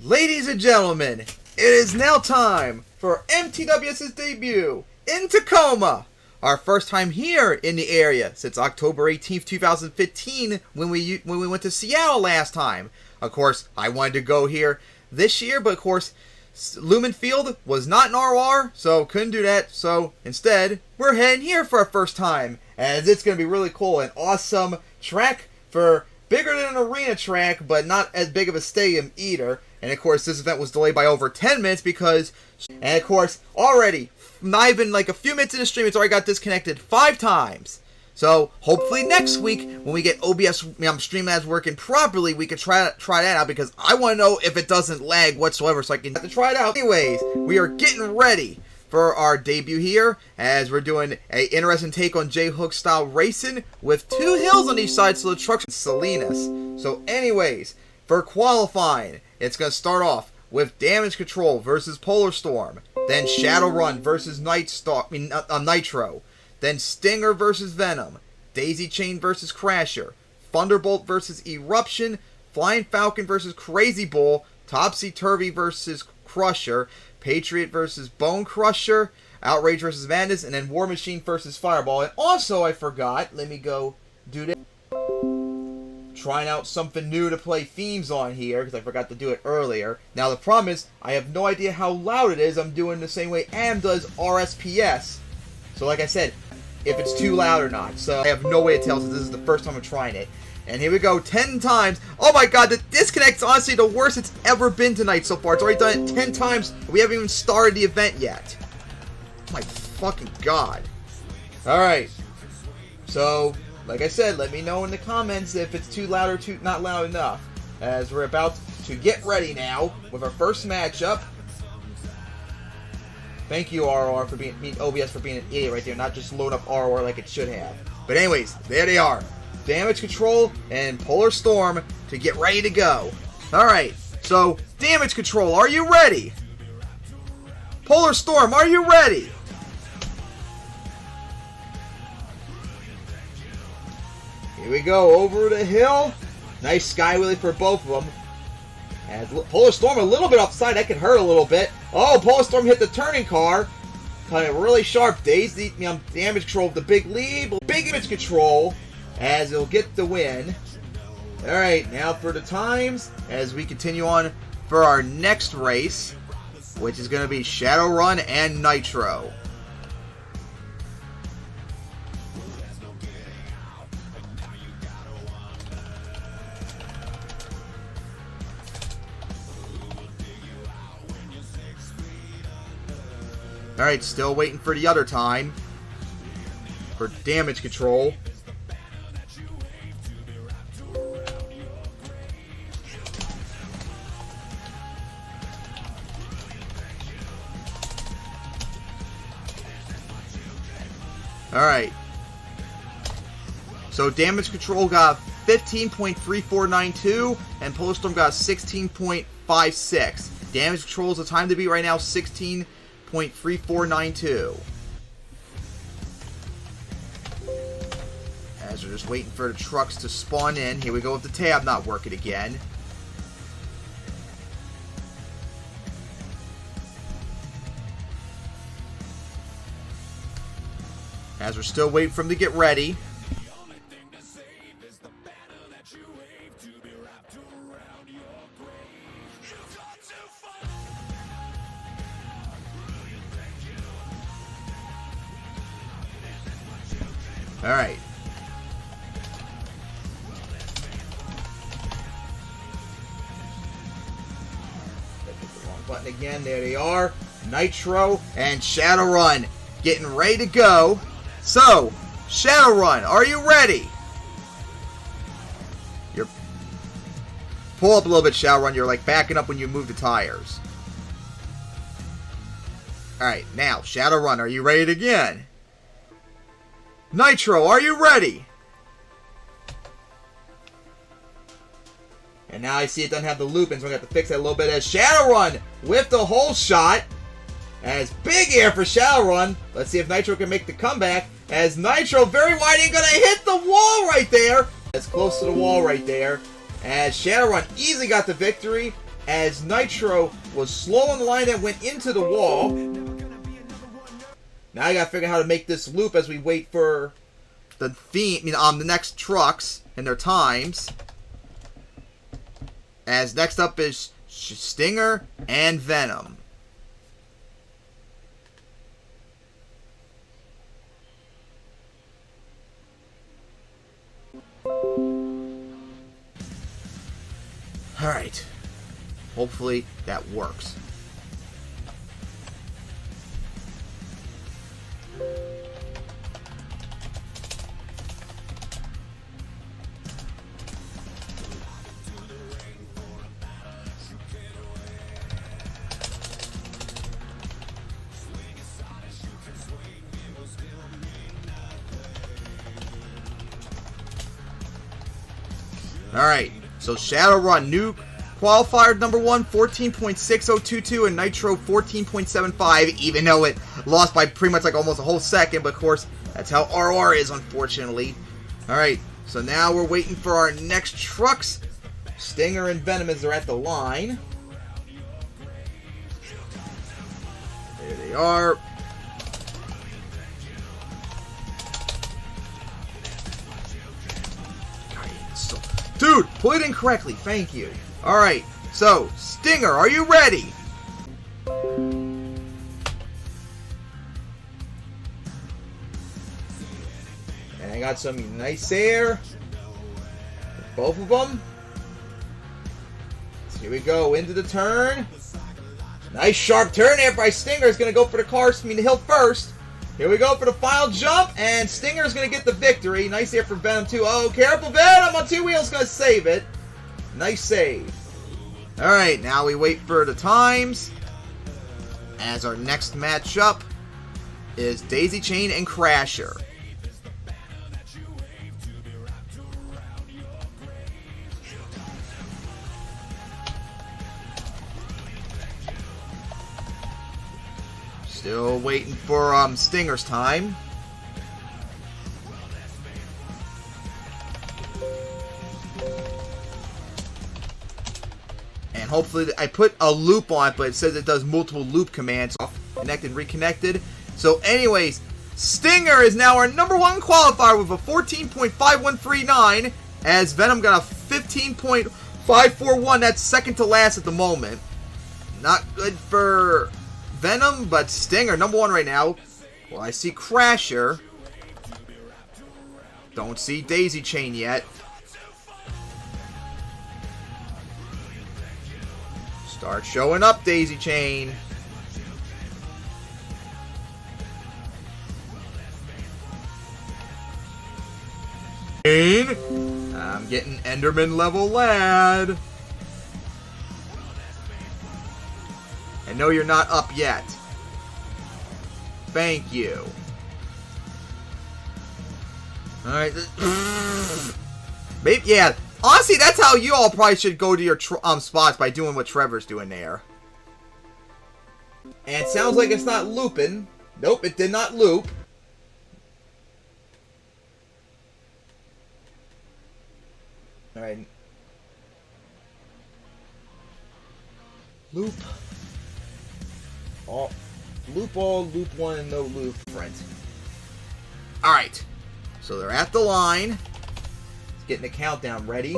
Ladies and gentlemen, it is now time for MTWS's debut in Tacoma. Our first time here in the area since October 18th, 2015 when we went to Seattle last time. Of course, I wanted to go here this year, but of course, Lumen Field was not in RR, so couldn't do that. So instead, we're heading here for our first time, as it's going to be really cool. An awesome track for bigger than an arena track, but not as big of a stadium either. And of course, this event was delayed by over 10 minutes because, and of course, already, not even like a few minutes in the stream, it's already got disconnected 5 times. So hopefully next week, when we get OBS Streamlabs working properly, we can try that out, because I want to know if it doesn't lag whatsoever, so I can have to try it out. Anyways, we are getting ready for our debut here, as we're doing a interesting take on J-Hook style racing with 2 hills on each side, so the truck's Salinas. So anyways, for qualifying, it's going to start off with Damage Control versus Polar Storm, then Shadowrun versus Nitro, then Stinger versus Venom, Daisy Chain versus Crasher, Thunderbolt versus Eruption, Flying Falcon versus Crazy Bull, Topsy Turvy versus Crusher, Patriot versus Bone Crusher, Outrage versus Madness, and then War Machine versus Fireball. And also, I forgot, let me go do that. Trying out something new to play themes on here, because I forgot to do it earlier. Now the problem is, I have no idea how loud it is. I'm doing the same way Am does RSPS. So like I said, if it's too loud or not. So I have no way to tell, since this is the first time I'm trying it. And here we go, 10 times. Oh my god, the disconnect's honestly the worst it's ever been tonight so far. It's already done it 10 times. We haven't even started the event yet. Oh my fucking god. Alright. So, like I said, let me know in the comments if it's too loud or not loud enough. As we're about to get ready now with our first matchup. Thank you, RR, for OBS for being an idiot right there, not just load up RR like it should have. But anyways, there they are. Damage Control and Polar Storm to get ready to go. Alright, so Damage Control, are you ready? Polar Storm, are you ready? Here we go, over the hill. Nice sky wheelie for both of them. As Polar Storm a little bit offside, that could hurt a little bit. Oh, Polar Storm hit the turning car. Kind of really sharp. Daisy, damage control with the big lead. Big damage control as it'll get the win. Alright, now for the times as we continue on for our next race, which is going to be Shadowrun and Nitro. Alright, still waiting for the other time for damage control. Alright. So damage control got 15.3492 and Polar Storm got 16.56. Damage control is the time to beat right now, 16.3492. As we're just waiting for the trucks to spawn in. Here we go with the tab not working again. As we're still waiting for them to get ready. Alright. Wrong button again. There they are. Nitro and Shadowrun getting ready to go. So, Shadowrun, are you ready? You're... Pull up a little bit, Shadowrun. You're like backing up when you move the tires. Alright, now, Shadowrun, are you ready to begin? Nitro, are you ready? And now I see it doesn't have the loop, and so I'm going to have to fix that a little bit as Shadowrun with the whole shot. As big air for Shadowrun. Let's see if Nitro can make the comeback. As Nitro very wide and going to hit the wall right there. As close to the wall right there. As Shadowrun easily got the victory. As Nitro was slow on the line and went into the wall. Now I got to figure out how to make this loop as we wait for the the next trucks and their times. As next up is Stinger and Venom. Alright. Hopefully that works. Alright, so Shadowrun, new qualifier number 1, 14.6022, and Nitro 14.75, even though it lost by pretty much like almost a whole second, but of course, that's how RR is, unfortunately. Alright, so now we're waiting for our next trucks. Stinger and Venom as they're at the line. There they are. Dude, put it in correctly. Thank you. Alright, so, Stinger, are you ready? And I got some nice air. Both of them. So here we go, into the turn. Nice sharp turn there by Stinger. Is going to go for the car, the hill first. Here we go for the final jump, and Stinger is going to get the victory. Nice here for Venom, too. Oh, careful, Venom on two wheels, going to save it. Nice save. Alright, now we wait for the times. As our next matchup is Daisy Chain and Crasher. Still waiting for Stinger's time. And hopefully I put a loop on it, but it says it does multiple loop commands. Connected, reconnected. So anyways, Stinger is now our #1 qualifier with a 14.5139, as Venom got a 15.541. That's second to last at the moment. Not good for Venom, but Stinger, #1 right now. Well, I see Crasher. Don't see Daisy Chain yet. Start showing up, Daisy Chain. I'm getting Enderman level lad. And no, you're not up yet. Thank you. Alright. Maybe, yeah. Honestly, that's how you all probably should go to your spots, by doing what Trevor's doing there. And it sounds like it's not looping. Nope, it did not loop. Alright. Loop. Loop all, loop one, and no loop, friends. Alright. So they're at the line. Let's get the countdown ready.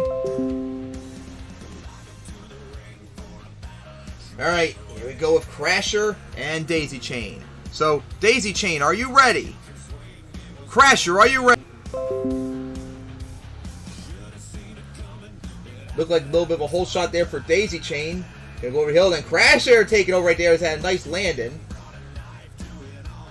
Alright, here we go with Crasher and Daisy Chain. So, Daisy Chain, are you ready? Crasher, are you ready? Looked like a little bit of a hole shot there for Daisy Chain. Gonna go over the hill, then Crasher taking over right there. Has had a nice landing.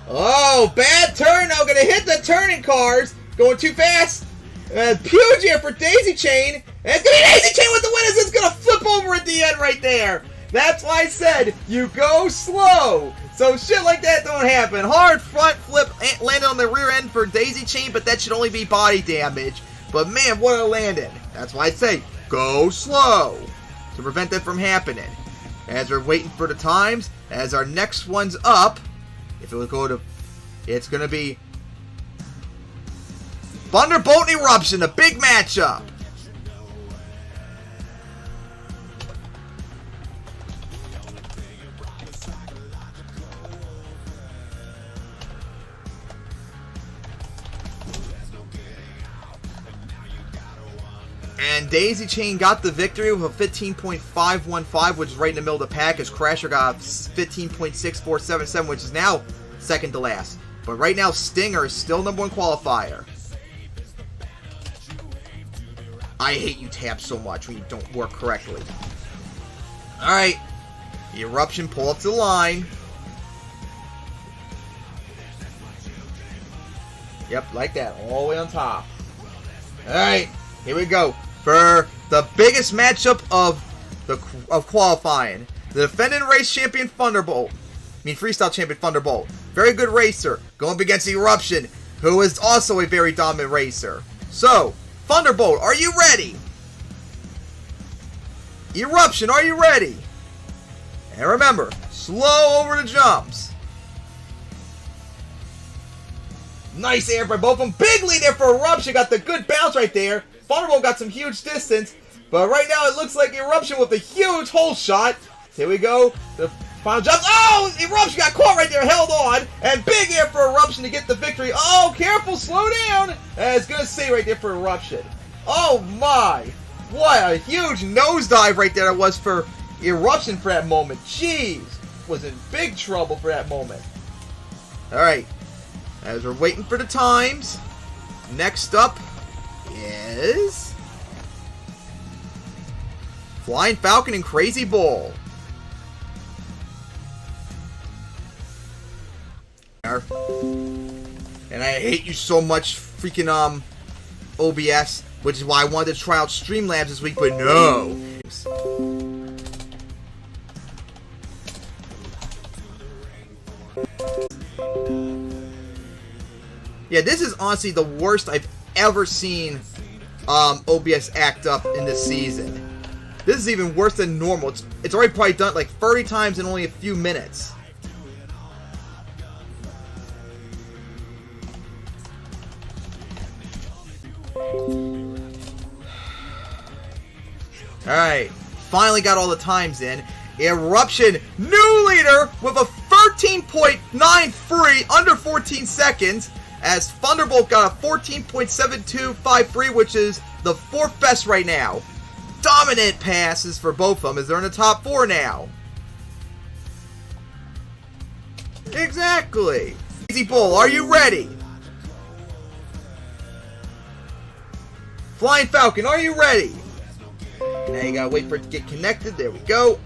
Oh, bad turn. Now gonna hit the turning cars. Going too fast. Huge here for Daisy Chain. And it's gonna be Daisy Chain with the win, as it's gonna flip over at the end right there. That's why I said you go slow. So shit like that don't happen. Hard front flip landed on the rear end for Daisy Chain, but that should only be body damage. But man, what a landing. That's why I say go slow to prevent that from happening. As we're waiting for the times, as our next one's up, if it would go to, it's going to be Thunderbolt and Eruption, a big matchup. And Daisy Chain got the victory with a 15.515, which is right in the middle of the pack, as Crasher got 15.6477, which is now second to last. But right now, Stinger is still #1 qualifier. I hate you tabs so much when you don't work correctly. Alright. Eruption, pull up to the line. Yep, like that, all the way on top. Alright, here we go. For the biggest matchup of qualifying, the defending race champion Thunderbolt, freestyle champion Thunderbolt, very good racer, going up against Eruption, who is also a very dominant racer. So, Thunderbolt, are you ready? Eruption, are you ready? And remember, slow over the jumps. Nice air by both of them. Big lead there for Eruption. Got the good bounce right there. Thunderbolt got some huge distance. But right now it looks like Eruption with a huge hole shot. Here we go. The final jump. Oh! Eruption got caught right there. Held on. And big air for Eruption to get the victory. Oh, careful. Slow down. And it's going to stay right there for Eruption. Oh my. What a huge nosedive right there it was for Eruption for that moment. Jeez. Was in big trouble for that moment. Alright. As we're waiting for the times, next up is Flying Falcon and Crazy Bull. And I hate you so much, freaking OBS, which is why I wanted to try out Streamlabs this week, but no. Yeah, this is honestly the worst I've ever seen OBS act up in this season. This is even worse than normal. It's already probably done like 30 times in only a few minutes. Alright. finally got all the times in. Eruption, new leader with a 13.93 under 14 seconds. As Thunderbolt got a 14.7253, which is the 4th best right now. Dominant passes for both of them as they're in the top 4 now. Exactly. Crazy Bull, are you ready? Flying Falcon, are you ready? Now you gotta wait for it to get connected. There we go.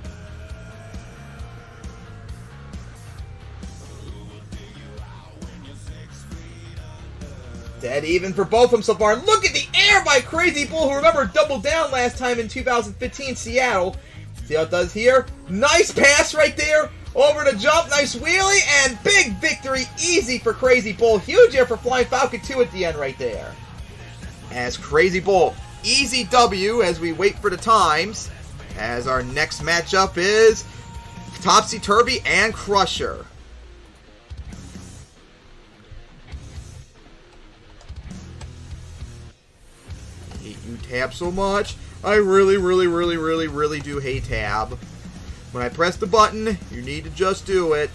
Dead even for both of them so far. Look at the air by Crazy Bull, who remember doubled down last time in 2015 Seattle. See how it does here? Nice pass right there. Over the jump, nice wheelie, and big victory, easy for Crazy Bull. Huge air for Flying Falcon 2 at the end right there. As Crazy Bull, easy W as we wait for the times. As our next matchup is Topsy-Turvy and Crusher. I hate you, Tab, so much. I really do hate Tab. When I press the button, you need to just do it.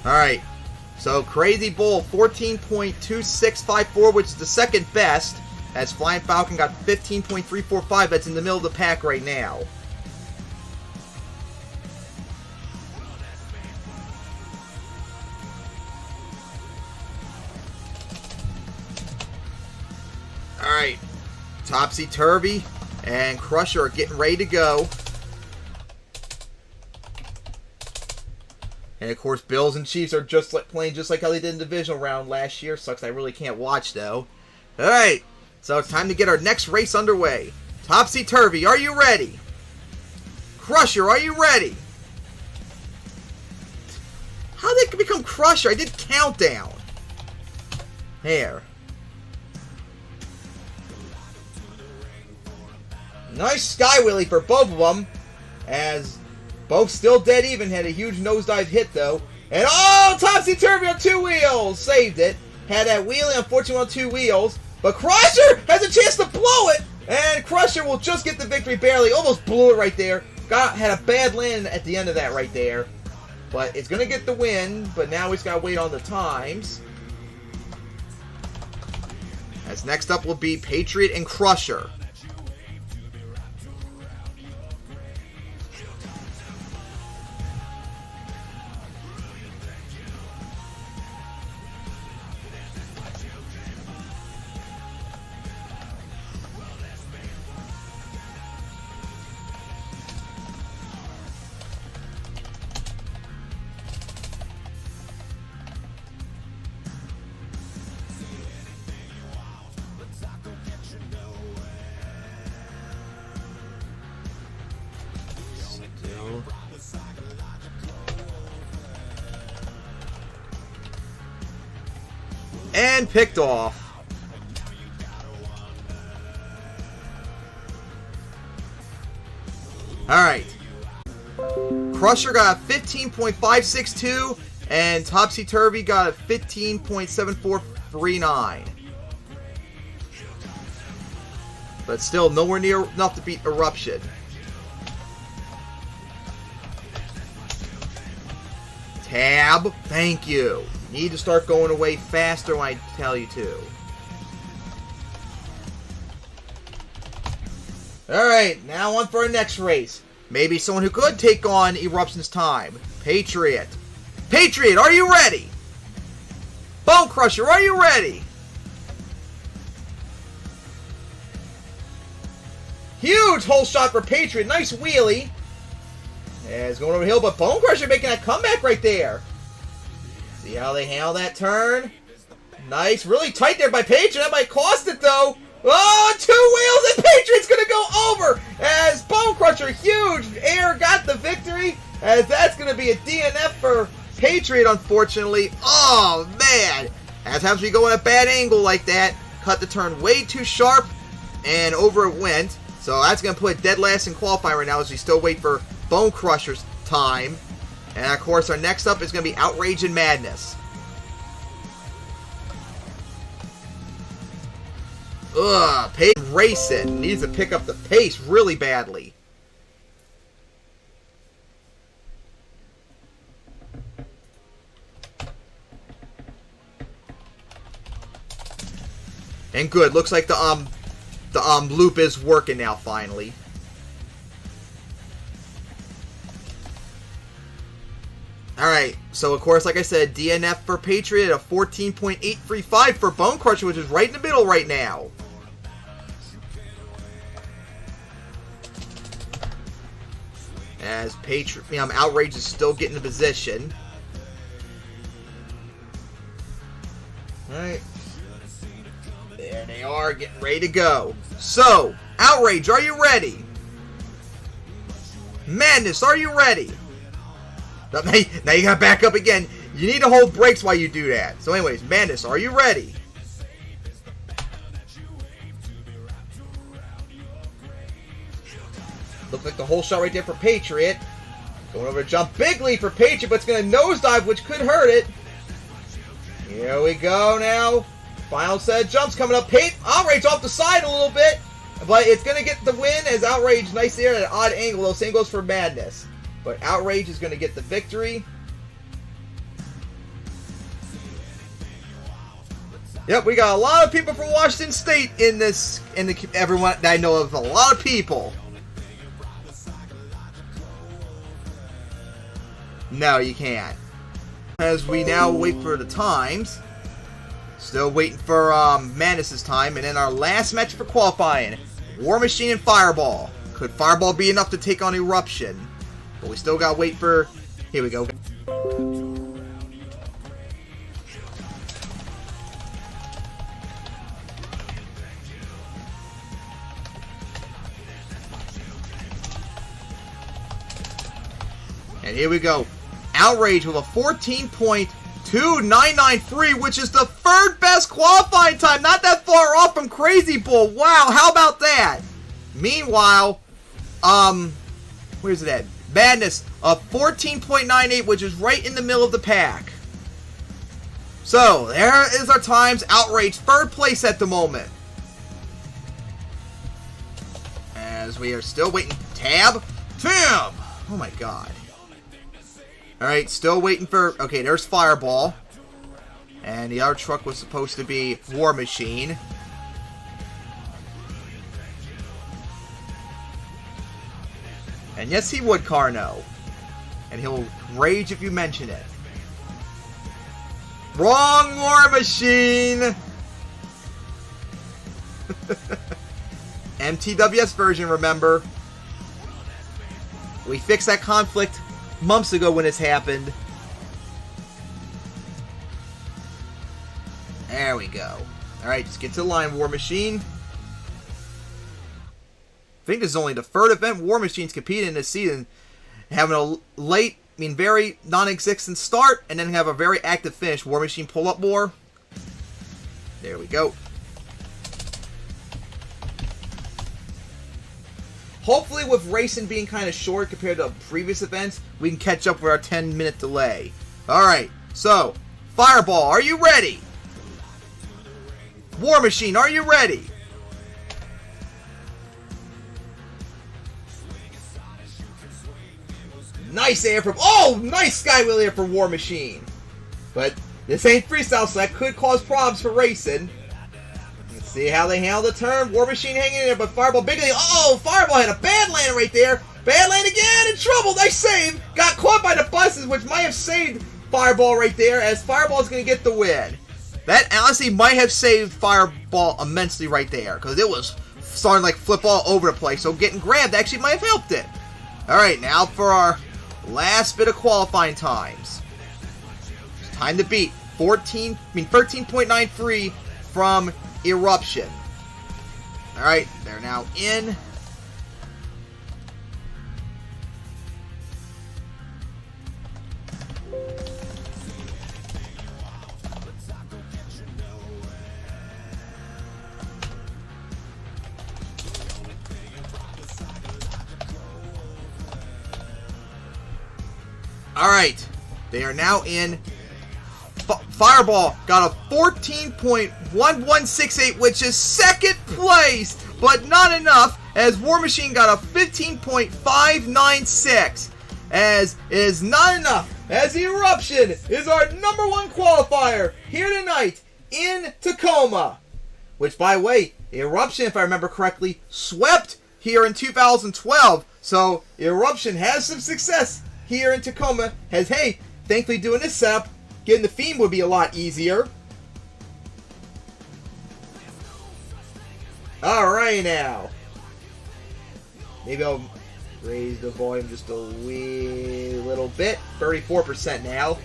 Alright, so Crazy Bull 14.2654, which is the 2nd best, as Flying Falcon got 15.345, that's in the middle of the pack right now. Alright, Topsy-Turvy and Crusher are getting ready to go. And of course, Bills and Chiefs are just playing just like how they did in the divisional round last year. Sucks I really can't watch though. Alright, so it's time to get our next race underway. Topsy-Turvy, are you ready? Crusher, are you ready? How did it become Crusher? I did Countdown. There. Nice Sky Wheelie for both of them. As both still dead even. Had a huge nosedive hit though. And oh, Topsy-Turvy on 2 wheels. Saved it. Had that wheelie, unfortunately, on 2 wheels. But Crusher has a chance to blow it. And Crusher will just get the victory barely. Almost blew it right there. Had a bad land at the end of that right there. But it's going to get the win. But now he's got to wait on the times. As next up will be Patriot and Crusher. And picked off. Alright. Crusher got a 15.562 and Topsy-Turvy got a 15.7439. But still nowhere near enough to beat Eruption. Tab, thank you. Need to start going away faster when I tell you to. Alright, now on for our next race. Maybe someone who could take on Eruption's time. Patriot. Patriot, are you ready? Bone Crusher, are you ready? Huge hole shot for Patriot. Nice wheelie. Yeah, it's going over the hill, but Bone Crusher making that comeback right there. See how they handle that turn? Nice. Really tight there by Patriot. That might cost it, though. Oh, 2 wheels, and Patriot's going to go over as Bone Crusher, huge air, got the victory, as that's going to be a DNF for Patriot, unfortunately. Oh, As happens, we go at a bad angle like that. Cut the turn way too sharp, and over it went. So that's going to put dead last in qualifying right now as we still wait for Bone Crusher's time. And of course, our next up is going to be Outrage and Madness. Ugh, Pace racing. Needs to pick up the pace really badly. And good, looks like the loop is working now finally. Alright, so of course, like I said, DNF for Patriot, a 14.835 for Bone Crusher, which is right in the middle right now. As Outrage is still getting the position. Alright. There they are, getting ready to go. So, Outrage, are you ready? Madness, are you ready? Now you gotta back up again. You need to hold brakes while you do that. So anyways, Madness, are you ready? Looks like the whole shot right there for Patriot. Going over to jump big lead for Patriot, but it's going to nosedive, which could hurt it. Here we go now. Final set of jumps coming up. Outrage off the side a little bit, but it's going to get the win as Outrage nice there at an odd angle. Though same goes for Madness. But Outrage is going to get the victory. Yep, we got a lot of people from Washington State in this. Everyone that I know of, a lot of people. No, you can't. As we now wait for the times. Still waiting for Madness's time. And then our last match for qualifying. War Machine and Fireball. Could Fireball be enough to take on Eruption? But we still gotta wait for... Here we go. And here we go. Outrage with a 14.2993, which is the third best qualifying time. Not that far off from Crazy Bull. Wow, how about that? Meanwhile, where's it at? Madness, a 14.98, which is right in the middle of the pack. So, there is our times. Outrage, third place at the moment. As we are still waiting. Tab. Oh my god. Alright, still waiting for... Okay, there's Fireball. And the other truck was supposed to be War Machine. And yes, he would, Carno. And he'll rage if you mention it. Wrong War Machine! MTWS version, remember. We fixed that conflict months ago when this happened. There we go. Alright, just get to the line, War Machine. I think this is only the third event War Machine's competed in this season. Having a very non-existent start, and then have a very active finish. War Machine pull up more. There we go. Hopefully with racing being kind of short compared to previous events, we can catch up with our 10-minute delay. Alright, so, Fireball, are you ready? War Machine, are you ready? Nice air from... Oh, nice skywheel air for War Machine. But this ain't freestyle, so that could cause problems for racing. Let's see how they handle the turn. War Machine hanging in there, but Fireball big lead. Oh, Fireball had a bad land right there. Bad land again, in trouble. Nice save. Got caught by the buses, which might have saved Fireball right there, as Fireball's going to get the win. That honestly might have saved Fireball immensely right there, because it was starting to like flip all over the place. So getting grabbed actually might have helped it. Alright, now for our last bit of qualifying times. It's time to beat 13.93 from Eruption. Alright, they're now in. Alright, they are now in. Fireball got a 14.1168, which is second place, but not enough, as War Machine got a 15.596. As is not enough, as Eruption is our #1 qualifier here tonight in Tacoma. Which, by the way, Eruption, if I remember correctly, swept here in 2012. So Eruption has some success here in Tacoma. As, hey, thankfully doing this setup, getting the theme would be a lot easier. Alright now. Maybe I'll raise the volume just a wee little bit. 34% now.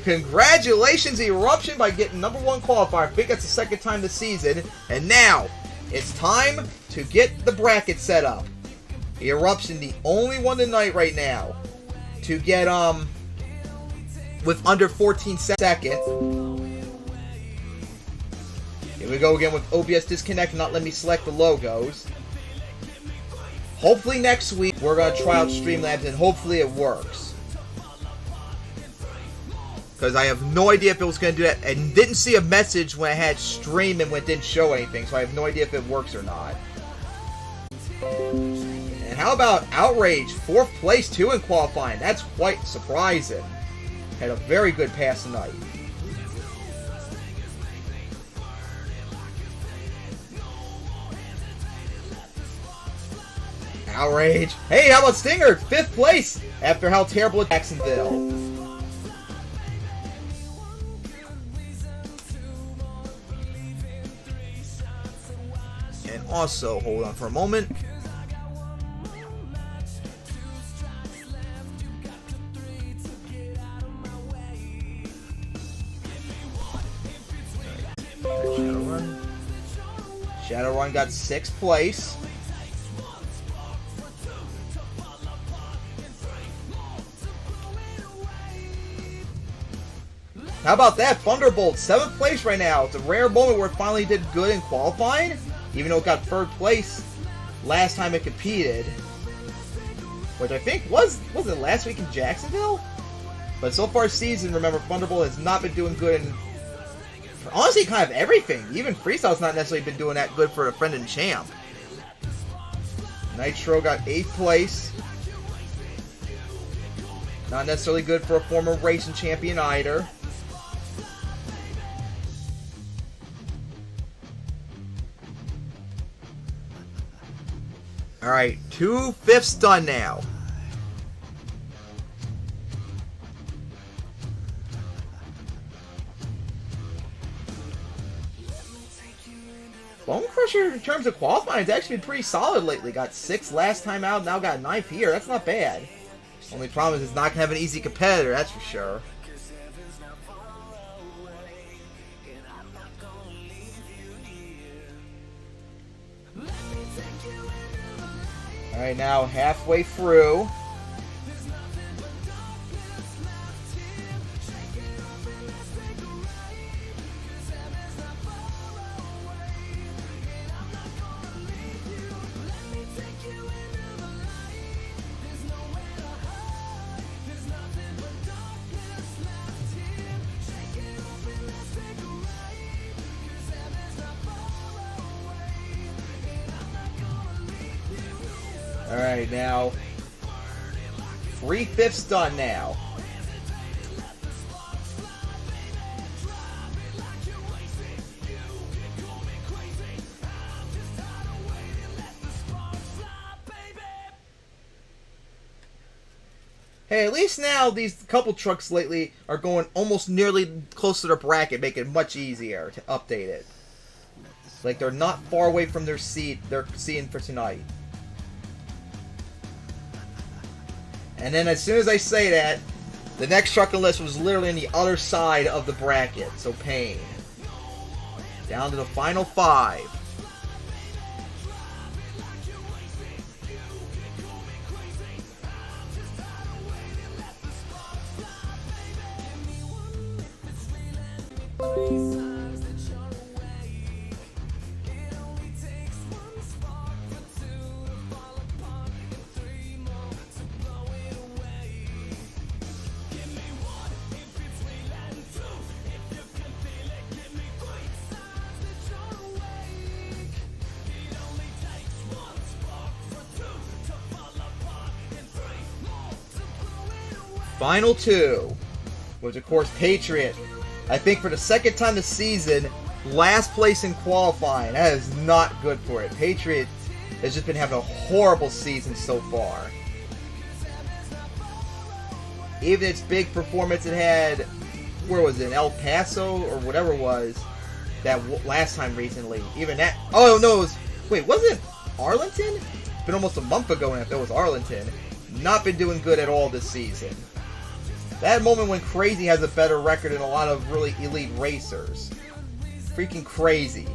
Congratulations, Eruption, by getting #1 qualifier. I think that's the second time this season. And now, it's time to get the bracket set up. Eruption, the only one tonight right now to get, with under 14 seconds. Here we go again with OBS disconnect, not let me select the logos. Hopefully next week we're going to try out Streamlabs and hopefully it works. Because I have no idea if it was going to do that, and didn't see a message when I had stream and when it didn't show anything, so I have no idea if it works or not. And how about Outrage, 4th place too in qualifying? That's quite surprising. Had a very good pass tonight. Outrage. Hey, how about Stinger? 5th place after how terrible at Jacksonville. And also, hold on for a moment. Shadowrun got 6th place. How about that? Thunderbolt, 7th place right now. It's a rare moment where it finally did good in qualifying, even though it got 3rd place last time it competed. Which I think was it last week in Jacksonville? But so far season, remember, Thunderbolt has not been doing good in, honestly, kind of everything. Even Freestyle's not necessarily been doing that good for a friend and champ. Nitro got 8th place. Not necessarily good for a former racing champion either. Alright, 2 fifths done now. Bone Crusher, in terms of qualifying, has actually been pretty solid lately. Got 6th last time out, now got 9th here. That's not bad. Only problem is it's not going to have an easy competitor, that's for sure. Alright, now halfway through. Alright, now 3 fifths done now. Hey, at least now these couple trucks lately are going almost nearly close to their bracket, making it much easier to update it. Like they're not far away from their seat they're seeing for tonight. And then as soon as I say that, the next truck on the list was literally on the other side of the bracket. So pain. Down to the final 5. final two, which of course Patriot, I think for the second time this season, last place in qualifying. That is not good for it. Patriot has just been having a horrible season so far. Even its big performance it had, where was it, in El Paso or whatever it was, that last time recently. Even that, oh no, it was, wait, was it Arlington? It's been almost a month ago now if it was Arlington. Not been doing good at all this season. That moment when Crazy has a better record than a lot of really elite racers. Freaking crazy.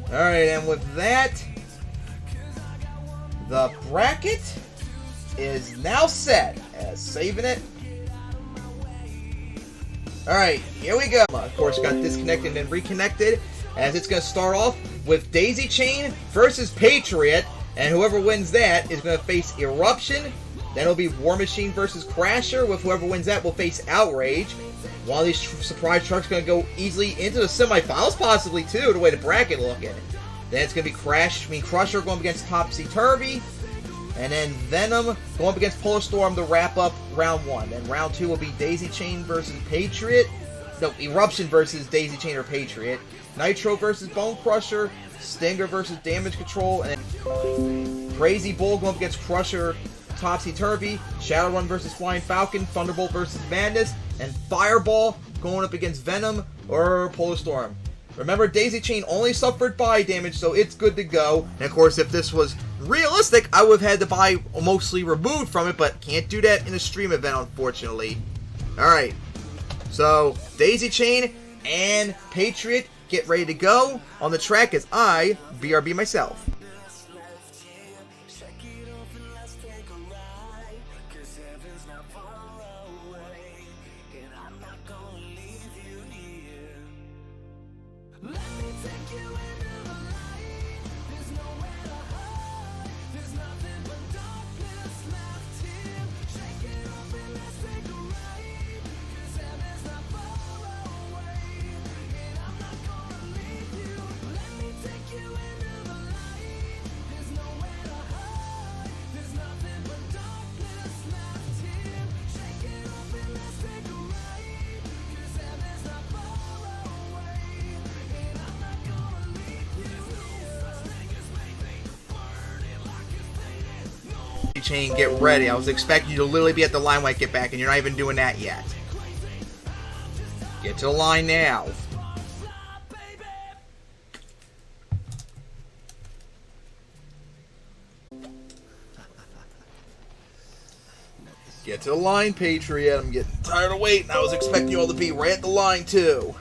Alright, and with that, the bracket is now set. As saving it. Alright, here we go. Of course, got disconnected and reconnected. As it's going to start off with Daisy Chain versus Patriot. And whoever wins that is going to face Eruption. Then it'll be War Machine versus Crasher. With whoever wins that will face Outrage. One of these surprise trucks going to go easily into the semifinals, possibly too, the way the bracket looking. Then it's going to be Crusher going up against Topsy Turvy. And then Venom going up against Polar Storm to wrap up round one. Then round two will be Daisy Chain versus Patriot. No, Eruption versus Daisy Chain or Patriot. Nitro versus Bone Crusher. Stinger versus Damage Control. And Crazy Bull going up against Crusher, Topsy Turvy. Shadowrun versus Flying Falcon. Thunderbolt versus Madness. And Fireball going up against Venom or Polar Storm. Remember, Daisy Chain only suffered body damage, so it's good to go. And of course, if this was realistic, I would have had the body mostly removed from it, but can't do that in a stream event, unfortunately. Alright, so Daisy Chain and Patriot get ready to go on the track as I BRB myself. Chain, get ready. I was expecting you to literally be at the line when I get back, and you're not even doing that yet. Get to the line now. Get to the line, Patriot. I'm getting tired of waiting. I was expecting you all to be right at the line, too.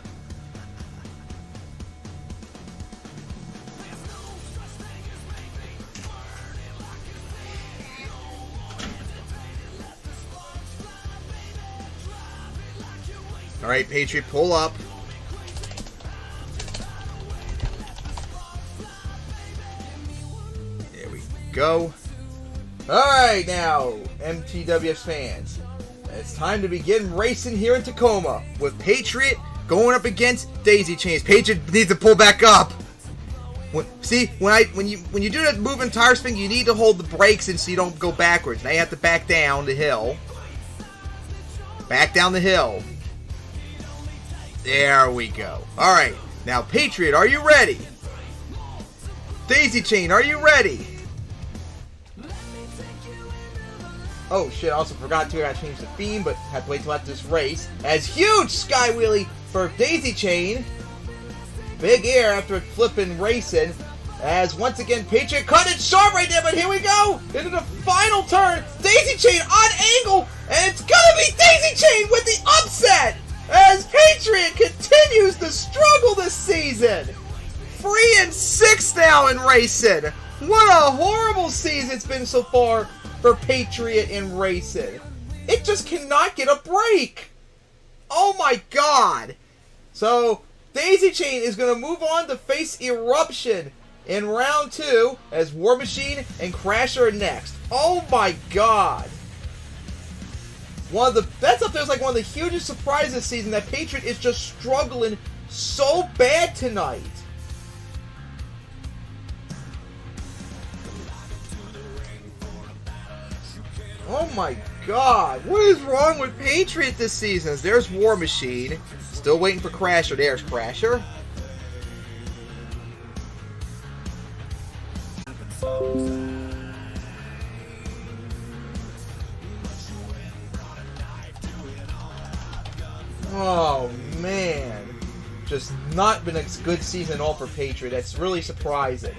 Alright, Patriot, pull up. There we go. Alright, now, MTWS fans. It's time to begin racing here in Tacoma with Patriot going up against Daisy Chains. Patriot needs to pull back up. When you do that moving tire spin, you need to hold the brakes in so you don't go backwards. Now you have to back down the hill. Back down the hill. There we go. Alright, now Patriot, are you ready? Daisy Chain, are you ready? Oh shit, I also forgot to change the theme, but had to wait till after this race. As huge Sky Wheelie for Daisy Chain. Big air after flipping racing. As once again, Patriot cut it short right there, but here we go! Into the final turn. Daisy Chain on angle, and it's gonna be Daisy Chain with the upset! As Patriot continues to struggle this season. 3-6 now in racing. What a horrible season it's been so far for Patriot in racing. It just cannot get a break. Oh my god. So, Daisy Chain is going to move on to face Eruption in round 2 as War Machine and Crasher are next. Oh my god. That's up there as like one of the hugest surprises this season, that Patriot is just struggling so bad tonight. Oh my god, what is wrong with Patriot this season? There's War Machine. Still waiting for Crasher. There's Crasher. Oh man, just not been a good season at all for Patriot. That's really surprising.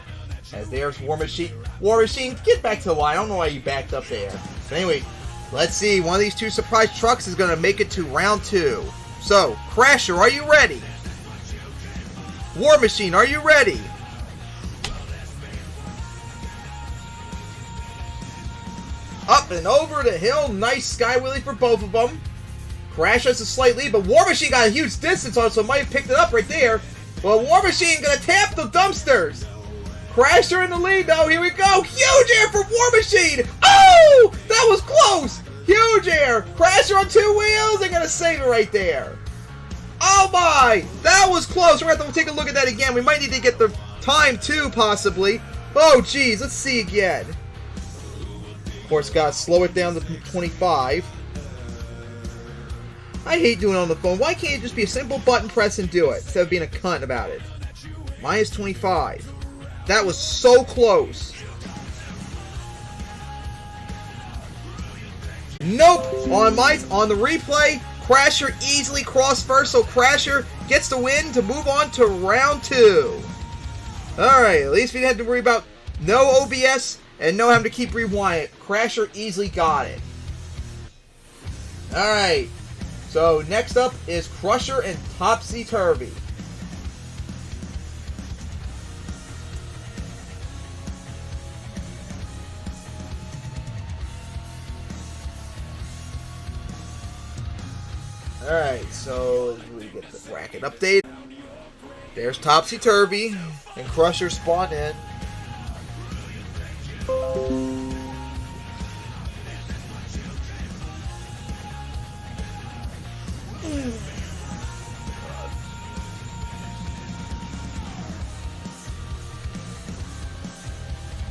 As there's War Machine. War Machine, get back to the line. I don't know why you backed up there. But anyway, let's see. One of these two surprise trucks is going to make it to round 2. So, Crasher, are you ready? War Machine, are you ready? Up and over the hill. Nice sky wheelie for both of them. Crasher has a slight lead, but War Machine got a huge distance on it, so might have picked it up right there. Well, War Machine going to tap the dumpsters. Crasher in the lead, though. Here we go. Huge air for War Machine. Oh, that was close. Huge air. Crasher on 2 wheels. They're going to save it right there. Oh, my. That was close. We're going to have to take a look at that again. We might need to get the time, too, possibly. Oh, geez. Let's see again. Of course, got to slow it down to 25. I hate doing it on the phone. Why can't it just be a simple button press and do it instead of being a cunt about it? Minus 25. That was so close. Nope. On the replay, Crasher easily crossed first, so Crasher gets the win to move on to round 2. Alright, at least we didn't have to worry about no OBS and no having to keep rewinding it. Crasher easily got it. Alright. So next up is Crusher and Topsy Turvy. Alright, so we get the bracket update. There's Topsy Turvy and Crusher spawn in.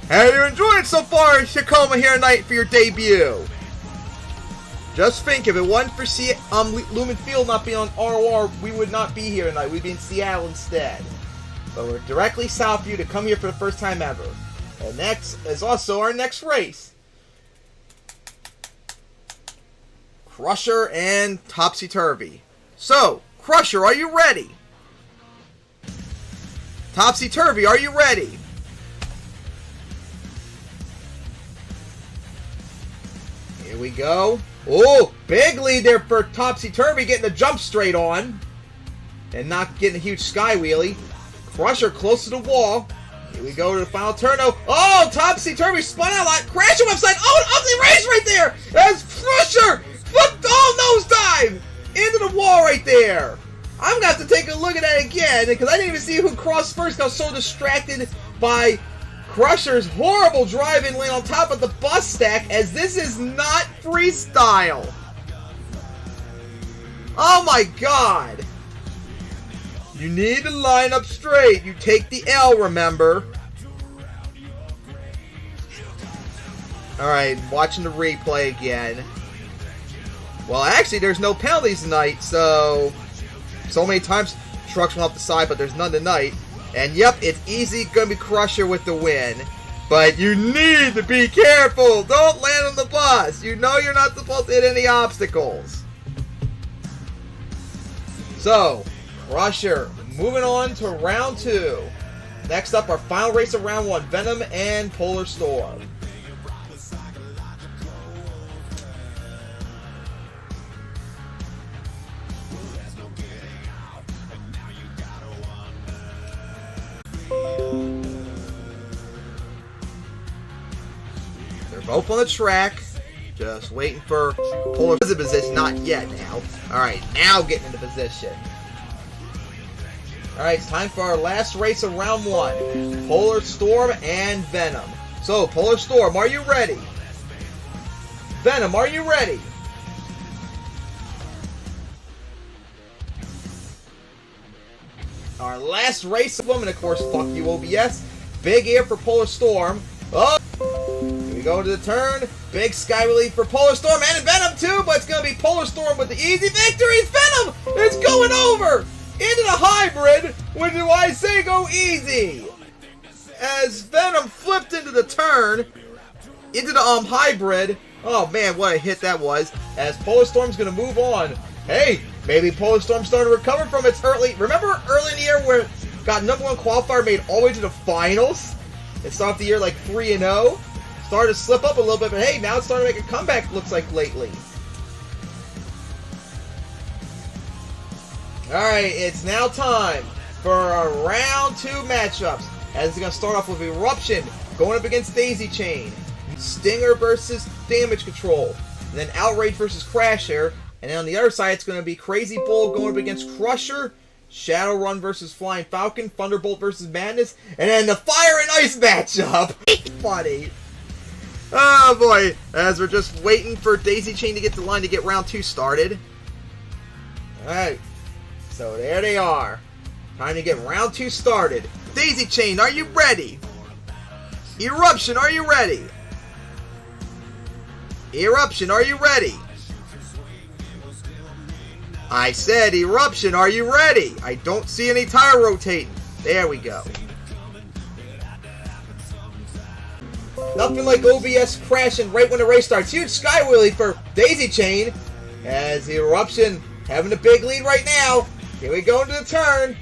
How are you enjoying so far, Tacoma here tonight for your debut? Just think, if it wasn't for Lumen Field not being on ROR, we would not be here tonight. We'd be in Seattle instead. But we're directly south of you to come here for the first time ever. And next is also our next race. Crusher and Topsy Turvy. So, Crusher, are you ready? Topsy Turvy, are you ready? Here we go. Oh, big lead there for Topsy Turvy, getting the jump straight on. And not getting a huge sky wheelie. Crusher close to the wall. Here we go to the final turn. Oh, Topsy Turvy spun out like crashing upside. Oh, an ugly race right there. That's Crusher. Nosedive into the wall right there. I'm going to have to take a look at that again because I didn't even see who crossed first. I was so distracted by Crusher's horrible drive-in lane on top of the bus stack, as this is not freestyle. Oh my god. You need to line up straight. You take the L, remember. Alright, watching the replay again. Well, actually, there's no penalties tonight, so many times trucks went off the side, but there's none tonight. And yep, it's easy going to be Crusher with the win. But you need to be careful. Don't land on the bus. You know you're not supposed to hit any obstacles. So, Crusher moving on to round 2. Next up, our final race of round 1, Venom and Polar Storm. Both on the track, just waiting for Polar Storm's position. Not yet now. Alright, now getting into position. Alright, it's time for our last race of round 1. Polar Storm and Venom. So, Polar Storm, are you ready? Venom, are you ready? Our last race of women, of course, fuck you OBS. Big air for Polar Storm. Oh! We go to the turn. Big Sky Relief for Polar Storm and Venom too, but it's going to be Polar Storm with the easy victory. Venom is going over into the hybrid. When do I say go easy? As Venom flipped into the turn, into the hybrid. Oh man, what a hit that was. As Polar Storm's going to move on. Hey, maybe Polar Storm's starting to recover from its early... Remember early in the year where it got #1 qualifier, made all the way to the finals? It started off the year like 3-0. Started to slip up a little bit, but hey, now it's starting to make a comeback, looks like, lately. Alright, it's now time for our round 2 matchups. As it's going to start off with Eruption, going up against Daisy Chain. Stinger versus Damage Control. And then Outrage versus Crasher. And then on the other side, it's going to be Crazy Bull going up against Crusher. Shadowrun versus Flying Falcon. Thunderbolt versus Madness. And then the Fire and Ice matchup. Funny. Oh boy. As we're just waiting for Daisy Chain to get the line to get round 2 started. Alright. So there they are. Time to get round 2 started. Daisy Chain, are you ready? Eruption, are you ready? Eruption, are you ready? I said, Eruption, are you ready? I don't see any tire rotating. There we go. Nothing like OBS crashing right when the race starts. Huge Sky Wheelie for Daisy Chain. As Eruption having a big lead right now. Here we go into the turn.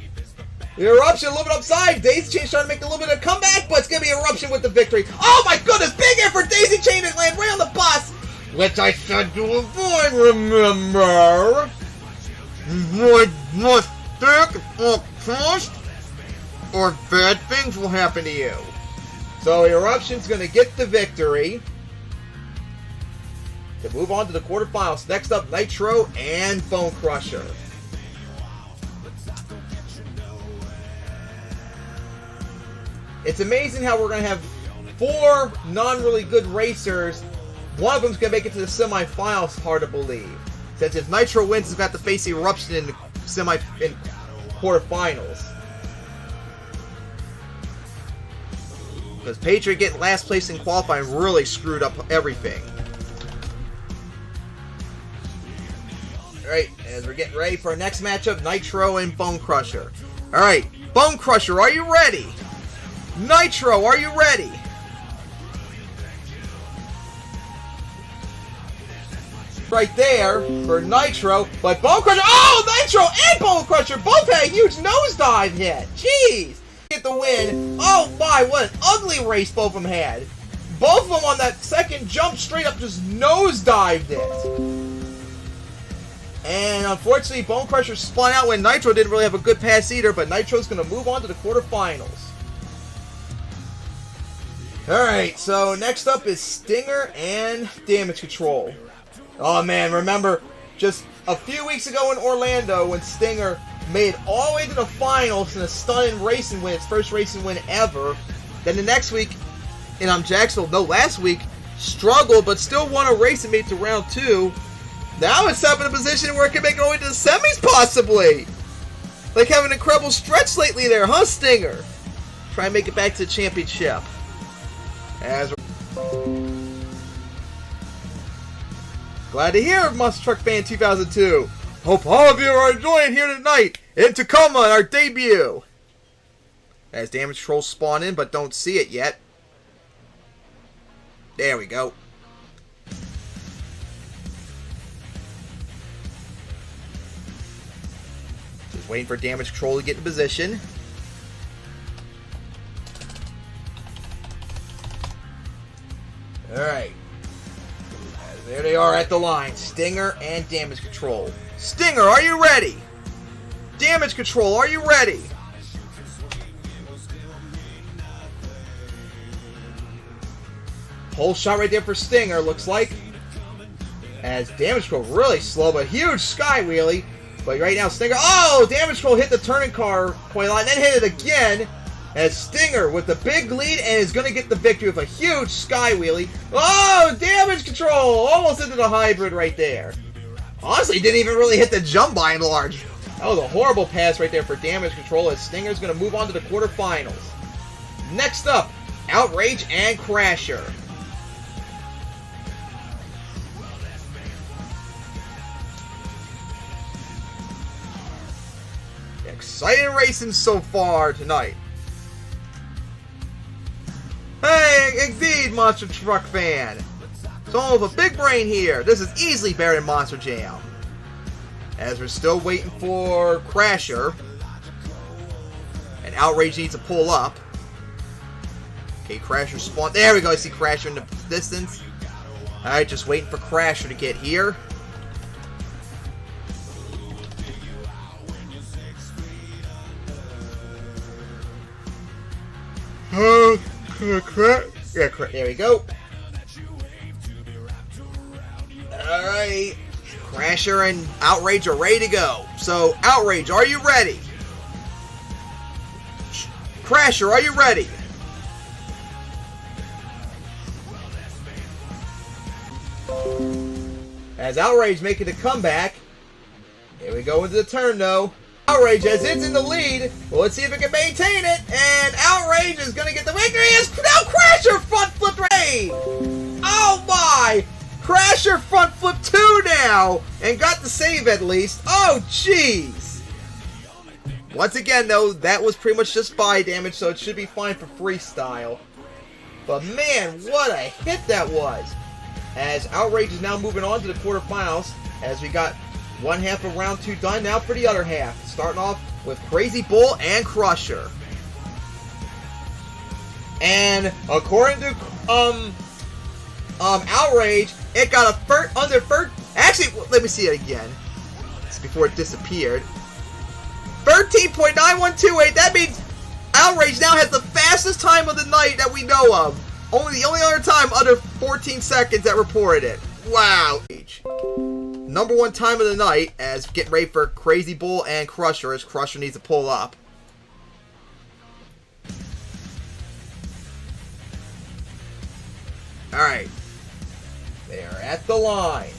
Eruption a little bit upside. Daisy Chain's trying to make a little bit of comeback, but it's going to be Eruption with the victory. Oh my goodness, big hit for Daisy Chain to land right on the bus. Which I said to avoid, remember? Avoid mistake or trust, or bad things will happen to you. So Eruption's going to get the victory to move on to the quarterfinals. Next up, Nitro and Bone Crusher. It's amazing how we're going to have 4 non-really good racers. One of them's going to make it to the semifinals, hard to believe. Since if Nitro wins, he's got to face Eruption in the quarterfinals. Because Patriot getting last place in qualifying really screwed up everything. Alright, as we're getting ready for our next matchup, Nitro and Bone Crusher. Alright, Bone Crusher, are you ready? Nitro, are you ready? Right there for Nitro, but Bone Crusher, oh, Nitro and Bone Crusher both had a huge nosedive hit. Jeez. Get the win. Oh my, what an ugly race both of them had. Both of them on that second jump straight up just nosedived it. And unfortunately, Bone Crusher spun out when Nitro didn't really have a good pass either, but Nitro's going to move on to the quarterfinals. Alright, so next up is Stinger and Damage Control. Oh man, remember just a few weeks ago in Orlando when Stinger made all the way to the finals in a stunning racing win, its first racing win ever. Then the next week in Jacksonville, no, last week, struggled but still won a race and made it to round 2. Now it's up in a position where it can make it all the way to the semis possibly. Like having an incredible stretch lately there, huh, Stinger? Try and make it back to the championship. As glad to hear, Monster Truck Band 2002. Hope all of you are enjoying here tonight in Tacoma, our debut. As Damage Control spawn in, but don't see it yet. There we go. Just waiting for Damage Control to get in position. Alright. There they are at the line. Stinger and Damage Control. Stinger, are you ready? Damage Control, are you ready? Pole shot right there for Stinger, looks like. As Damage Control really slow, but huge Sky Wheelie. But right now, Stinger... Oh! Damage Control hit the turning car quite a lot, and then hit it again. As Stinger with the big lead and is going to get the victory with a huge Sky Wheelie. Oh, Damage Control! Almost into the hybrid right there. Honestly, didn't even really hit the jump by and large. That was a horrible pass right there for Damage Control as Stinger's going to move on to the quarterfinals. Next up, Outrage and Crasher. exciting racing so far tonight. Hey, indeed, Monster Truck fan. Someone with a big brain here. This is easily better than Monster Jam. As we're still waiting for Crasher. And Outrage needs to pull up. Okay, Crasher spawned. There we go. I see Crasher in the distance. Alright, just waiting for Crasher to get here. There we go. Alright. Crasher and Outrage are ready to go. So, Outrage, are you ready? Crasher, are you ready? As Outrage making the comeback. Here we go into the turn though. Outrage as it's in the lead. Well, let's see if it can maintain it. And Outrage is going to get the victory. As now Crasher front flip raid. Oh my! Crasher front flip 2 now. And got the save at least. Oh jeez. Once again though, that was pretty much just body damage, so it should be fine for freestyle. But man, what a hit that was. As Outrage is now moving on to the quarterfinals. As we got one half of round 2 done, now for the other half. Starting off with Crazy Bull and Crusher. And according to Outrage, it got a under first. Actually, let me see it again. It's before it disappeared. 13.9128. That means Outrage now has the fastest time of the night that we know of. The only other time under 14 seconds that reported it. Wow. Number 1 time of the night as getting ready for Crazy Bull and Crusher as Crusher needs to pull up. Alright. They are at the line.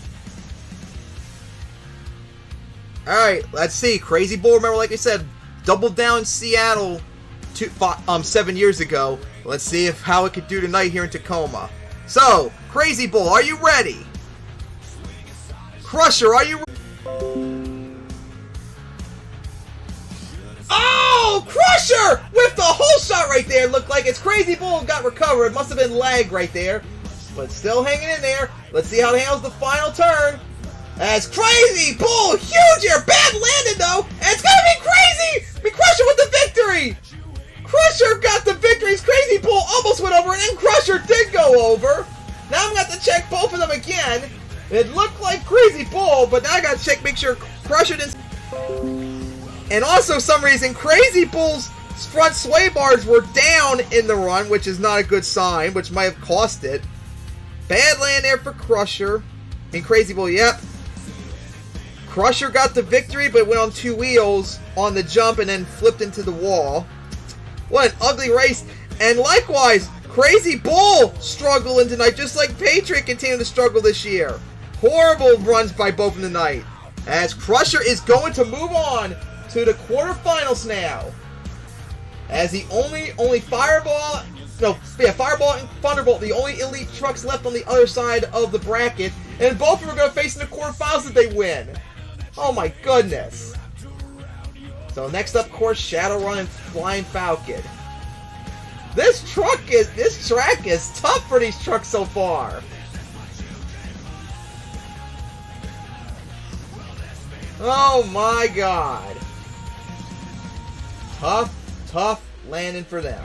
Alright, let's see. Crazy Bull, remember like I said, doubled down Seattle 7 years ago. Let's see how it could do tonight here in Tacoma. So, Crazy Bull, are you ready? Crusher, are you ready? Oh, Crusher! With the whole shot right there. Looked like it's Crazy Bull got recovered. It must have been lag right there. But still hanging in there. Let's see how it handles the final turn. As Crazy Bull, huge here. Bad landing though. And it's going to be Crazy! Be Crusher with the victory! Crusher got the victories. Crazy Bull almost went over, and then Crusher did go over. Now I'm going to have to check both of them again. It looked like Crazy Bull, but now I got to check, make sure Crusher didn't. And also, for some reason, Crazy Bull's front sway bars were down in the run, which is not a good sign, which might have cost it. Bad land there for Crusher. And Crazy Bull, yep. Crusher got the victory, but went on 2 wheels on the jump and then flipped into the wall. What an ugly race. And likewise, Crazy Bull struggling tonight, just like Patriot continued to struggle this year. Horrible runs by both in the night. As Crusher is going to move on to the quarterfinals now. As the only Fireball and Thunderbolt, the only elite trucks left on the other side of the bracket. And both of them are going to face in the quarterfinals if they win. Oh my goodness. So next up, of course, Shadowrun and Flying Falcon. This track is tough for these trucks so far. Oh my god. Tough landing for them.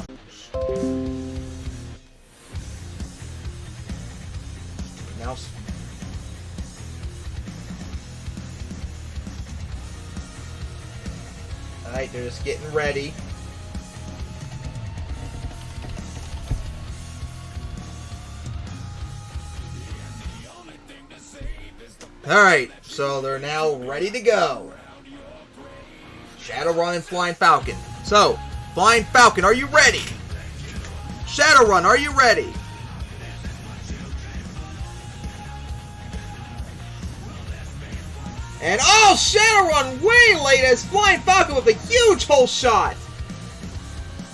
Now alright, they're just getting ready. Alright, so they're now ready to go. Shadowrun and Flying Falcon. So, Flying Falcon, are you ready? Shadowrun, are you ready? And oh, Shadowrun way late as Flying Falcon with a huge hole shot.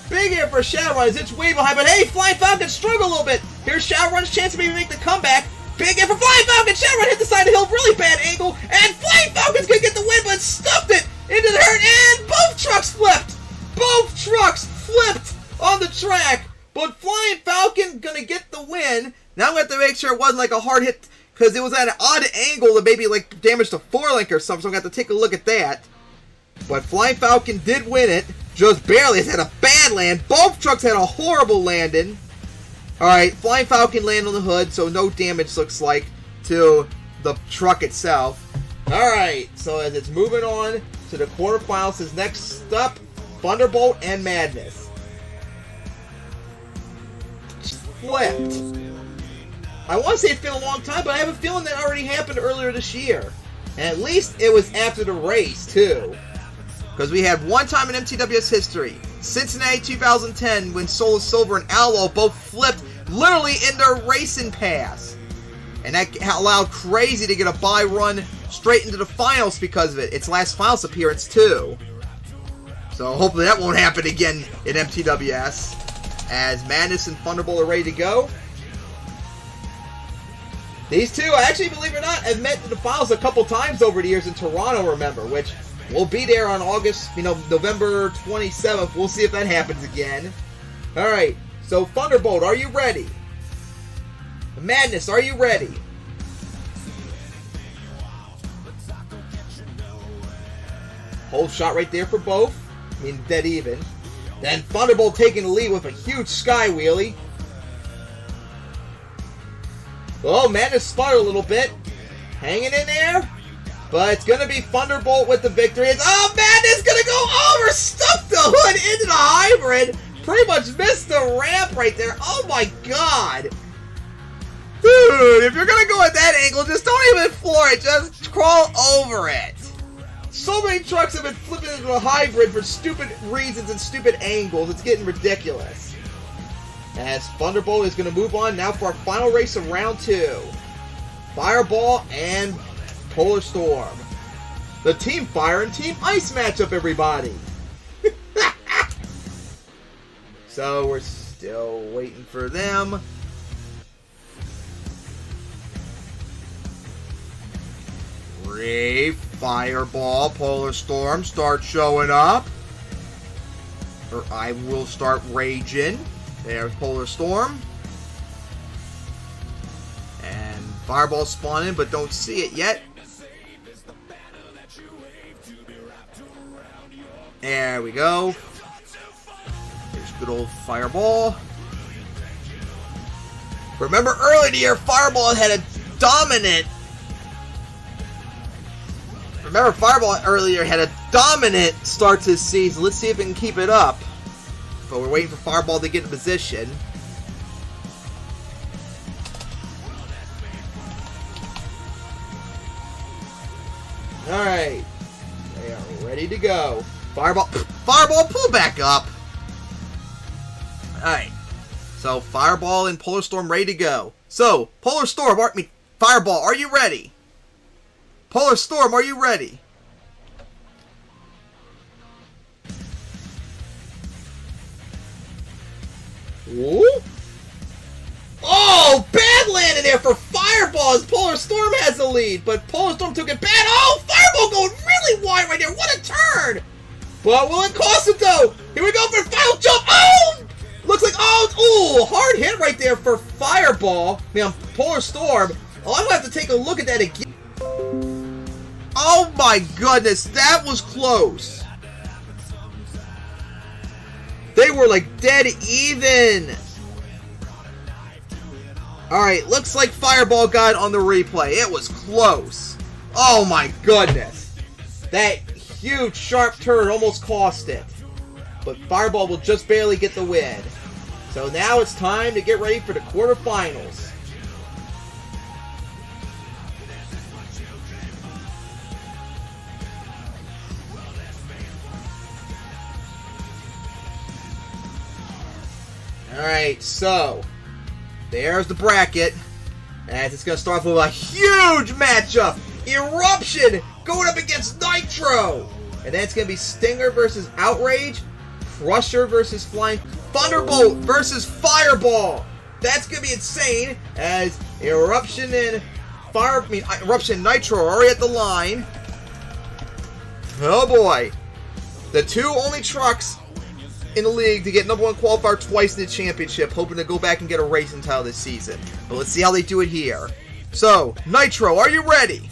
Big hit for Shadowrun as it's way behind, but hey, Flying Falcon struggled a little bit. Here's Shadowrun's chance to maybe make the comeback. Big hit for Flying Falcon. Shadowrun hit the side of the hill, really bad angle, and Flying Falcon's gonna get the win, but stuffed it into the hurt, and both trucks flipped! Both trucks flipped on the track! But Flying Falcon gonna get the win. Now I'm gonna have to make sure it wasn't like a hard hit, because it was at an odd angle that maybe like damaged the forelink or something, so I'm gonna have to take a look at that. But Flying Falcon did win it, just barely. It had a bad land. Both trucks had a horrible landing. Alright, Flying Falcon landed on the hood, so no damage looks like to the truck itself. Alright, so as it's moving on to the quarterfinals, his next up, Thunderbolt and Madness. Flipped. I want to say it's been a long time, but I have a feeling that already happened earlier this year. And at least it was after the race, too. Because we had one time in MTWS history, Cincinnati 2010, when Soul of Silver and Outlaw both flipped literally in their racing pass. And that allowed Crazy to get a bye run straight into the finals because of it. Its last finals appearance, too. So hopefully that won't happen again in MTWS. As Madness and Thunderbolt are ready to go. These two, actually, believe it or not, have met in the finals a couple times over the years in Toronto, remember, which we'll be there on November 27th. We'll see if that happens again. Alright, so Thunderbolt, are you ready? Madness, are you ready? Hold shot right there for both. I mean, dead even. Then Thunderbolt taking the lead with a huge sky wheelie. Oh, Madness spun a little bit. Hanging in there. But it's going to be Thunderbolt with the victory. Madness going to go over. Stuck the hood into the hybrid. Pretty much missed the ramp right there. Oh my god. Dude, if you're going to go at that angle, just don't even floor it. Just crawl over it. So many trucks have been flipping into a hybrid for stupid reasons and stupid angles. It's getting ridiculous. As Thunderbolt is going to move on now for our final race of round 2. Fireball and Polar Storm. The Team Fire and Team Ice matchup, everybody. So we're still waiting for them. Fireball, Polar Storm start showing up. Or I will start raging. There's Polar Storm. And Fireball spawning, but don't see it yet. There we go. There's good old Fireball. Remember earlier in the year, Fireball had a dominant... Remember, Fireball earlier had a dominant start to the season. Let's see if it can keep it up. But we're waiting for Fireball to get in position. Alright. They are ready to go. Fireball, pull back up. Alright. So, Fireball and Polar Storm ready to go. So, Polar Storm, Fireball, are you ready? Polar Storm, are you ready? Ooh. Oh, bad landing there for Fireball as Polar Storm has the lead, but Polar Storm took it bad. Oh, Fireball going really wide right there. What a turn! But will it cost it though? Here we go for final jump. Oh! Looks like, hard hit right there for Fireball. Polar Storm. Oh, I'm going to have to take a look at that again. Oh my goodness, that was close. They were like dead even. Alright, looks like Fireball got on the replay. It was close. Oh my goodness. That huge sharp turn almost cost it. But Fireball will just barely get the win. So now it's time to get ready for the quarterfinals. Alright, so there's the bracket. As it's going to start off with a huge matchup. Eruption going up against Nitro. And then it's going to be Stinger versus Outrage. Crusher versus Flying. Thunderbolt versus Fireball. That's going to be insane. As Eruption and Eruption and Nitro are already at the line. Oh boy. The two only trucks in the league to get #1 qualifier twice in the championship, hoping to go back and get a racing title this season. But let's see how they do it here. So, Nitro, are you ready?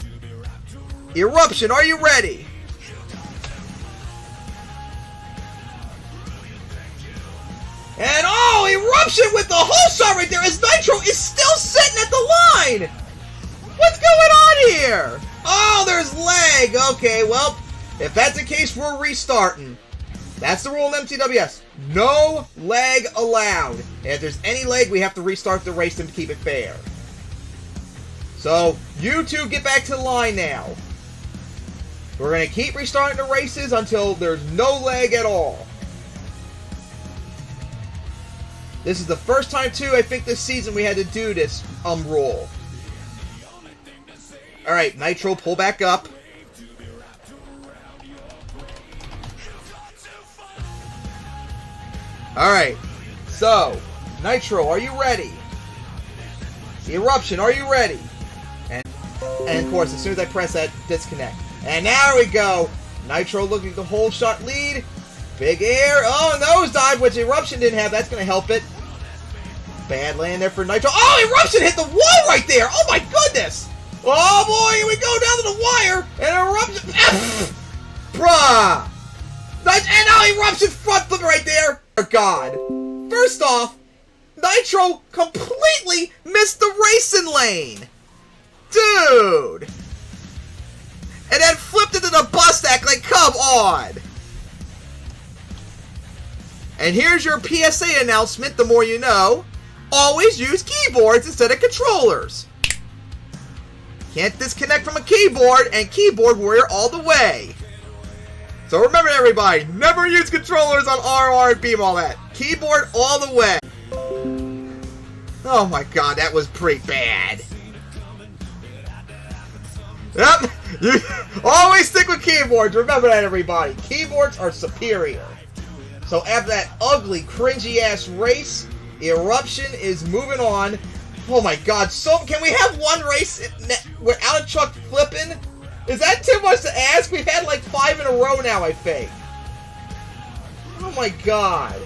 Eruption, are you ready? And oh, Eruption with the whole shot right there as Nitro is still sitting at the line! What's going on here? Oh, there's lag. Okay, well, if that's the case, we're restarting. That's the rule in MTWS. No lag allowed. And if there's any lag, we have to restart the race to keep it fair. So, you two get back to the line now. We're going to keep restarting the races until there's no lag at all. This is the first time, too, I think this season we had to do this rule. Alright, Nitro, pull back up. Alright, so, Nitro, are you ready? Eruption, are you ready? And of course, as soon as I press that, disconnect. And now we go. Nitro looking to whole shot lead. Big air. Oh, nosedive, which Eruption didn't have. That's going to help it. Bad land there for Nitro. Oh, Eruption hit the wall right there. Oh, my goodness. Oh, boy, here we go down to the wire. And Eruption. Bruh. And now Eruption front flip right there. Oh, God. First off, Nitro completely missed the racing lane. Dude. And then flipped into the bus stack, like, come on! And here's your PSA announcement, the more you know. Always use keyboards instead of controllers. Can't disconnect from a keyboard, and keyboard warrior all the way. So remember everybody, never use controllers on RR and beam all that. Keyboard all the way. Oh my god, that was pretty bad. Yep, you always stick with keyboards. Remember that, everybody. Keyboards are superior. So after that ugly, cringy-ass race, Eruption is moving on. Oh my god, so can we have one race without a truck flipping? Is that too much to ask? We've had like 5 in a row now, I think. Oh my god.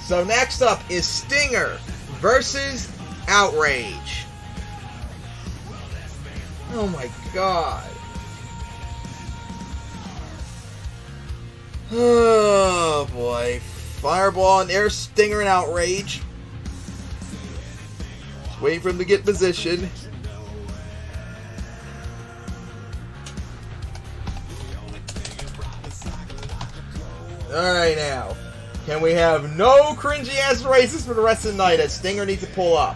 So next up is Stinger versus Outrage. Oh my god. Oh boy. Fireball and air, Stinger and Outrage. Just waiting for him to get position. Alright now. Can we have no cringy ass races for the rest of the night as Stinger needs to pull up?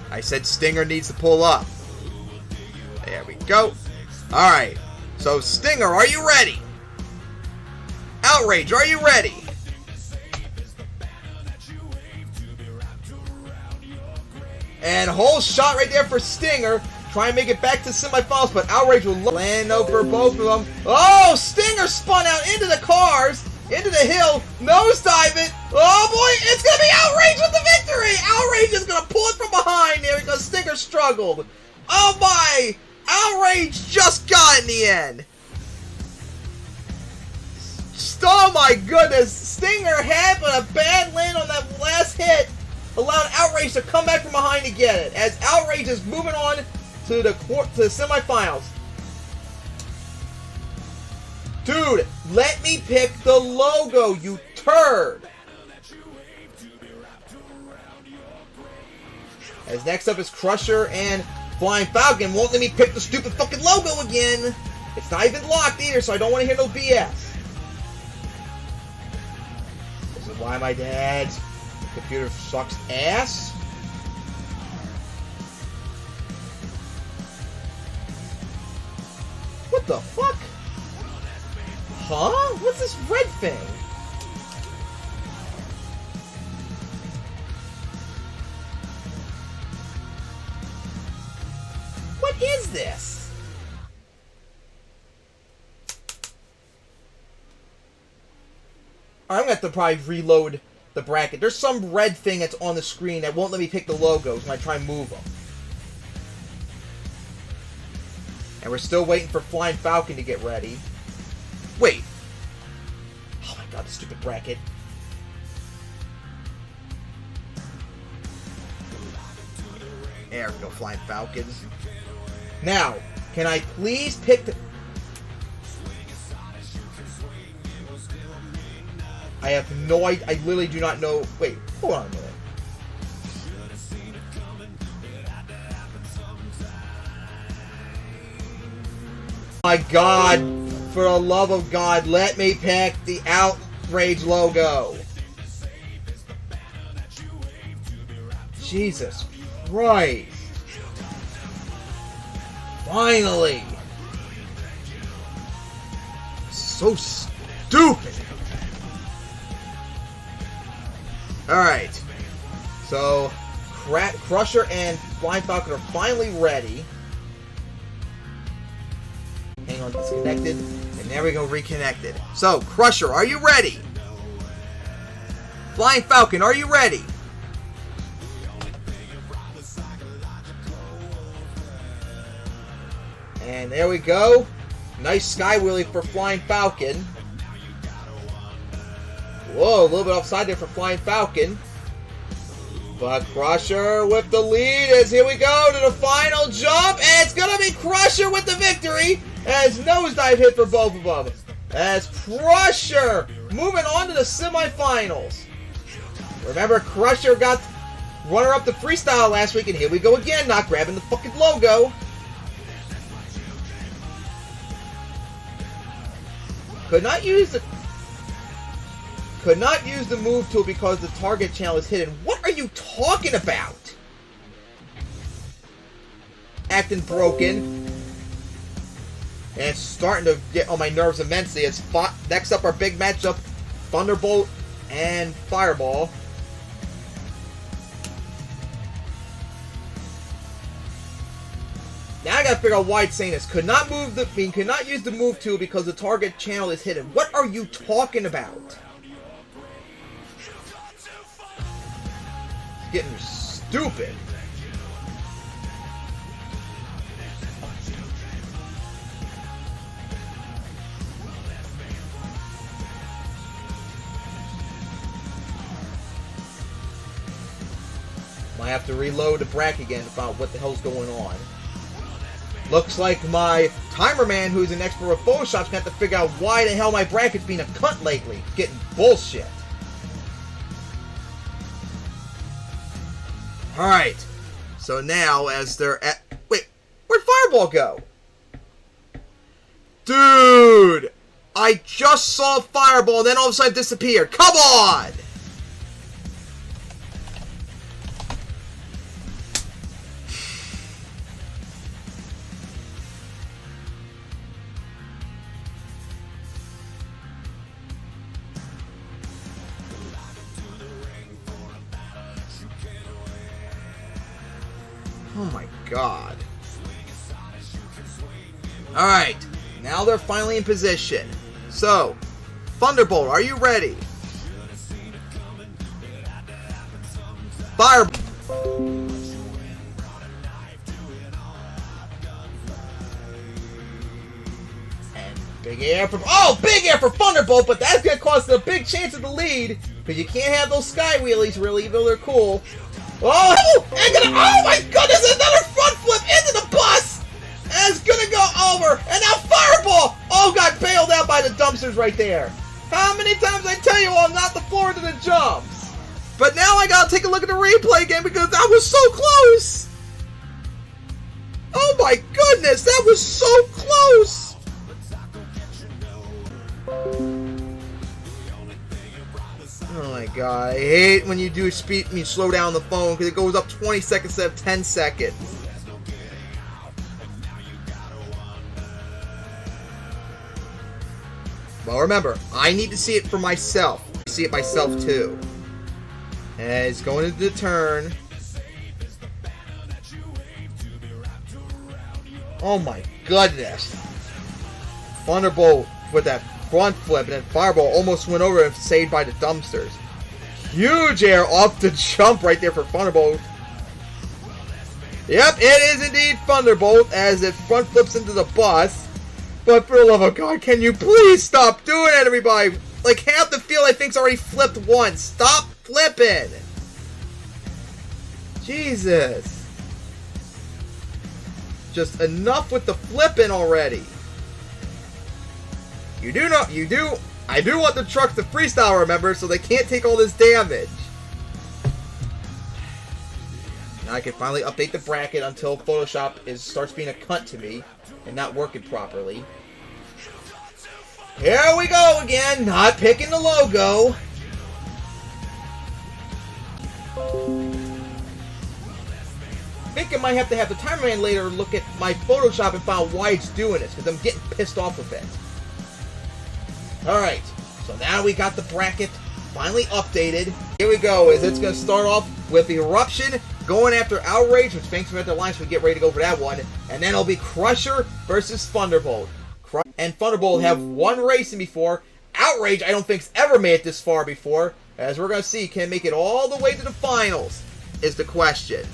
I said Stinger needs to pull up. There we go. Alright. So Stinger, are you ready? Outrage, are you ready? And whole shot right there for Stinger. Try and make it back to semifinals, but Outrage will land over both of them. Oh, Stinger spun out into the cars, into the hill, nosedive it. Oh boy, it's gonna be Outrage with the victory! Outrage is gonna pull it from behind there because Stinger struggled. Oh my! Outrage just got it in the end. Oh my goodness, Stinger had but a bad land on that last hit, allowed Outrage to come back from behind to get it, as Outrage is moving on to the semifinals. Dude, let me pick the logo, you turd. As next up is Crusher and Flying Falcon. Won't let me pick the stupid fucking logo again. It's not even locked either, so I don't want to hear no BS. This is why my dad's computer sucks ass. What the fuck? Huh? What's this red thing? What is this? I'm gonna have to probably reload the bracket. There's some red thing that's on the screen that won't let me pick the logos when I try and move them. And we're still waiting for Flying Falcon to get ready. Wait. Oh my god, the stupid bracket. There we go, Flying Falcons. Now, can I please pick the... I have no idea. I literally do not know. Wait, hold on a minute. My god, for the love of God, let me pick the Outrage logo. Jesus Christ. Finally. So stupid. Alright. So, Crusher and Flying Falcon are finally ready. Hang on, disconnected. And there we go, reconnected. So, Crusher, are you ready? Flying Falcon, are you ready? And there we go. Nice sky wheelie for Flying Falcon. Whoa, a little bit offside there for Flying Falcon. But Crusher with the lead as here we go to the final jump. And it's going to be Crusher with the victory as nosedive hit for both of them. As Crusher moving on to the semifinals. Remember, Crusher got runner-up to freestyle last week. And here we go again, not grabbing the fucking logo. Could not use the move tool because the target channel is hidden. What are you talking about? Acting broken. And it's starting to get on my nerves immensely. It's next up our big matchup, Thunderbolt and Fireball. Now I gotta figure out why it's saying this. Could not use the move tool because the target channel is hidden. What are you talking about? It's getting stupid. Might have to reload the bracket again to find out what the hell's going on. Looks like my timer man, who's an expert with Photoshop's gonna have to figure out why the hell my bracket's been a cunt lately. Getting bullshit. Alright. So now, as they're at... Wait, where'd Fireball go? Dude! I just saw Fireball and then all of a sudden it disappeared. Come on! Oh my god. Alright, now they're finally in position. So, Thunderbolt, are you ready? Fireball. And big air for... Oh, big air for Thunderbolt, but that's going to cost a big chance of the lead. Because you can't have those sky wheelies, really, even though they're cool. Oh! Oh my goodness! Another front flip into the bus! And it's gonna go over! And now Fireball! Oh, got bailed out by the dumpsters right there. How many times I tell you all not the floor to the jumps? But now I gotta take a look at the replay again because that was so close! Oh my goodness! That was so close! Oh my god, I hate when you do slow down the phone because it goes up 20 seconds instead of 10 seconds. Well, remember, I need to see it for myself. See it myself too. And it's going into the turn. Oh my goodness. Thunderbolt with that front flip, and then Fireball almost went over and saved by the dumpsters. Huge air off the jump right there for Thunderbolt. Yep, it is indeed Thunderbolt as it front flips into the bus. But for the love of God, can you please stop doing it, everybody? Like, half the field I think's already flipped once. Stop flipping! Jesus. Just enough with the flipping already. I do want the trucks to freestyle, remember, so they can't take all this damage. Now I can finally update the bracket until Photoshop starts being a cunt to me and not working properly. Here we go again, not picking the logo. I think I might have to have the cameraman later look at my Photoshop and find out why it's doing this, because I'm getting pissed off with it. Alright, so now we got the bracket finally updated. Here we go, it's going to start off with Eruption going after Outrage, which thanks for the line, so we get ready to go for that one. And then it'll be Crusher versus Thunderbolt. And Thunderbolt have won racing before. Outrage, I don't think's ever made it this far before. As we're going to see, can it make it all the way to the finals, is the question.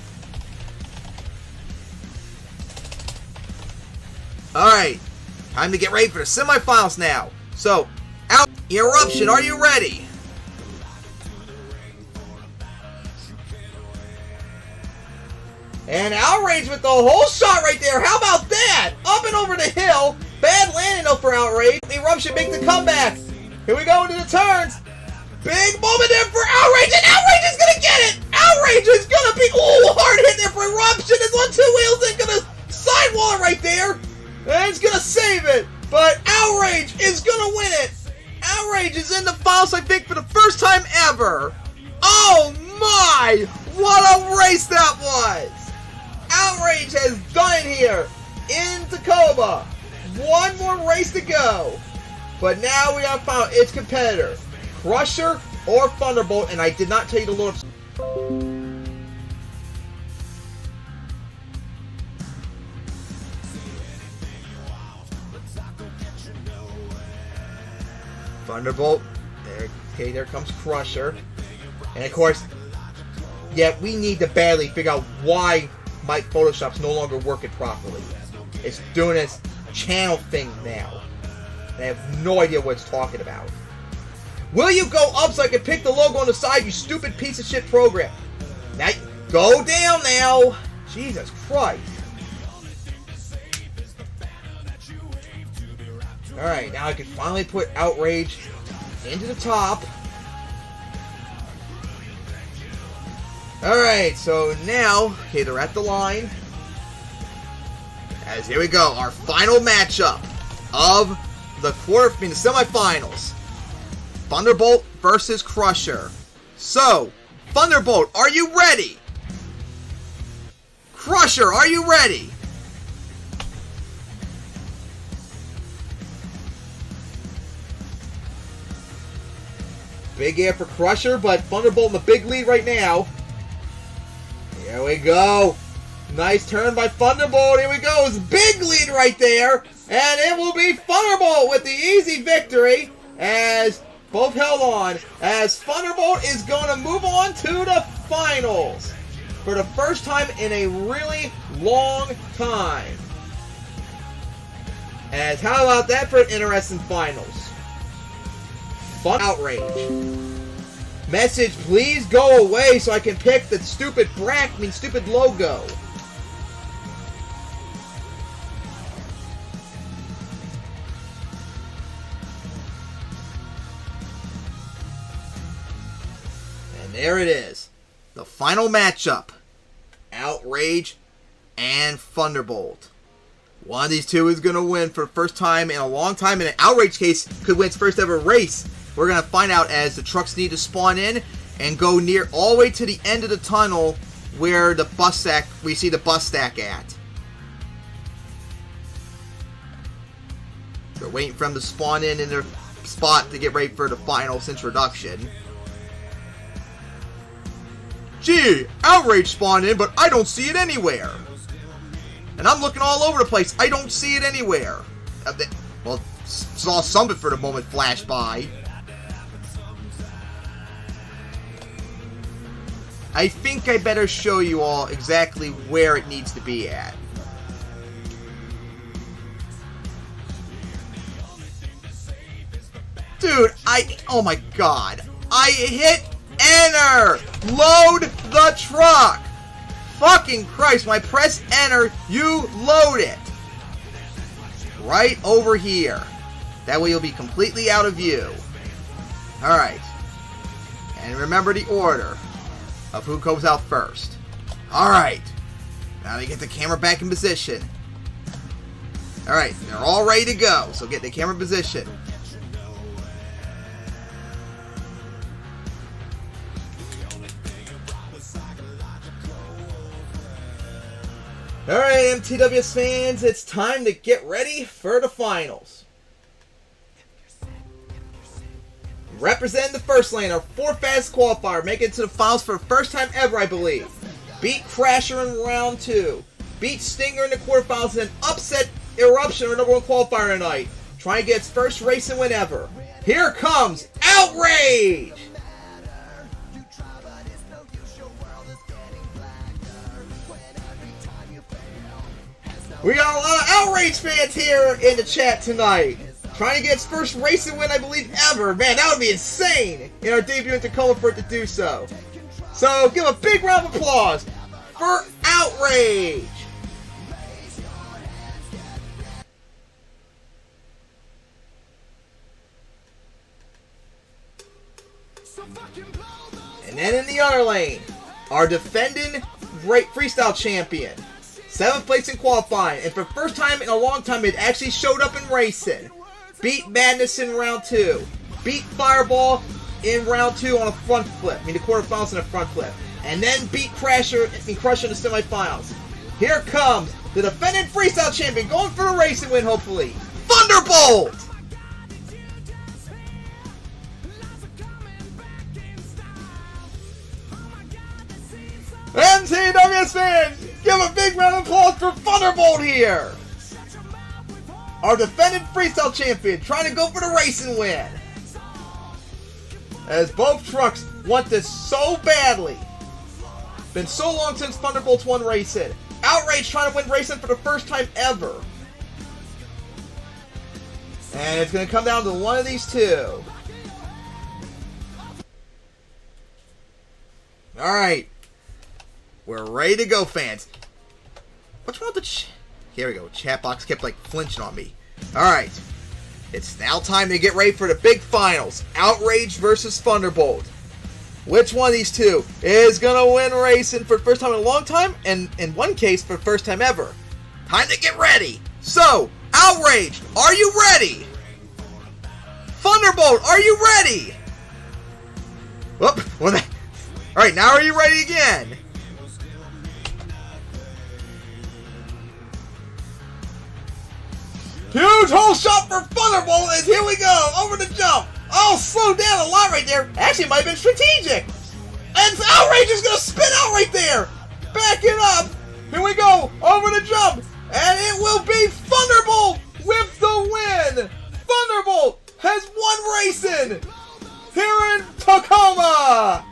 Alright, time to get ready for the semifinals now. So, Eruption, are you ready? And Outrage with the whole shot right there. How about that? Up and over the hill. Bad landing though for Outrage. Eruption make the comeback. Here we go into the turns. Big moment there for Outrage, and Outrage is going to get it. Outrage is going to be, hard hit there for Eruption. It's on two wheels and going to sidewall it right there. And it's going to save it. But Outrage is going to win it. Outrage is in the finals, I think, for the first time ever. Oh my! What a race that was! Outrage has done it here in Tacoma. One more race to go. But now we have found its competitor. Crusher or Thunderbolt, and I did not tell you the little... Thunderbolt. There comes Crusher. And of course, yeah, we need to badly figure out why my Photoshop's no longer working properly. It's doing this channel thing now. And I have no idea what it's talking about. Will you go up so I can pick the logo on the side, you stupid piece of shit program? Now, go down now. Jesus Christ. Alright, now I can finally put Outrage into the top. Alright, so now, okay, they're at the line. As here we go, our final matchup of the the semifinals. Thunderbolt versus Crusher. So, Thunderbolt, are you ready? Crusher, are you ready? Big air for Crusher, but Thunderbolt in the big lead right now. Here we go. Nice turn by Thunderbolt. Here we go. It's big lead right there. And it will be Thunderbolt with the easy victory as both held on. As Thunderbolt is going to move on to the finals for the first time in a really long time. As how about that for an interesting finals? Outrage. Message, please go away so I can pick the stupid stupid logo. And there it is. The final matchup. Outrage and Thunderbolt. One of these two is going to win for the first time in a long time. In an Outrage case, could win its first ever race. We're going to find out as the trucks need to spawn in and go near all the way to the end of the tunnel where the bus stack, we see the bus stack at. They're waiting for them to spawn in their spot to get ready for the finals introduction. Gee, Outrage spawned in, but I don't see it anywhere. And I'm looking all over the place. I don't see it anywhere. Well, saw something for the moment flash by. I think I better show you all exactly where it needs to be at. Dude, oh my god. I hit enter! Load the truck! Fucking Christ, when I press enter, you load it. Right over here. That way you'll be completely out of view. Alright. And remember the order of who goes out first. Alright. Now to get the camera back in position. Alright, they're all ready to go, so get the camera in position. Alright, MTWS fans, it's time to get ready for the finals. Representing the first lane, our fourth fastest qualifier, making it to the finals for the first time ever, I believe. Beat Crasher in round 2. Beat Stinger in the quarterfinals and upset Eruption, our number 1 qualifier tonight. Trying to get its first race and win ever. Here comes Outrage! We got a lot of Outrage fans here in the chat tonight. Trying to get its first race and win, I believe, ever. Man, that would be insane in our debut in Tacoma for it to do so. So, give a big round of applause for Outrage. And then in the other lane, our defending freestyle champion. 7th place in qualifying, and for the first time in a long time, it actually showed up in racing. Beat Madness in round 2. Beat Fireball in round 2 on a front flip. I mean, the quarterfinals in a front flip. And then beat Crusher in the semifinals. Here comes the defending freestyle champion, going for the racing win, hopefully. Thunderbolt! MTWS fans, give a big round of applause for Thunderbolt here! Our defending freestyle champion, trying to go for the racing win. As both trucks want this so badly. Been so long since Thunderbolt's won racing. Outrage trying to win racing for the first time ever. And it's going to come down to one of these two. Alright. We're ready to go, fans. What's wrong with the here we go. Chat box kept like flinching on me. Alright. It's now time to get ready for the big finals. Outrage versus Thunderbolt. Which one of these two is going to win racing for the first time in a long time? And in one case, for the first time ever. Time to get ready. So, Outrage, are you ready? Thunderbolt, are you ready? Whoop. Alright, now are you ready again? Huge hole shot for Thunderbolt, and here we go, over the jump. Oh, slow down a lot right there. Actually, it might have been strategic. And Outrage is going to spin out right there. Back it up. Here we go, over the jump. And it will be Thunderbolt with the win. Thunderbolt has won racing here in Tacoma.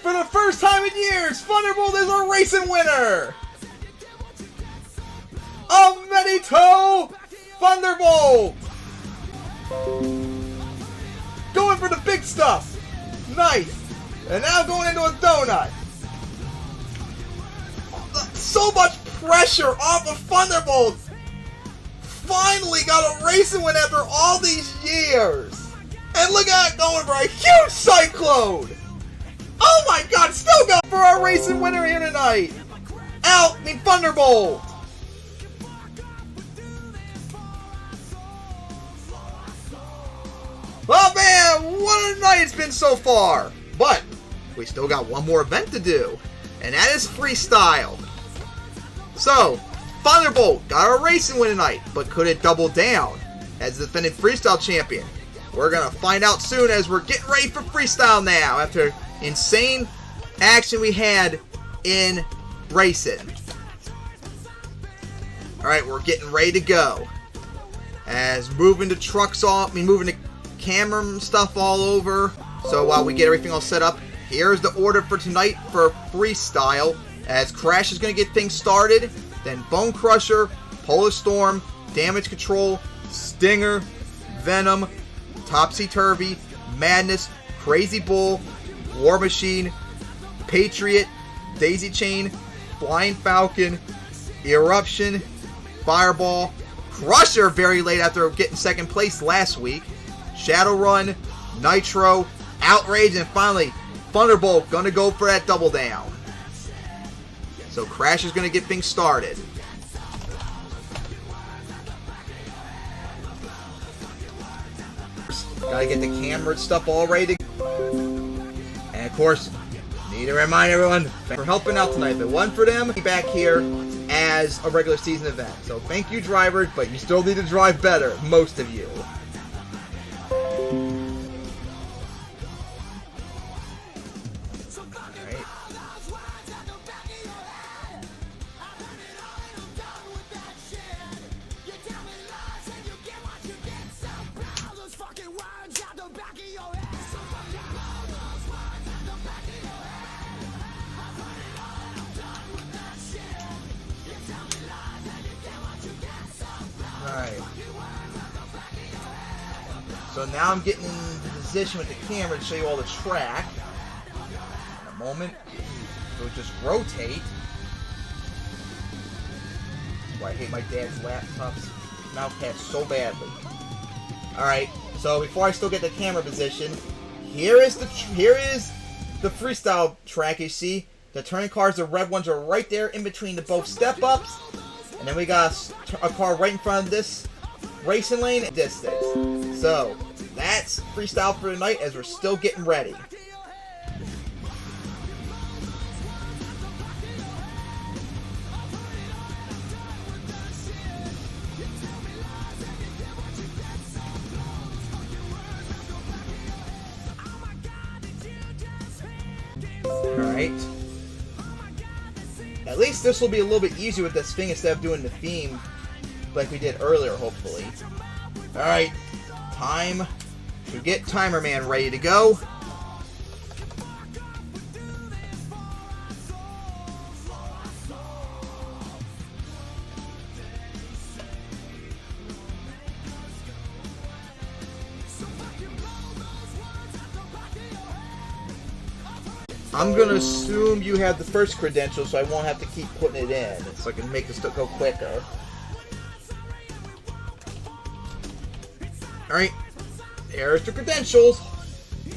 For the first time in years, Thunderbolt is our racing winner. A many-toe Thunderbolt! Going for the big stuff. Nice. And now going into a donut. So much pressure off of Thunderbolt. Finally got a racing win after all these years. And look at it going for a huge cyclone. Oh my god, still going for our racing winner here tonight. Thunderbolt. Oh man, what a night it's been so far! But we still got one more event to do, and that is freestyle. So, Thunderbolt got a racing win tonight, but could it double down as the defending freestyle champion? We're gonna find out soon as we're getting ready for freestyle now after insane action we had in racing. Alright, we're getting ready to go. As moving the trucks off, moving the camera stuff all over. So while we get everything all set up, here's the order for tonight for freestyle, as Crash is going to get things started, then Bone Crusher, Polar Storm, Damage Control, Stinger, Venom, Topsy Turvy, Madness, Crazy Bull, War Machine, Patriot, Daisy Chain, Flying Falcon, Eruption, Fireball, Crusher very late after getting second place last week, Shadowrun, Nitro, Outrage, and finally Thunderbolt gonna go for that double down. So Crash is gonna get things started. Gotta get the camera stuff all ready to go. And of course, need to remind everyone for helping out tonight. If it wasn't for them, be back here as a regular season event. So thank you, drivers, but you still need to drive better, most of you. Alright. So now I'm getting in position with the camera to show you all the track. In a moment. So just rotate. Why I hate my dad's laptop's mouse pad so badly. Alright, so before I still get the camera position, here is the freestyle track. You see the turning cars, the red ones are right there in between the both step ups. And then we got a car right in front of this racing lane distance. So that's freestyle for tonight as we're still getting ready. Alright. At least this will be a little bit easier with this thing instead of doing the theme like we did earlier, hopefully. Alright, time to get Timer Man ready to go. I'm going to assume you have the first credential, so I won't have to keep putting it in, so I can make this go quicker. Alright, there's the credentials.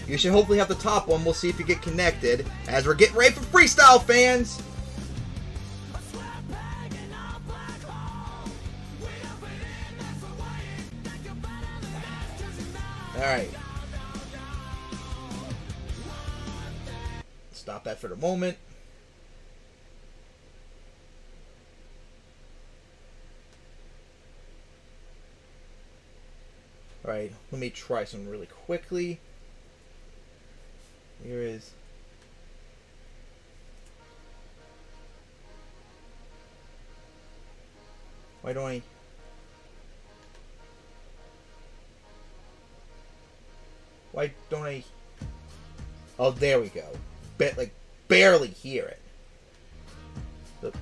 You should hopefully have the top one. We'll see if you get connected as we're getting ready for freestyle, fans. Alright. Stop that for the moment. Alright, let me try some really quickly. Here is... Why don't I... Why don't I... Oh, there we go. Barely hear it. Look.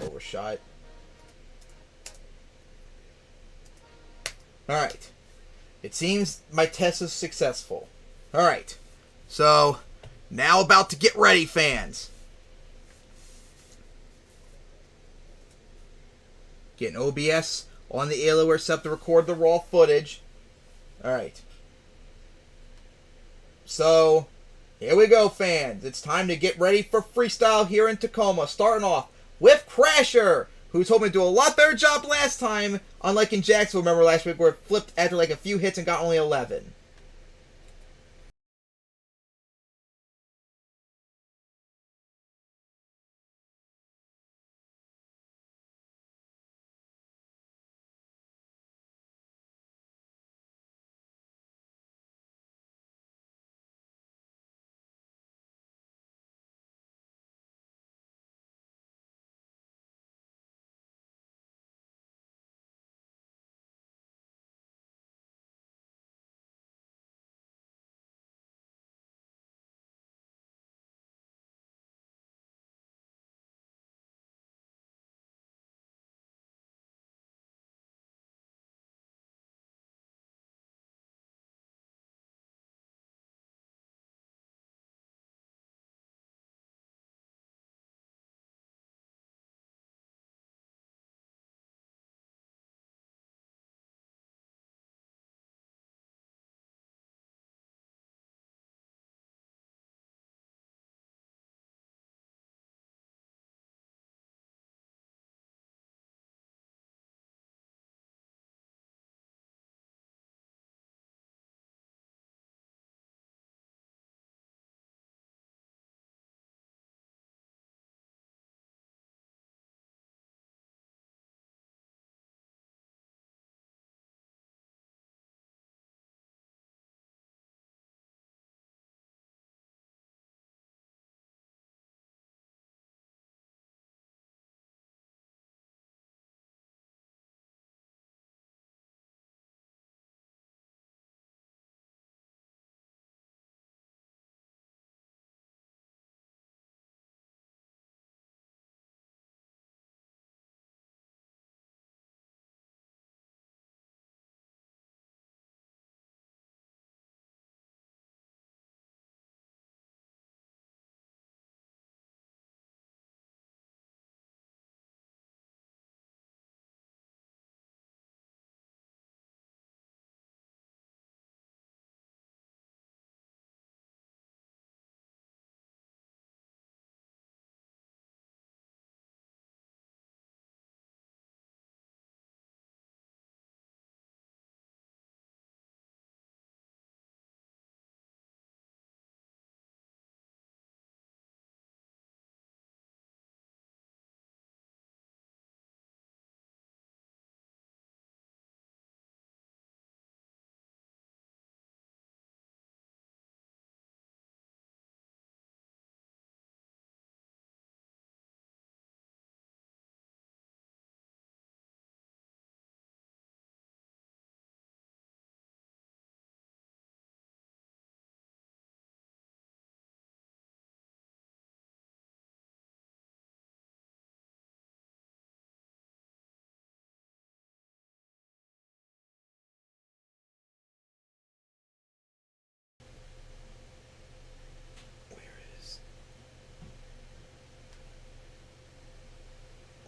Overshot. Alright. It seems my test is successful. Alright. So, now about to get ready, fans. Getting OBS on the Alienware set to record the raw footage. Alright. So, here we go, fans. It's time to get ready for freestyle here in Tacoma. Starting off with Crasher, who told me to do a lot better job last time, unlike in Jacksonville, remember last week, where it flipped after like a few hits and got only 11.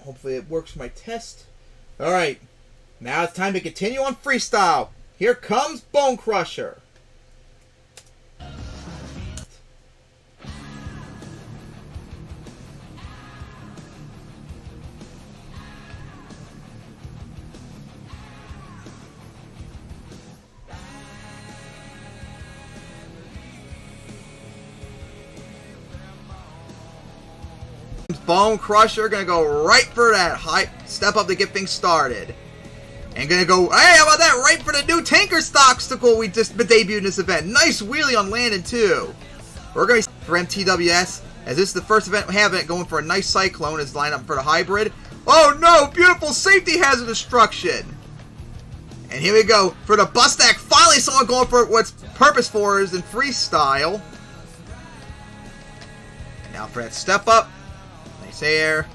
Hopefully it works for my test. Alright. Now it's time to continue on freestyle. Here comes Bone Crusher. Bone Crusher gonna go right for that high step up to get things started. And gonna go, hey, how about that? Right for the new tanker obstacle we just debuted in this event. Nice wheelie on landing too. We're gonna for MTWS, as this is the first event we have it going for a nice cyclone as line up for the hybrid. Oh no, beautiful safety hazard destruction. And here we go for the bus stack. Finally someone going for what's purpose for is in freestyle. Now for that step up. Nice air.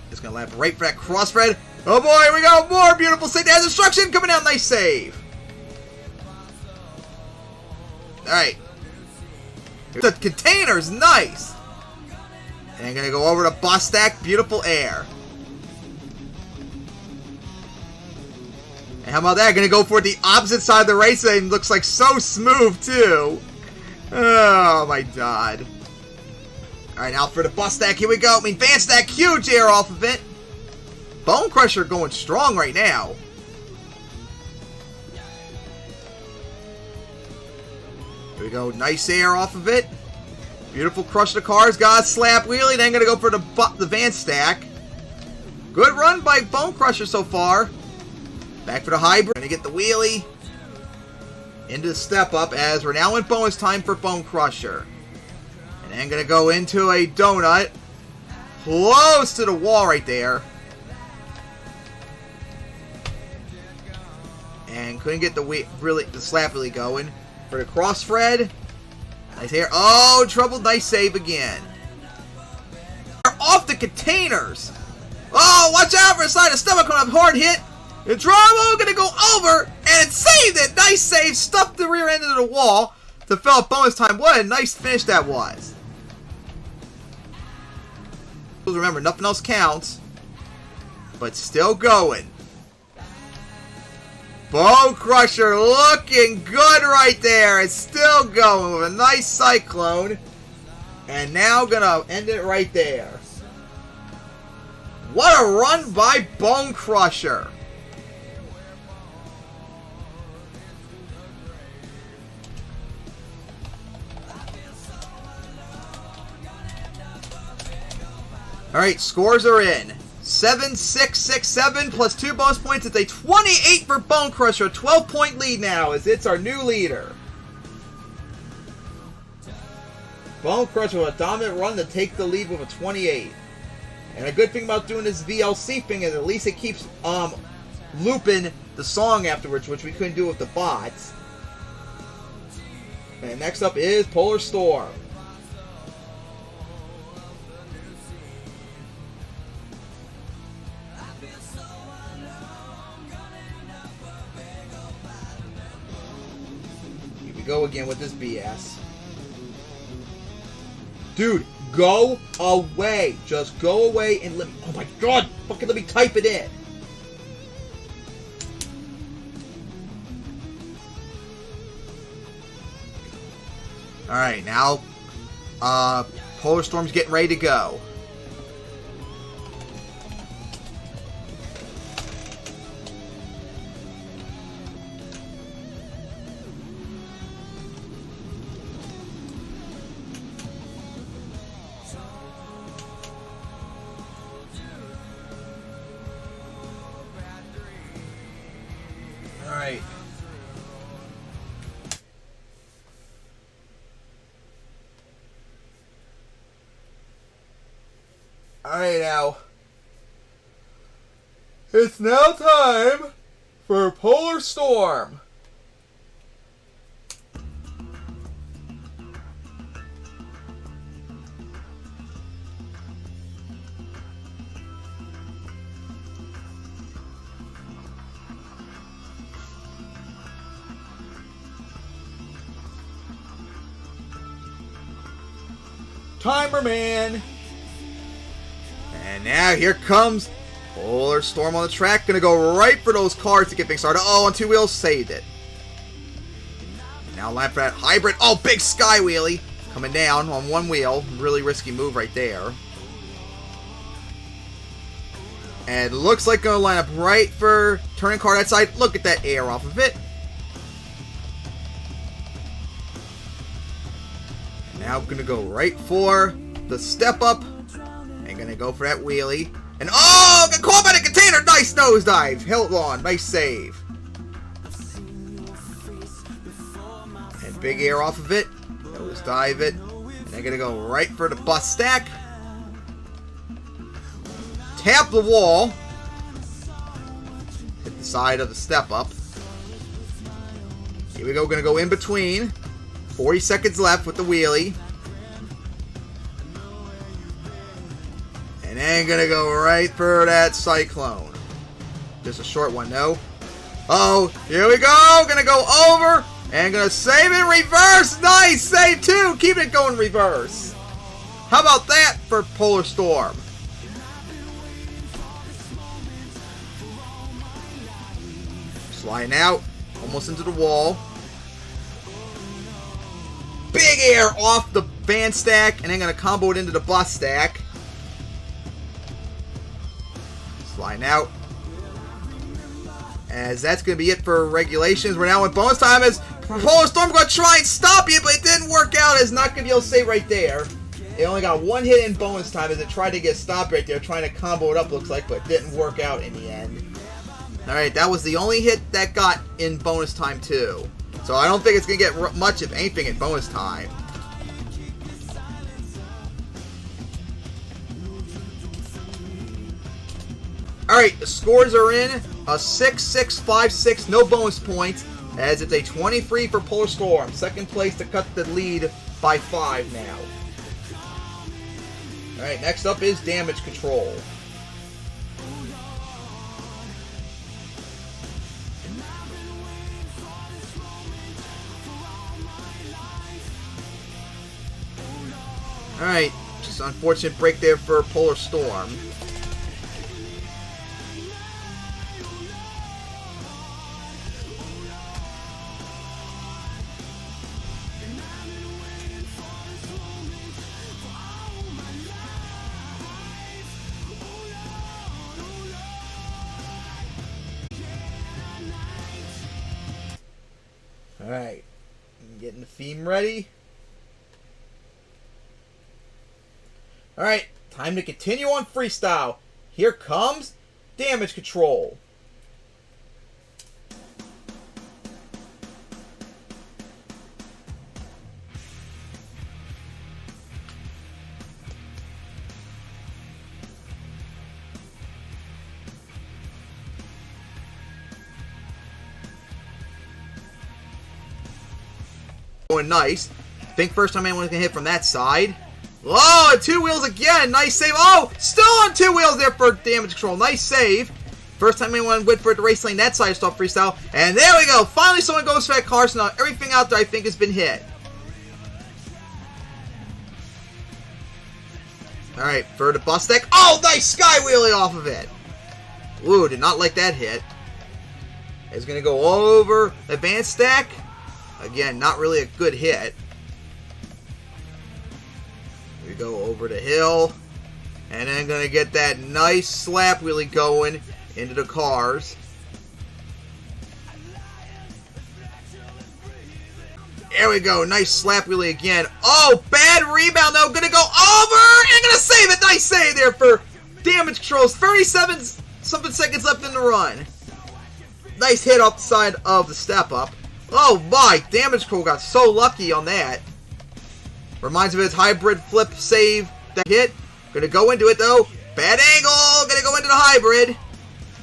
Just gonna land right for that crossthread. Oh boy, here we go. More beautiful safety hazard destruction coming out. Nice save. Alright. The containers, nice. And gonna go over to bus stack. Beautiful air. And how about that? Gonna go for the opposite side of the race lane. Looks like so smooth too. Oh my god. Alright, now for the bus stack, here we go. I mean, van stack, huge air off of it. Bone Crusher going strong right now. Here we go, nice air off of it. Beautiful crush the cars, got a slap wheelie, then gonna go for the van stack. Good run by Bone Crusher so far. Back for the hybrid, gonna get the wheelie. Into the step up as we're now in bonus time for Bone Crusher. And then gonna go into a donut. Close to the wall right there. And couldn't get the slap really going. For the cross thread. Nice air. Oh, trouble. Nice save again. Off the containers. Oh, watch out for the side of stomach coming up. Hard hit. The drama gonna go over. And it saved it. Nice save. Stuffed the rear end of the wall to fill up bonus time. What a nice finish that was. Remember, nothing else counts. But still going. Bone Crusher looking good right there. It's still going with a nice cyclone. And now gonna end it right there. What a run by Bone Crusher. Alright, scores are in. 7, 6, 6, 7 plus 2 bonus points. It's a 28 for Bone Crusher. A 12-point lead now as it's our new leader. Bone Crusher with a dominant run to take the lead with a 28. And a good thing about doing this VLC thing is at least it keeps looping the song afterwards, which we couldn't do with the bots. And next up is Polar Storm. Go again with this BS. Dude, go away. Just go away and let me... Oh my god! Fucking let me type it in. Alright, now Polar Storm's getting ready to go. Alright. Alright now. It's now time for Polar Storm. Timer man. And now here comes Polar Storm on the track. Gonna go right for those cars to get things started. Oh, on two wheels, saved it. Now line for that hybrid. Oh, big sky wheelie. Coming down on one wheel. Really risky move right there. And looks like gonna line up right for turning car that side. Look at that air off of it. Now gonna go right for the step up. And gonna go for that wheelie. And oh, got caught by the container. Nice nosedive. Held on. Nice save. And big air off of it. Nosedive it. And they're gonna go right for the bus stack. Tap the wall. Hit the side of the step up. Here we go. Gonna go in between. 40 seconds left with the wheelie. And then gonna go right for that cyclone. Just a short one, though. Oh, here we go. Gonna go over. And gonna save in reverse. Nice save, too. Keep it going reverse. How about that for Polar Storm? Sliding out. Almost into the wall. Big air off the van stack. And then gonna combo it into the bus stack. Sliding out. As that's going to be it for regulations. We're now in bonus time as Polar Storm going to try and stop you, but it didn't work out. It's not going to be able to save right there. It only got one hit in bonus time as it tried to get stopped right there, trying to combo it up, looks like, but it didn't work out in the end. Alright, that was the only hit that got in bonus time, too. So I don't think it's going to get much, if anything, in bonus time. Alright, the scores are in. A 6-6-5-6, no bonus points, as it's a 23 for Polar Storm. Second place to cut the lead by 5 now. Alright, next up is Damage Control. Alright, just an unfortunate break there for Polar Storm. Alright, getting the theme ready. Alright, time to continue on freestyle. Here comes Damage Control. Going nice. Think first time anyone's gonna hit from that side. Oh, and two wheels again. Nice save. Oh, still on two wheels there for Damage Control. Nice save. First time anyone went for it to race lane that side of stop freestyle. And there we go. Finally someone goes for that car. So now everything out there I think has been hit. Alright, for the bus deck. Oh, nice sky wheelie off of it. Ooh, did not like that hit. It's gonna go over the van stack. Again, not really a good hit. We go over the hill. And then going to get that nice slap wheelie going into the cars. There we go. Nice slap wheelie again. Oh, bad rebound though. Going to go over and going to save it. Nice save there for Damage Controls. 37 something seconds left in the run. Nice hit off the side of the step up. Oh my, Damage Control got so lucky on that. Reminds me of his hybrid flip save that hit. Gonna go into it though. Bad angle. Gonna go into the hybrid.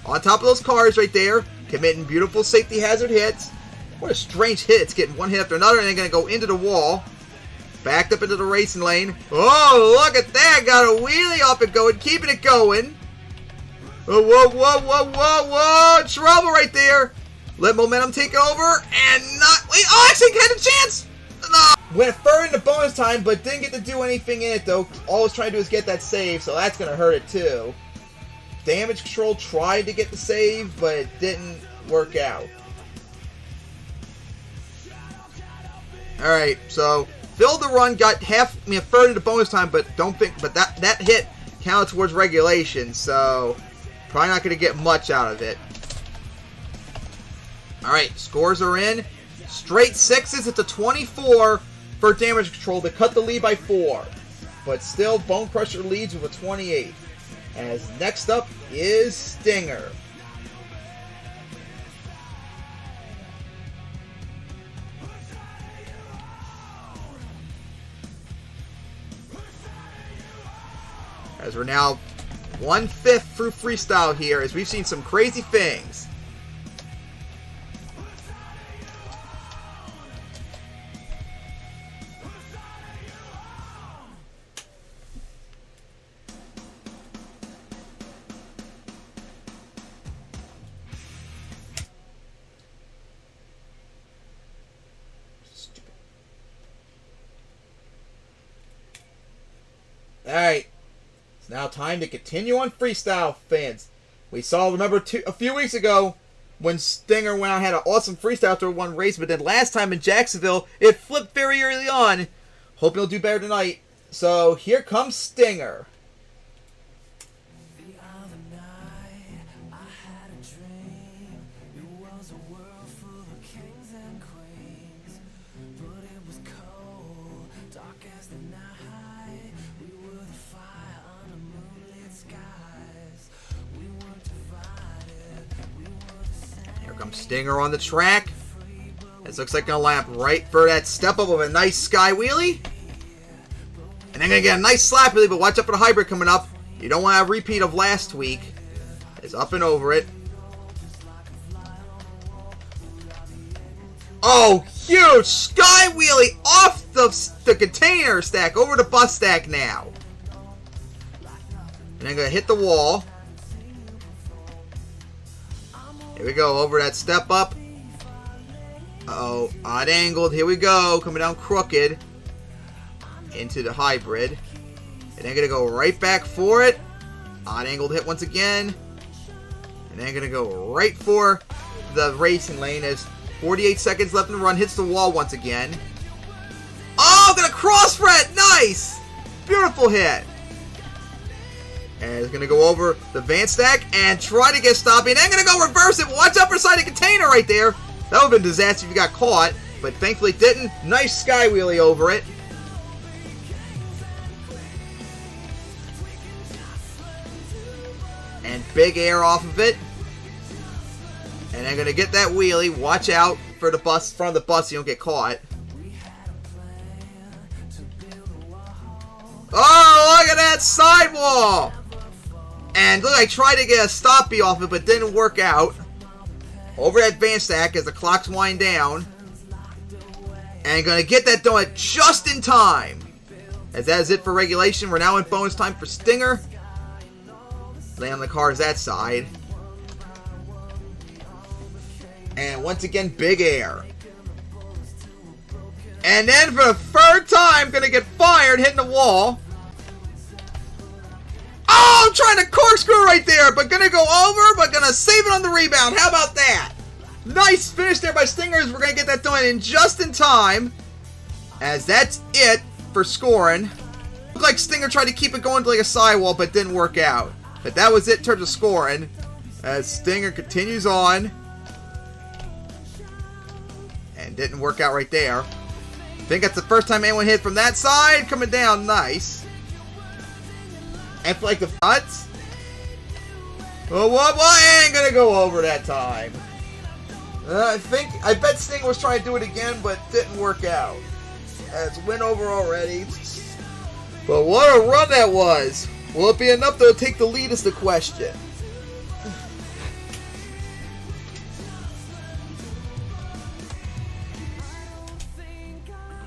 On top of those cars right there. Committing beautiful safety hazard hits. What a strange hit. It's getting one hit after another and then gonna go into the wall. Backed up into the racing lane. Oh, look at that. Got a wheelie off it going. Keeping it going. Oh, whoa, whoa, whoa, whoa, whoa. Trouble right there. Let momentum take over and not... Wait, oh, actually had a chance! No. Went further into bonus time, but didn't get to do anything in it, though. All I was trying to do is get that save, so that's going to hurt it, too. Damage Control tried to get the save, but it didn't work out. Alright, so filled the run, got third into bonus time, but that hit counted towards regulation, so probably not going to get much out of it. Alright, scores are in. Straight sixes, it's a 24 for Damage Control to cut the lead by 4. But still, Bone Crusher leads with a 28. As next up is Stinger. As we're now 1/5 through freestyle here, as we've seen some crazy things. Alright, it's now time to continue on freestyle, fans. We saw, remember, a few weeks ago when Stinger went out and had an awesome freestyle after one race, but then last time in Jacksonville, it flipped very early on. Hope he'll do better tonight. So here comes Stinger. Stinger on the track. This looks like gonna line up right for that step up of a nice sky wheelie. And then gonna get a nice slap wheelie, but watch out for the hybrid coming up. You don't want a repeat of last week. It's up and over it. Oh, huge sky wheelie off the container stack over the bus stack now. And then gonna hit the wall. Here we go, over that step up. Uh-oh, odd angled. Here we go, coming down crooked into the hybrid. And then gonna go right back for it. Odd angled hit once again. And then gonna go right for the racing lane as 48 seconds left in the run. Hits the wall once again. Oh, gonna cross thread. Nice! Beautiful hit. And it's going to go over the van stack and try to get stopped. And then going to go reverse it. Watch out for side of the container right there. That would have been a disaster if you got caught. But thankfully it didn't. Nice sky wheelie over it. And big air off of it. And they're going to get that wheelie. Watch out for the bus, front of the bus so you don't get caught. Oh, look at that sidewall! And look, I tried to get a stoppie off it, but didn't work out. Over that van stack as the clocks wind down. And gonna get that done just in time. As that is it for regulation. We're now in bonus time for Stinger. Lay on the cars that side. And once again, big air. And then for the third time, gonna get fired, hitting the wall. Oh, I'm trying to corkscrew right there, but gonna go over, but gonna save it on the rebound. How about that? Nice finish there by Stingers. We're gonna get that done in just in time. As that's it for scoring. Looked like Stinger tried to keep it going to like a sidewall, but didn't work out. But that was it in terms of scoring. As Stinger continues on. And didn't work out right there. I think that's the first time anyone hit from that side. Coming down, nice. And for like the nuts. Oh, what? Ain't gonna go over that time. I bet Sting was trying to do it again, but didn't work out. It's went over already. But what a run that was. Will it be enough to take the lead is the question.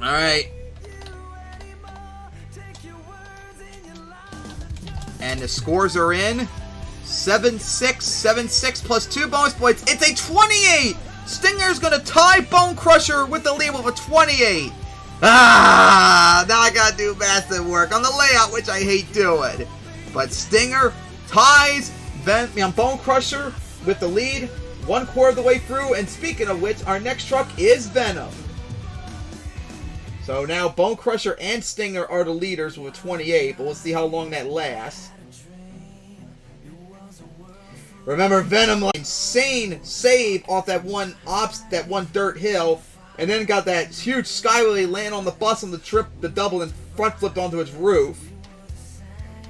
Alright. And the scores are in. 7-6, 7-6 plus 2 bonus points. It's a 28! Stinger's going to tie Bone Crusher with the lead with a 28. Ah, now I gotta do massive work on the layout, which I hate doing. But Stinger ties Bone Crusher with the lead 1/4 of the way through. And speaking of which, our next truck is Venom. So now Bone Crusher and Stinger are the leaders with 28, but we'll see how long that lasts. Remember, Venom, like, insane save off that one dirt hill, and then got that huge skyway land on the bus on the double, and front flipped onto its roof.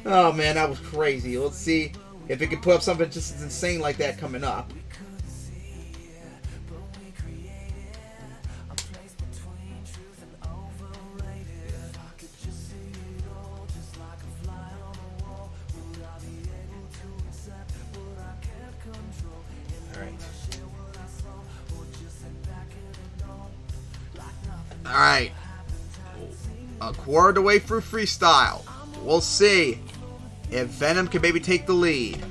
Oh man, that was crazy. Let's see if it can put up something just as insane like that coming up. Alright. A quarter of the way through freestyle. We'll see if Venom can maybe take the lead.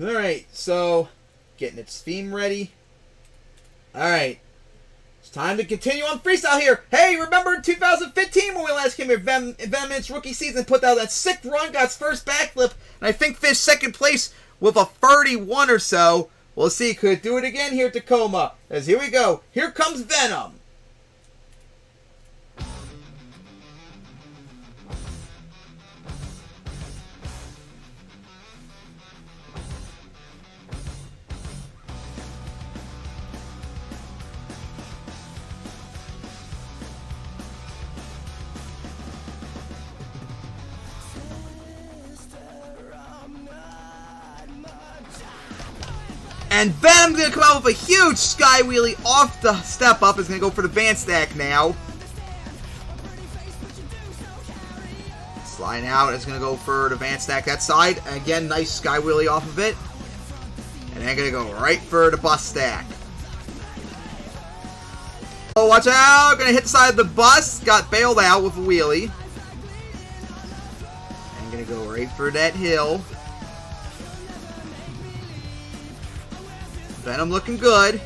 Alright, so getting its theme ready. Alright. Time to continue on freestyle here. Hey, remember in 2015 when we last came here, Venom in its rookie season put out that sick run, got his first backflip, and I think finished second place with a 31 or so. We'll see, could it do it again here at Tacoma? As here we go. Here comes Venom. And Venom's going to come out with a huge sky wheelie off the step up. Is going to go for the van stack now. Sliding out. It's going to go for the van stack that side. And again, nice sky wheelie off of it. And then going to go right for the bus stack. Oh, watch out. Going to hit the side of the bus. Got bailed out with a wheelie. And going to go right for that hill. Venom looking good.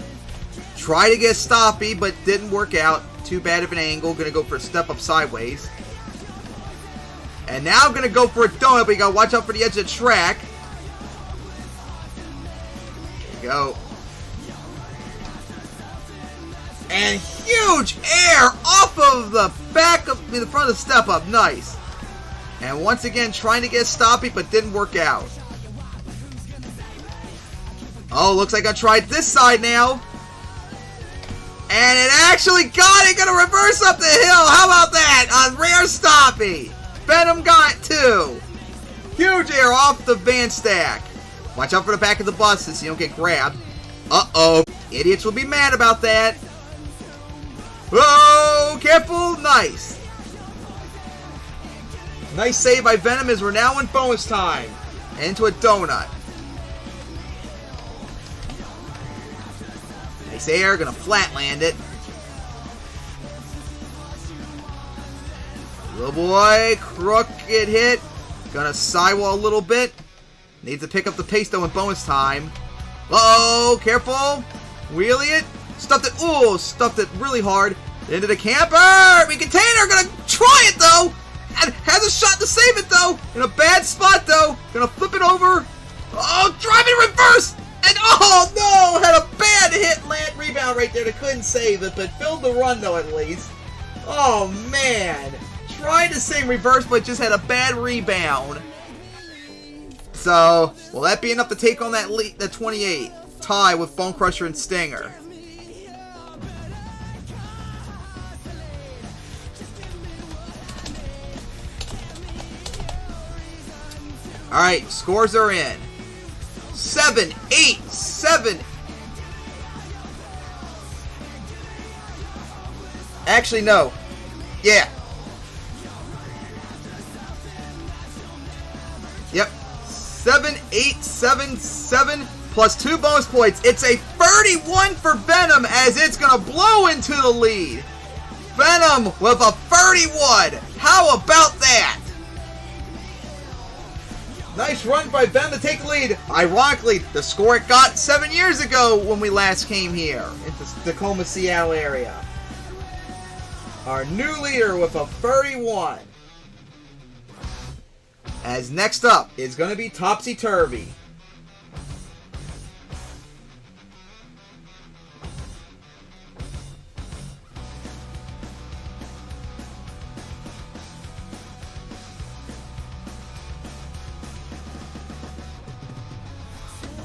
Try to get stoppy, but didn't work out. Too bad of an angle. Gonna go for a step up sideways. And now gonna go for a donut, but you gotta watch out for the edge of the track. There you go. And huge air off of the back of the front of the step up. Nice. And once again, trying to get stoppy, but didn't work out. Oh, looks like I tried this side now. And it actually got it. Gonna reverse up the hill. How about that? On rare stoppy. Venom got two. Huge air off the van stack. Watch out for the back of the buses so you don't get grabbed. Uh-oh. Idiots will be mad about that. Whoa, careful. Nice. Nice save by Venom as we're now in bonus time. Into a donut. Nice air, gonna flat land it. Little boy, crooked hit. Gonna sidewall a little bit. Needs to pick up the pace though in bonus time. Uh-oh, careful. Wheelie it. Stuffed it. Ooh, stuffed it really hard. Into the camper. Container, gonna try it though. And has a shot to save it though. In a bad spot though. Gonna flip it over. Oh, driving reverse. And oh no, had a bad hit land rebound right there that couldn't save it, but filled the run though at least. Oh man. Tried to save reverse, but just had a bad rebound. So, will that be enough to take on that 28 tie with Bone Crusher and Stinger? Alright, scores are in. 7, 8, 7. Actually, no. Yeah. Yep. 7, 8, 7, 7 plus 2 bonus points. It's a 31 for Venom as it's going to blow into the lead. Venom with a 31. How about that? Nice run by Venom to take the lead. Ironically, the score it got 7 years ago when we last came here into Tacoma, Seattle area. Our new leader with a 31. As next up is going to be Topsy Turvy.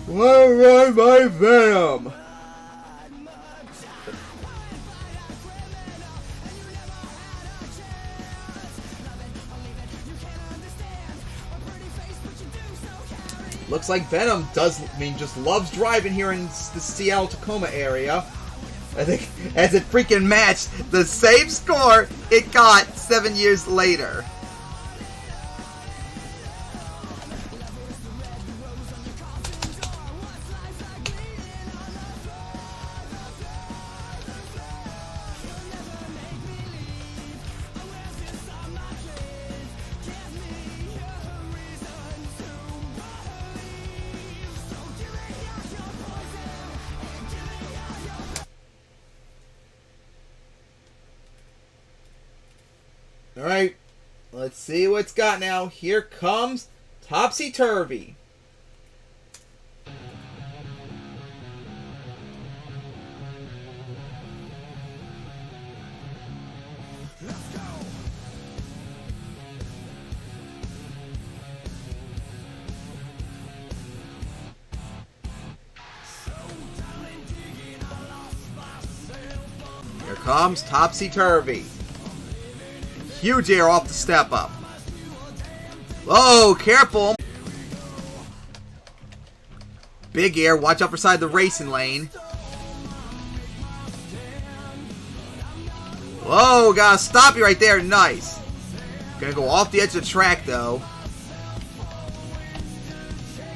One run by Venom. Looks like Venom just loves driving here in the Seattle Tacoma area. I think as it freaking matched the same score it got 7 years later. Alright, let's see what's got now. Here comes Topsy Turvy. Here comes Topsy Turvy. Huge air off the step up. Whoa, careful. Big air, watch out for side of the racing lane. Whoa, gotta stop you right there, nice. Gonna go off the edge of the track though.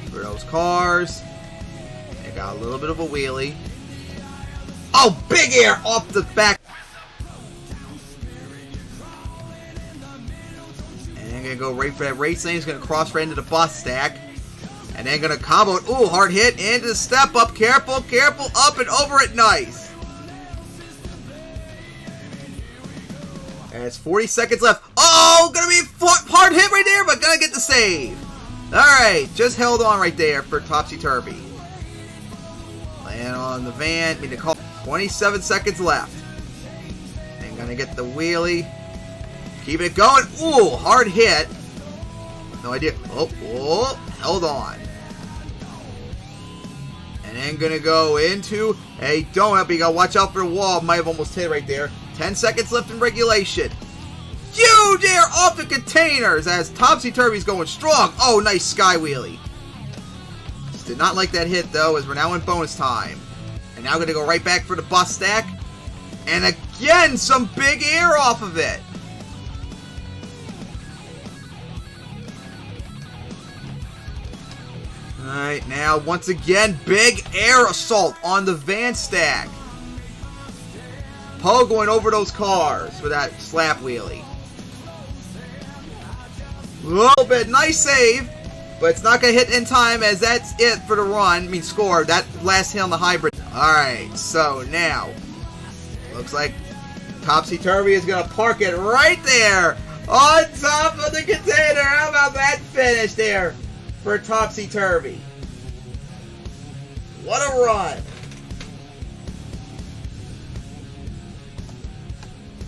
For those cars. They got a little bit of a wheelie. Oh, big air off the back. Gonna go right for that race lane. He's gonna cross right into the bus stack. And then gonna combo it. Ooh, hard hit into the step up. Careful, careful. Up and over it. Nice. And it's 40 seconds left. Oh, gonna be hard hit right there, but gonna get the save. Alright, just held on right there for Topsy Turvy. Land on the van. I mean, the call. 27 seconds left. And gonna get the wheelie. Keep it going. Ooh, hard hit. No idea. Oh, held on. And then gonna go into a donut, but you gotta watch out for the wall. Might have almost hit right there. 10 seconds left in regulation. Huge air off the containers as Topsy Turvy's going strong. Oh, nice sky wheelie. Just did not like that hit though, as we're now in bonus time. And now gonna go right back for the bus stack. And again, some big air off of it. Alright, now once again, big air assault on the van stack. Poe going over those cars for that slap wheelie. A little bit, nice save, but it's not going to hit in time as that's it for the run, score, that last hit on the hybrid. Alright, so now, looks like Topsy Turvy is going to park it right there on top of the container. How about that finish there for Topsy Turvy? What a run!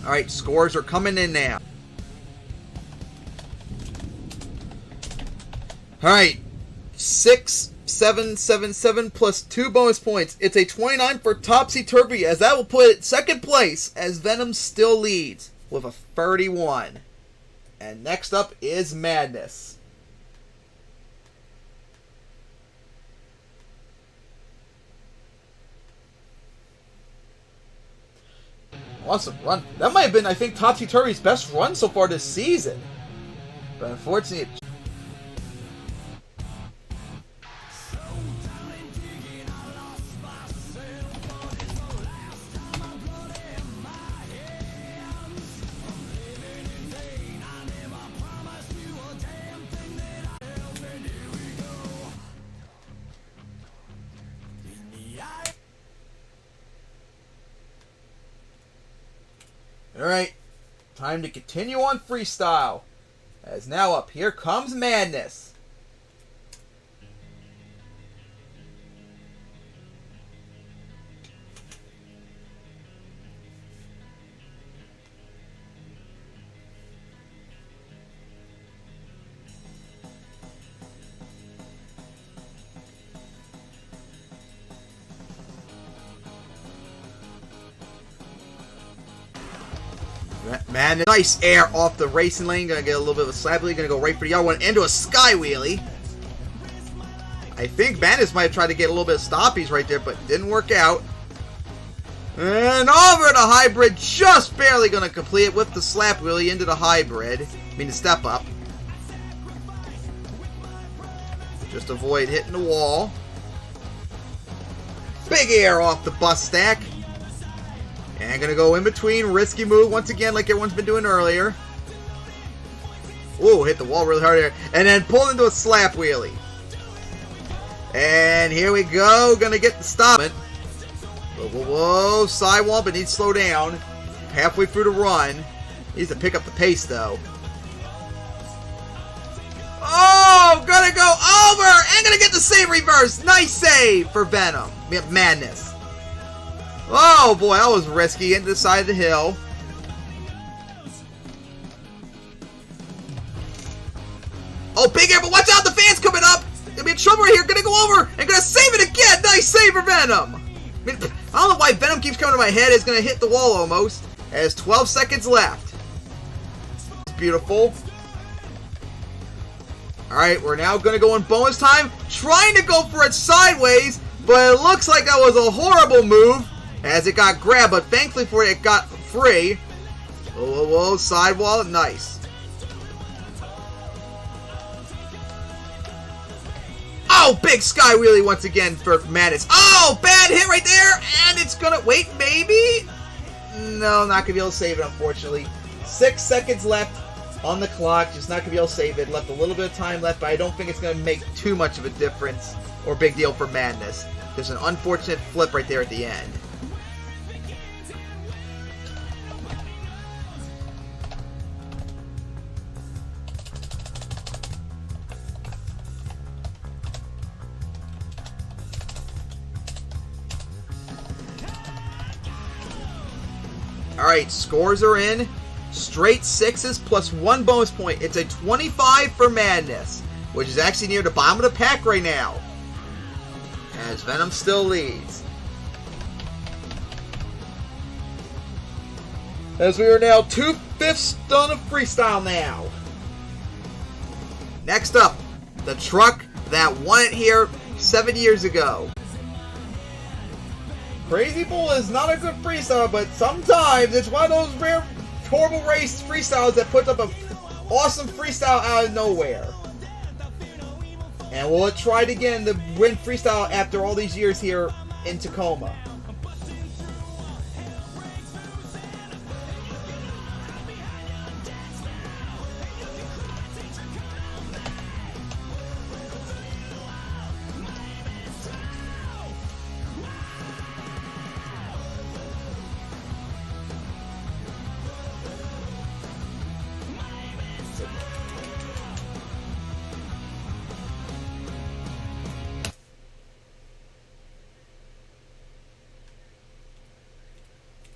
Alright, scores are coming in now. Alright, 6, 7, 7, 7 plus 2 bonus points. It's a 29 for Topsy Turvy, as that will put it second place, as Venom still leads with a 31. And next up is Madness. Awesome run. That might have been, I think, Topsy Turvy's best run so far this season. But unfortunately, Alright, time to continue on freestyle. As now up, here comes Madness. Man, nice air off the racing lane. Gonna get a little bit of a slap wheelie. Gonna go right for the other one into a sky wheelie. I think Madness might have tried to get a little bit of stoppies right there, but didn't work out. And over the hybrid, just barely gonna complete it with the slap wheelie into the hybrid. I mean the step up. Just avoid hitting the wall. Big air off the bus stack. And gonna go in between, risky move once again like everyone's been doing earlier. Ooh, hit the wall really hard there. And then pull into a slap wheelie. And here we go, gonna get the stop. Whoa, whoa, whoa, sidewall, but needs to slow down. Halfway through the run. Needs to pick up the pace though. Oh, gonna go over, and gonna get the save reverse. Nice save for Venom. Madness. Oh boy, that was risky. Into the side of the hill. Oh, big air, but watch out, the fan's coming up. Gonna be in trouble right here. Gonna go over and gonna save it again. Nice save for Venom. I mean, I don't know why Venom keeps coming to my head. It's gonna hit the wall almost. There's 12 seconds left. It's beautiful. Alright, we're now gonna go in bonus time. Trying to go for it sideways, but it looks like that was a horrible move. As it got grabbed, but thankfully for it, it got free. Whoa, whoa, whoa, sidewall, nice. Oh, big sky wheelie once again for Madness. Oh, bad hit right there, and it's gonna, wait, maybe? No, not gonna be able to save it, unfortunately. 6 seconds left on the clock, just not gonna be able to save it. Left a little bit of time left, but I don't think it's gonna make too much of a difference or big deal for Madness. There's an unfortunate flip right there at the end. Alright, scores are in. Straight sixes plus 1 bonus point. It's a 25 for Madness, which is actually near the bottom of the pack right now. As Venom still leads. As we are now 2/5 done of freestyle now. Next up, the truck that won it here 7 years ago. Crazy Bull is not a good freestyle, but sometimes it's one of those rare, horrible race freestyles that puts up an awesome freestyle out of nowhere. And we'll try it again to win freestyle after all these years here in Tacoma.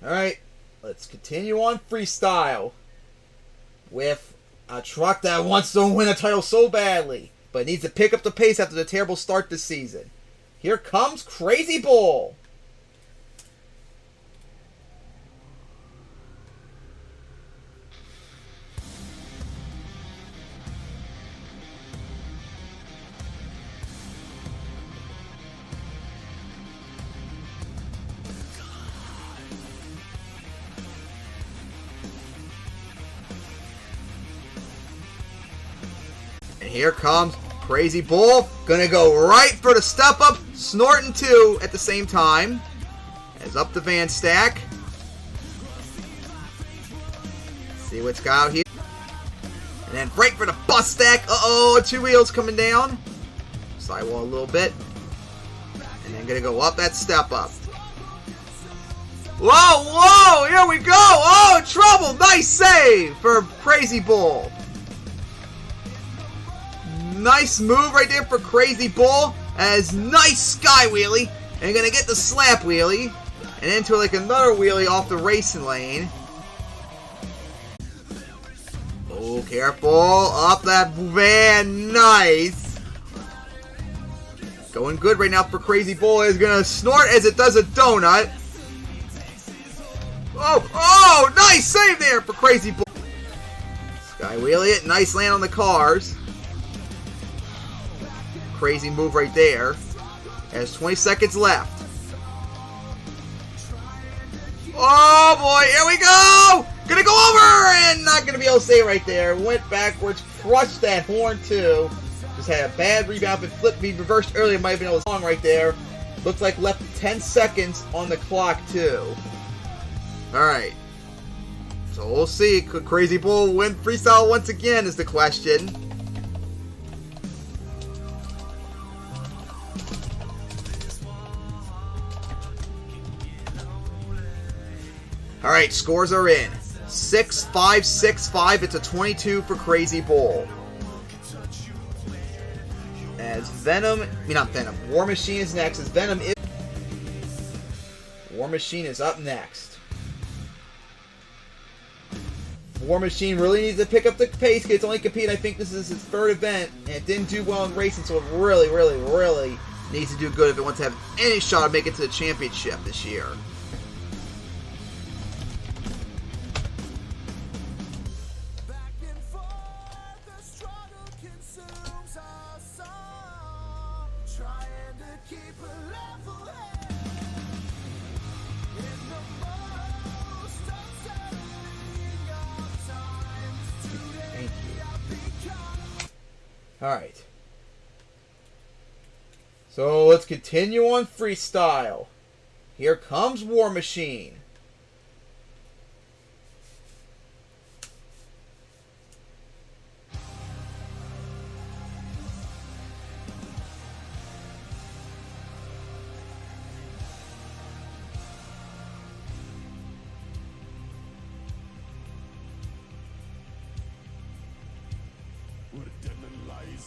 Alright, let's continue on freestyle with a truck that wants to win a title so badly, but needs to pick up the pace after the terrible start this season. Here comes Crazy Bull. And here comes Crazy Bull. Gonna go right for the step up, snorting two at the same time. As up the van stack. See what's got out here. And then right for the bus stack. Uh-oh, 2 wheels coming down. Sidewall a little bit. And then gonna go up that step up. Whoa, whoa, here we go. Oh, trouble. Nice save for Crazy Bull. Nice move right there for Crazy Bull. As nice sky wheelie. And gonna get the slap wheelie. And into like another wheelie off the racing lane. Oh, careful. Up that van. Nice. Going good right now for Crazy Bull. Is gonna snort as it does a donut. Oh, nice save there for Crazy Bull. Sky wheelie it. Nice land on the cars. Crazy move right there. Has 20 seconds left. Oh boy, here we go! Gonna go over and not gonna be able to stay right there. Went backwards, crushed that horn too. Just had a bad rebound, but flipped me reversed earlier. Might have been able to long right there. Looks like left 10 seconds on the clock too. Alright. So we'll see. Could Crazy Bull win freestyle once again is the question. Alright, scores are in. 6-5, 6-5. It's a 22 for Crazy Bull. As War Machine is next. As War Machine is up next. War Machine really needs to pick up the pace. It's only competed, I think this is his third event. And it didn't do well in racing, so it really, really, really needs to do good if it wants to have any shot of making it to the championship this year. Alright. So let's continue on freestyle. Here comes War Machine.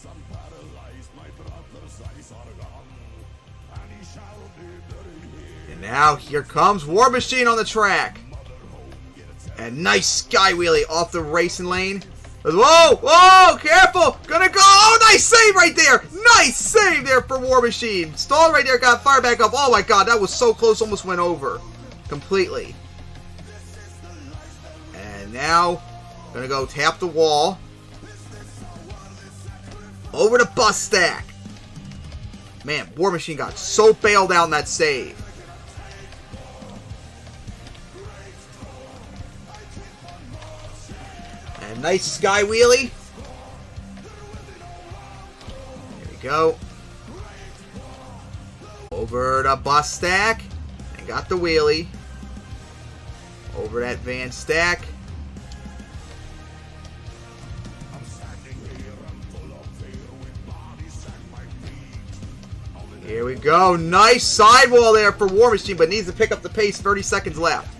I'm paralyzed, my brother's eyes are gone, and he shall be buried. And now here comes War Machine on the track. And nice sky wheelie off the racing lane. Whoa, whoa, careful, gonna go. Oh, nice save right there. Nice save there for War Machine. Stalled right there, got fired back up. Oh my god, that was so close, almost went over completely. And now, gonna go tap the wall. Over the bus stack. Man, War Machine got so bailed out in that save. And nice sky wheelie. There we go. Over the bus stack. And got the wheelie. Over that van stack. Here we go. Nice sidewall there for War Machine, but needs to pick up the pace. 30 seconds left.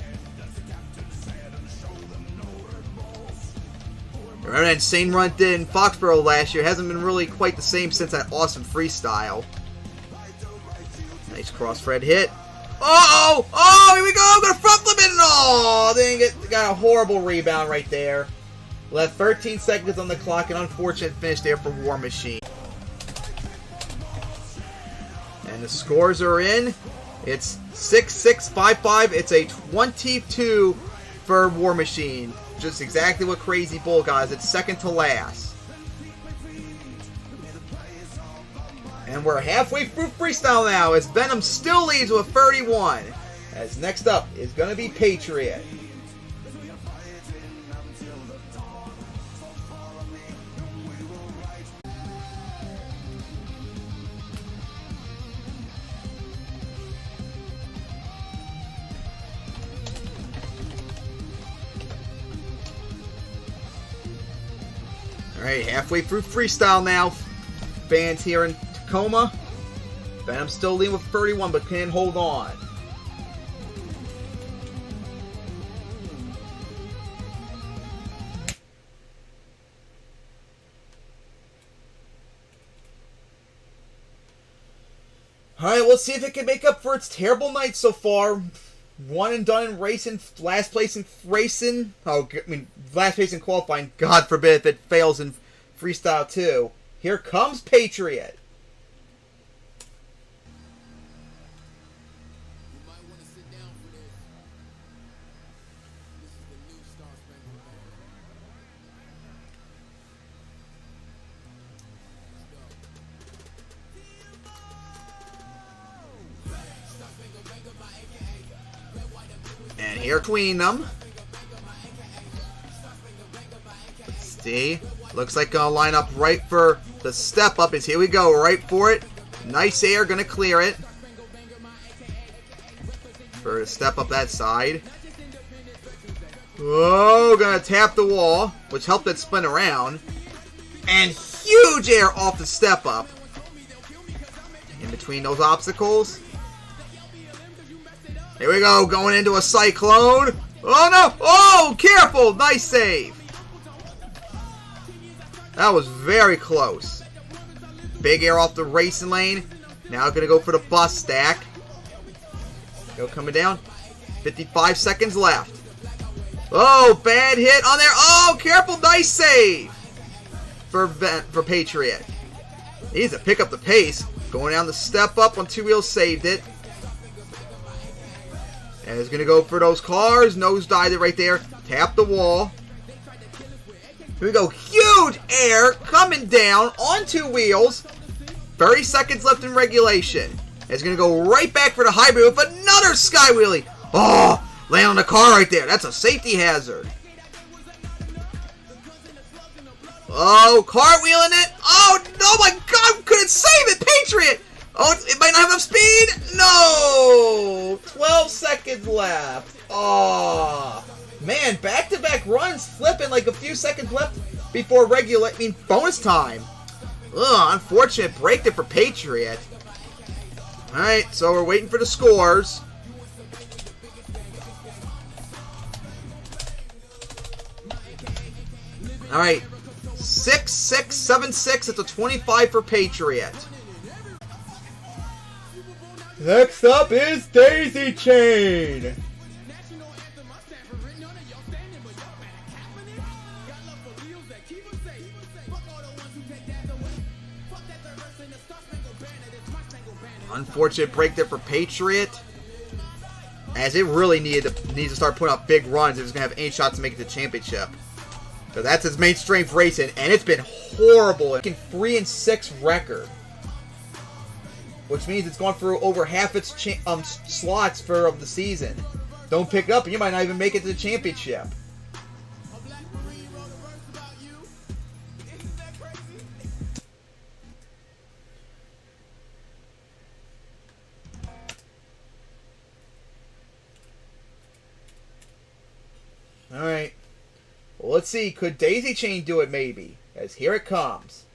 Remember that insane run did in Foxborough last year. Hasn't been really quite the same since that awesome freestyle. Nice cross-thread hit. Uh-oh! Oh, here we go! I'm gonna front flip it! Oh, dang it. Got a horrible rebound right there. Left 13 seconds on the clock. An unfortunate finish there for War Machine. And the scores are in. It's 6-6, 5-5. It's a 22 for War Machine. Just exactly what Crazy Bull got. It's second to last. And we're halfway through freestyle now as Venom still leads with 31. As next up is going to be Patriot. Alright, halfway through freestyle now. Fans here in Tacoma. Venom still leading with 31, but can hold on. Alright, let's see if it can make up for its terrible night so far. One and done in racing, last place in racing. Oh, I mean, last place in qualifying. God forbid if it fails in freestyle too. Here comes Patriot. You might want to sit down for this. This is the new Star Spangled Banner. And here between them. See, looks like gonna line up right for the step up. Is here we go, right for it. Nice air, gonna clear it. For the step up that side. Whoa, gonna tap the wall, which helped it spin around. And huge air off the step up. In between those obstacles. Here we go, going into a cyclone. Oh no! Oh, careful! Nice save. That was very close. Big air off the racing lane. Now gonna go for the bus stack. Go coming down. 55 seconds left. Oh, bad hit on there. Oh, careful! Nice save for Patriot. Needs to pick up the pace. Going down the step up on two wheels, saved it. And it's going to go for those cars. Nosedived it right there. Tap the wall. Here we go. Huge air coming down on two wheels. 30 seconds left in regulation. It's going to go right back for the hybrid with another sky wheelie. Oh, land on the car right there. That's a safety hazard. Oh, cartwheeling it. Oh, oh my God. Couldn't save it. Patriot. Oh, it might not have enough speed. No. 12 seconds left. Oh, man. Back-to-back runs flipping like a few seconds left before bonus time. Ugh, unfortunate break there for Patriot. Alright, so we're waiting for the scores. Alright. 6-6, 7-6. It's a 25 for Patriot. Next up is Daisy Chain. Unfortunate break there for Patriot, as it really needs to start putting up big runs if it's going to have any shot to make it to the championship. So that's its main strength racing, and it's been horrible. It's a 3-6 record, which means it's gone through over half its slots for the season. Don't pick it up, and you might not even make it to the championship. Alright. Well, let's see. Could Daisy Chain do it maybe? As here it comes.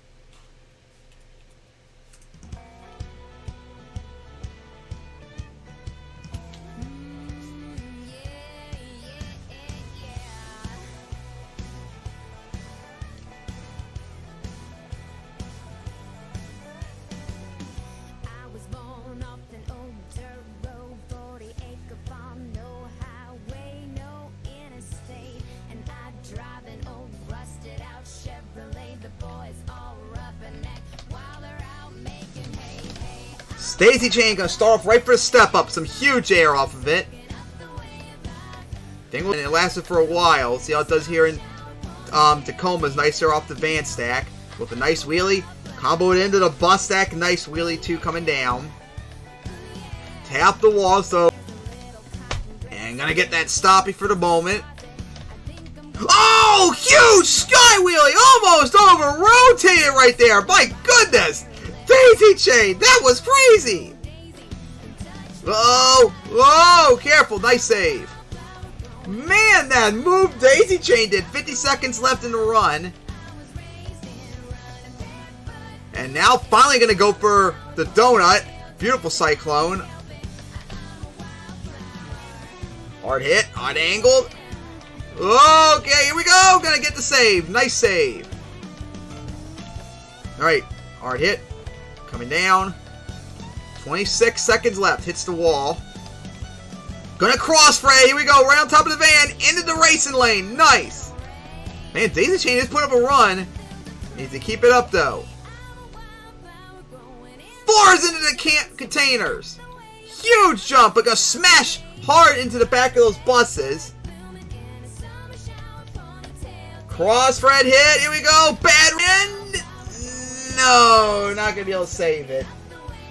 Daisy Chain gonna start off right for a step up. Some huge air off of it. And it lasted for a while. Let's see how it does here in Tacoma's. Nice air off the van stack with a nice wheelie. Comboed into the bus stack. Nice wheelie too coming down. Tap the wall so. And gonna get that stoppy for the moment. Oh, huge sky wheelie. Almost over rotated right there. My goodness. Daisy Chain, that was crazy! Whoa, whoa, careful, nice save. Man, that move Daisy Chain did. 50 seconds left in the run. And now finally going to go for the donut. Beautiful cyclone. Hard hit, hard angled. Okay, here we go. Going to get the save. Nice save. Alright, hard hit. Coming down. 26 seconds left. Hits the wall. Gonna cross Fred. Here we go. Right on top of the van. Into the racing lane. Nice. Man, Daisy Chain is putting up a run. Needs to keep it up, though. Fours into the containers. Huge jump. But gonna smash hard into the back of those buses. Cross Fred hit. Here we go. Bad wind. No, not going to be able to save it.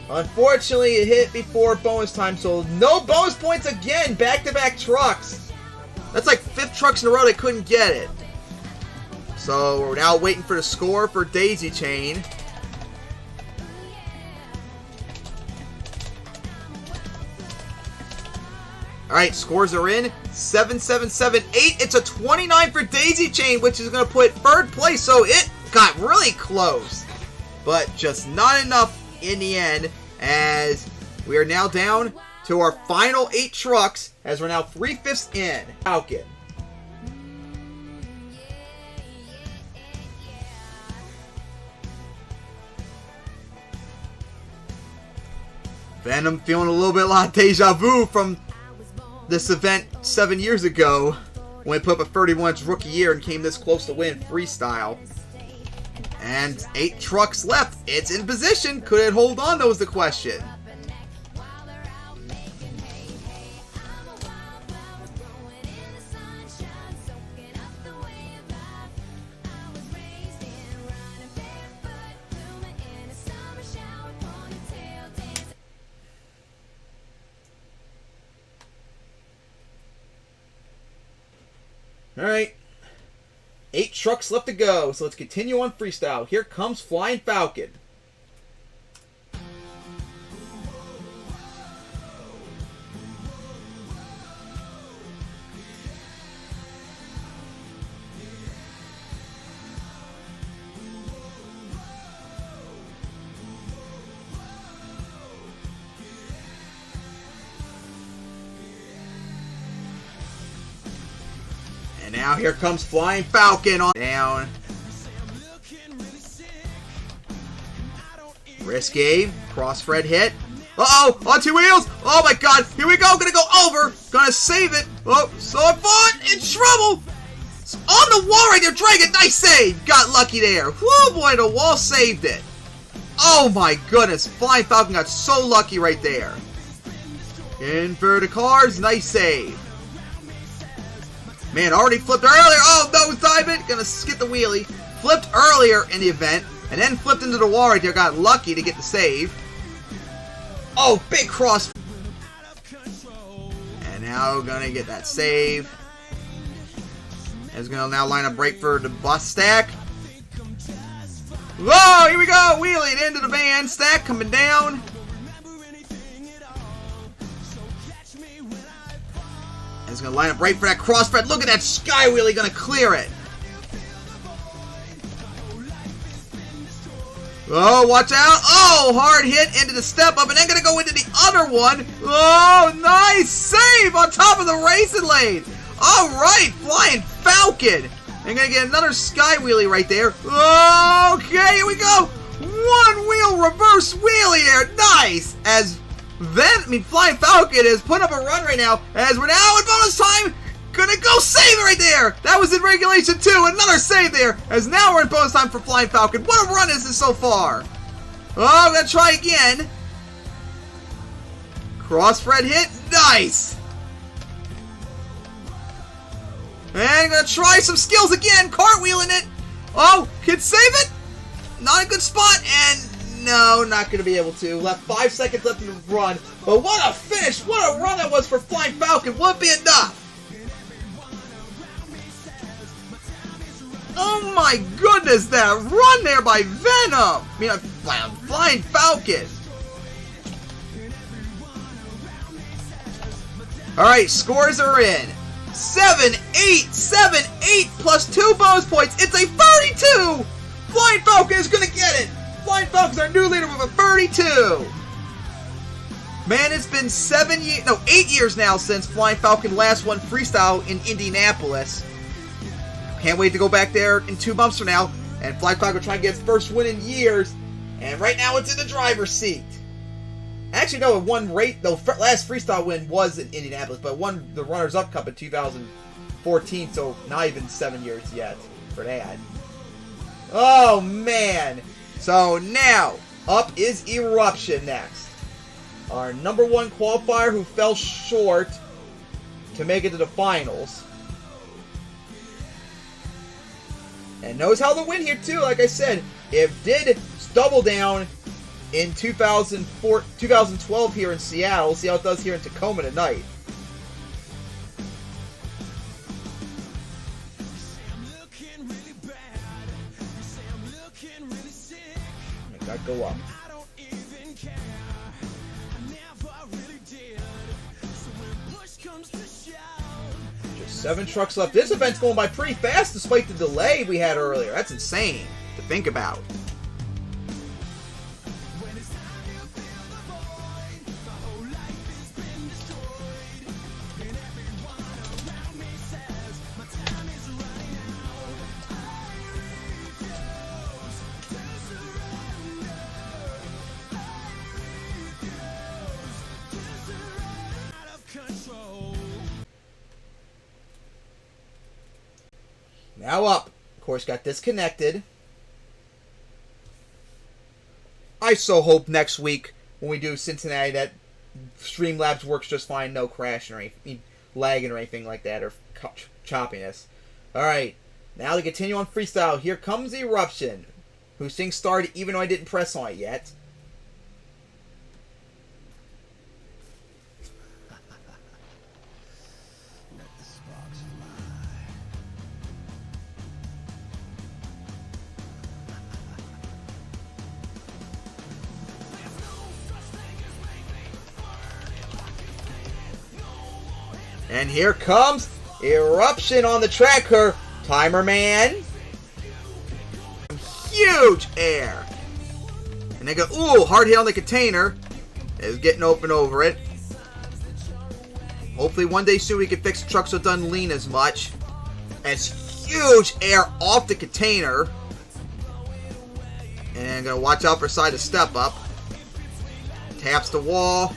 Unfortunately, it hit before bonus time, so no bonus points again. Back-to-back trucks. That's like 5th trucks in a row they couldn't get it. So we're now waiting for the score for Daisy Chain. Alright, scores are in. 7, 7, 7, 8. It's a 29 for Daisy Chain, which is going to put 3rd place. So it got really close. But just not enough in the end, as we are now down to our final 8 trucks, as we're now 3/5 in. Falcon. Venom feeling a little bit like deja vu from this event 7 years ago, when he put up a 31's rookie year and came this close to win freestyle. And 8 trucks left. It's in position. Could it hold on, though, is the question. Alright. 8 trucks left to go, so let's continue on freestyle. Here comes Flying Falcon. And now here comes Flying Falcon on down. Risky. Cross Fred hit. Uh-oh! On 2 wheels! Oh my god! Here we go! Gonna go over! Gonna save it! Oh, so I fought! In trouble! It's on the wall right there! Dragon! Nice save! Got lucky there! Whoa boy, the wall saved it! Oh my goodness! Flying Falcon got so lucky right there. In for the cars. Nice save. Man, already flipped earlier. Oh, no, dive it. Gonna skip the wheelie. Flipped earlier in the event, and then flipped into the wall right there. Got lucky to get the save. Oh, big cross. And now gonna get that save. Is gonna now line up right for the bus stack. Whoa, here we go. Wheelie into the van. Stack coming down. He's going to line up right for that cross Fred. Look at that sky wheelie, going to clear it. Oh, watch out. Oh, hard hit into the step up, and then going to go into the other one. Oh, nice save on top of the racing lane. All right, Flying Falcon. And going to get another sky wheelie right there. Okay, here we go. 1 wheel reverse wheelie there. Nice. As Flying Falcon has put up a run right now, as we're now in bonus time. Gonna go save it right there. That was in regulation 2. Another save there, as now we're in bonus time for Flying Falcon. What a run is this so far? Oh, I'm gonna try again. Cross Fred hit. Nice. And I'm gonna try some skills again. Cartwheeling it. Oh, can save it. Not a good spot, and no, not going to be able to. Left 5 seconds left in the run. But what a finish! What a run that was for Flying Falcon! Will it be enough? Oh my goodness, that run there by Venom! I mean, Flying Falcon! Alright, scores are in. 7, 8, 7, 8 plus 2 bonus points. It's a 32! Flying Falcon is going to get it! Flying Falcon's our new leader with a 32! Man, it's been 8 years now since Flying Falcon last won freestyle in Indianapolis. Can't wait to go back there in 2 months from now, and Flying Falcon will try and get its first win in years, and right now it's in the driver's seat. Actually, no, it won rate. The last freestyle win was in Indianapolis, but won the Runners-Up Cup in 2014, so not even 7 years yet for that. Oh, man. So now, up is Eruption next. Our number 1 qualifier who fell short to make it to the finals. And knows how to win here, too. Like I said, it did double down in 2012 here in Seattle. We'll see how it does here in Tacoma tonight. I gotta go up. Just 7 trucks left. This event's going by pretty fast despite the delay we had earlier. That's insane to think about. Now up. Of course, got disconnected. I so hope next week when we do Cincinnati that Streamlabs works just fine, no crashing or anything, lagging or anything like that, or choppiness. Alright, now to continue on freestyle, here comes Eruption, whose thing started even though I didn't press on it yet. And here comes Eruption on the track. Her timer man. Huge air. And they go, ooh, hard hit on the container. Is getting open over it. Hopefully one day soon we can fix the truck so it doesn't lean as much. And it's huge air off the container. And gonna watch out for side to step up. Taps the wall.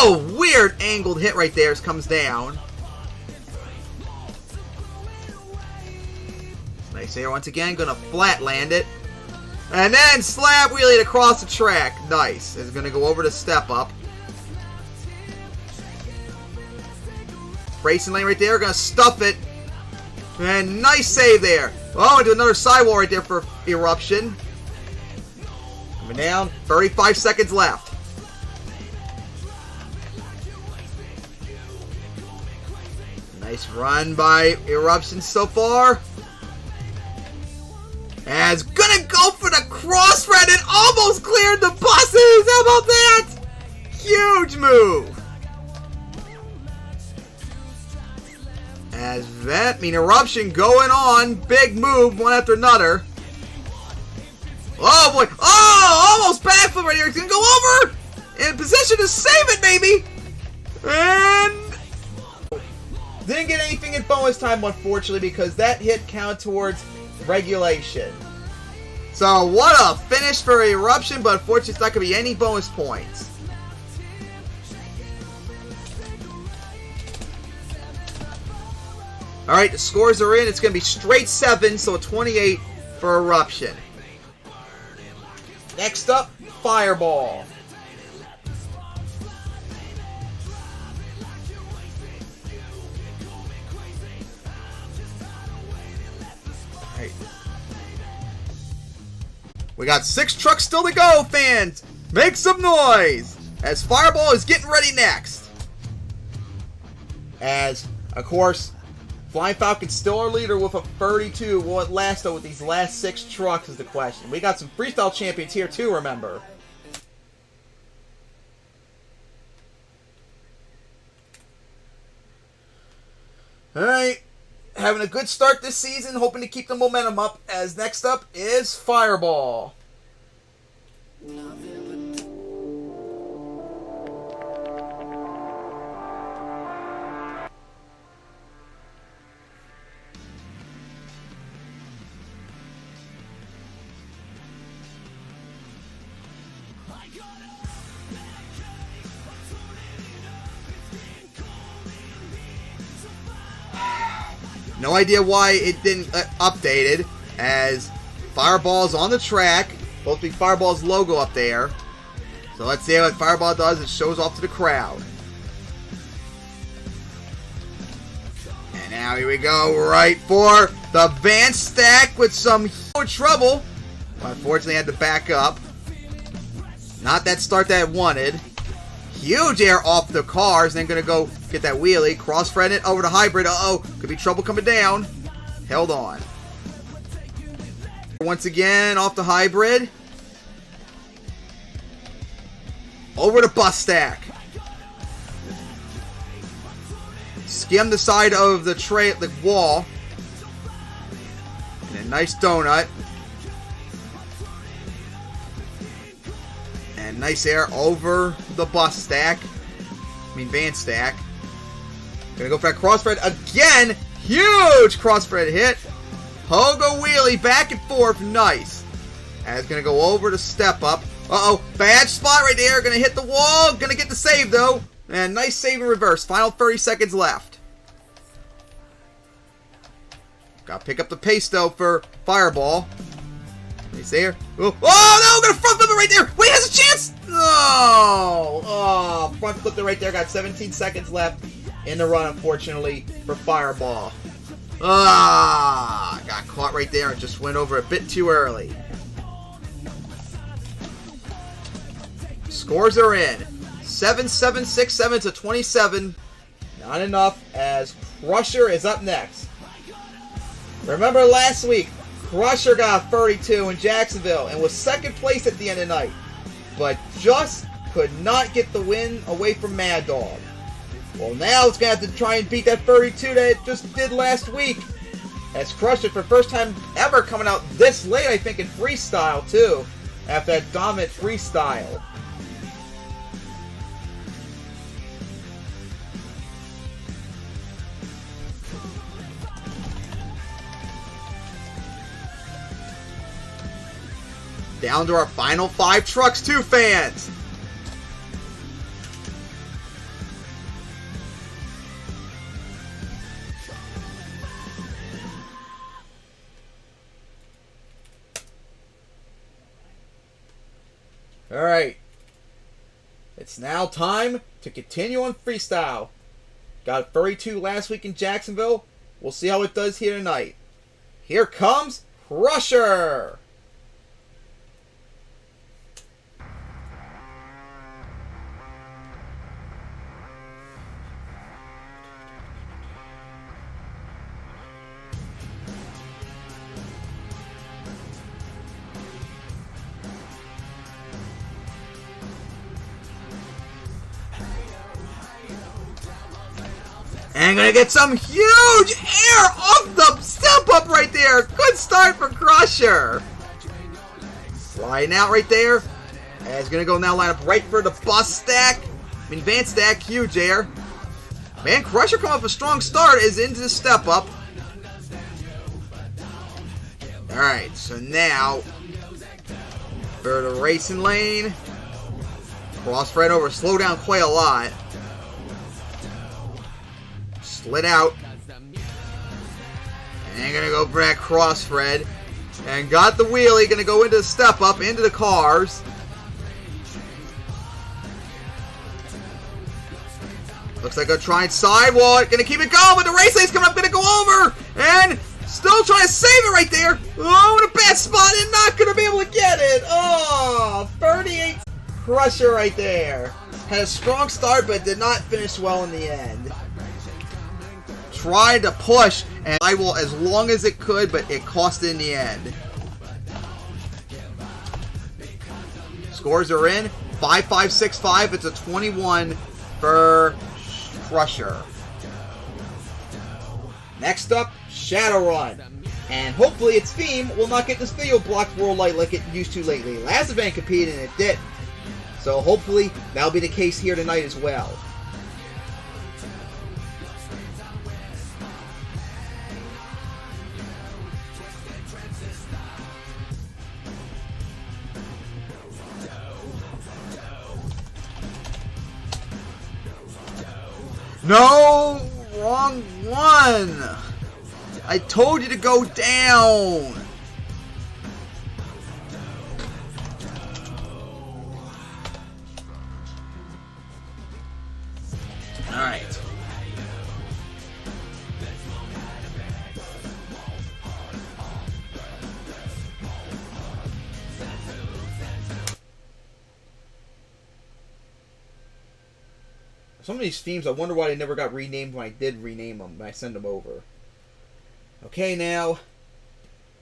Oh, weird angled hit right there as comes down. Nice air once again. Gonna flat land it. And then slab wheelie it across the track. Nice. It's gonna go over the step up. Racing lane right there. Gonna stuff it. And nice save there. Oh, into another sidewall right there for Eruption. Coming down. 35 seconds left. Nice run by Eruption so far. And it's gonna go for the cross red and almost cleared the buses. How about that? Huge move. As Eruption going on. Big move, one after another. Oh boy. Oh, almost backflip right here. He's gonna go over. In position to save it, maybe. And didn't get anything in bonus time, unfortunately, because that hit counted towards regulation. So, what a finish for Eruption, but unfortunately, it's not going to be any bonus points. Alright, the scores are in. It's going to be straight 7, so a 28 for Eruption. Next up, Fireball. We got 6 trucks still to go, fans! Make some noise! As Fireball is getting ready next. As, of course, Flying Falcon's still our leader with a 32. Will it last, though, with these last 6 trucks is the question. We got some freestyle champions here, too, remember. Alright. Having a good start this season, hoping to keep the momentum up, as next up is Fireball. No idea why it didn't updated, as Fireball's on the track. Supposed to be Fireball's logo up there. So let's see what Fireball does. It shows off to the crowd. And now here we go, right for the Van Stack with some huge trouble. Well, unfortunately, I had to back up. Not that start that I wanted. Huge air off the cars, and then gonna go get that wheelie. Cross-thread it over to hybrid. Uh-oh, could be trouble coming down. Held on. Once again, off the hybrid. Over to bus stack. Skim the side of the the wall. And a nice donut. And nice air over the bus stack. Van stack. Gonna go for that crossthread again. Huge crossthread hit. Pogo wheelie back and forth. Nice. And it's gonna go over to step up. Uh-oh. Bad spot right there. Gonna hit the wall. Gonna get the save though. And nice save in reverse. Final 30 seconds left. Gotta pick up the pace though for Fireball. He's there. Oh no! Gonna front flip it right there. Wait, has a chance. Oh, front flipped it right there. Got 17 seconds left in the run, unfortunately, for Fireball. Got caught right there and just went over a bit too early. Scores are in. 7-7, 6-7 to 27. Not enough, as Crusher is up next. Remember last week, Crusher got 32 in Jacksonville and was second place at the end of the night, but just could not get the win away from Mad Dog. Well, now it's going to have to try and beat that 32 that it just did last week. As Crusher, for the first time ever, coming out this late, I think, in freestyle, too, after that dominant freestyle. Down to our final 5 trucks, too, fans. Alright. It's now time to continue on freestyle. Got a 32 last week in Jacksonville. We'll see how it does here tonight. Here comes Crusher. And gonna get some huge air off the step up right there. Good start for Crusher. Sliding out right there. And it's gonna go now line up right for the bus stack. Van stack, huge air. Man, Crusher coming off a strong start is into the step up. Alright, so now for the racing lane. Cross right over, slow down quite a lot. Slid out. And gonna go for that cross thread. And got the wheelie. Gonna go into the step up, into the cars. Looks like a trying sidewall. Gonna keep it going, but the race lane's coming up. Gonna go over. And still trying to save it right there. Oh, in a bad spot. And not gonna be able to get it. Oh, 38. Crusher right there. Had a strong start, but did not finish well in the end. Tried to push and sidewall as long as it could, but it cost in the end. Scores are in. 5-5, 6-5. It's a 21 for Crusher. Next up, Shadowrun. And hopefully its theme will not get this video blocked world light like it used to lately. Last event competed and it did. So hopefully that'll be the case here tonight as well. No! Wrong one! I told you to go down! Alright. Some of these themes, I wonder why they never got renamed when I did rename them, when I send them over. Okay, now,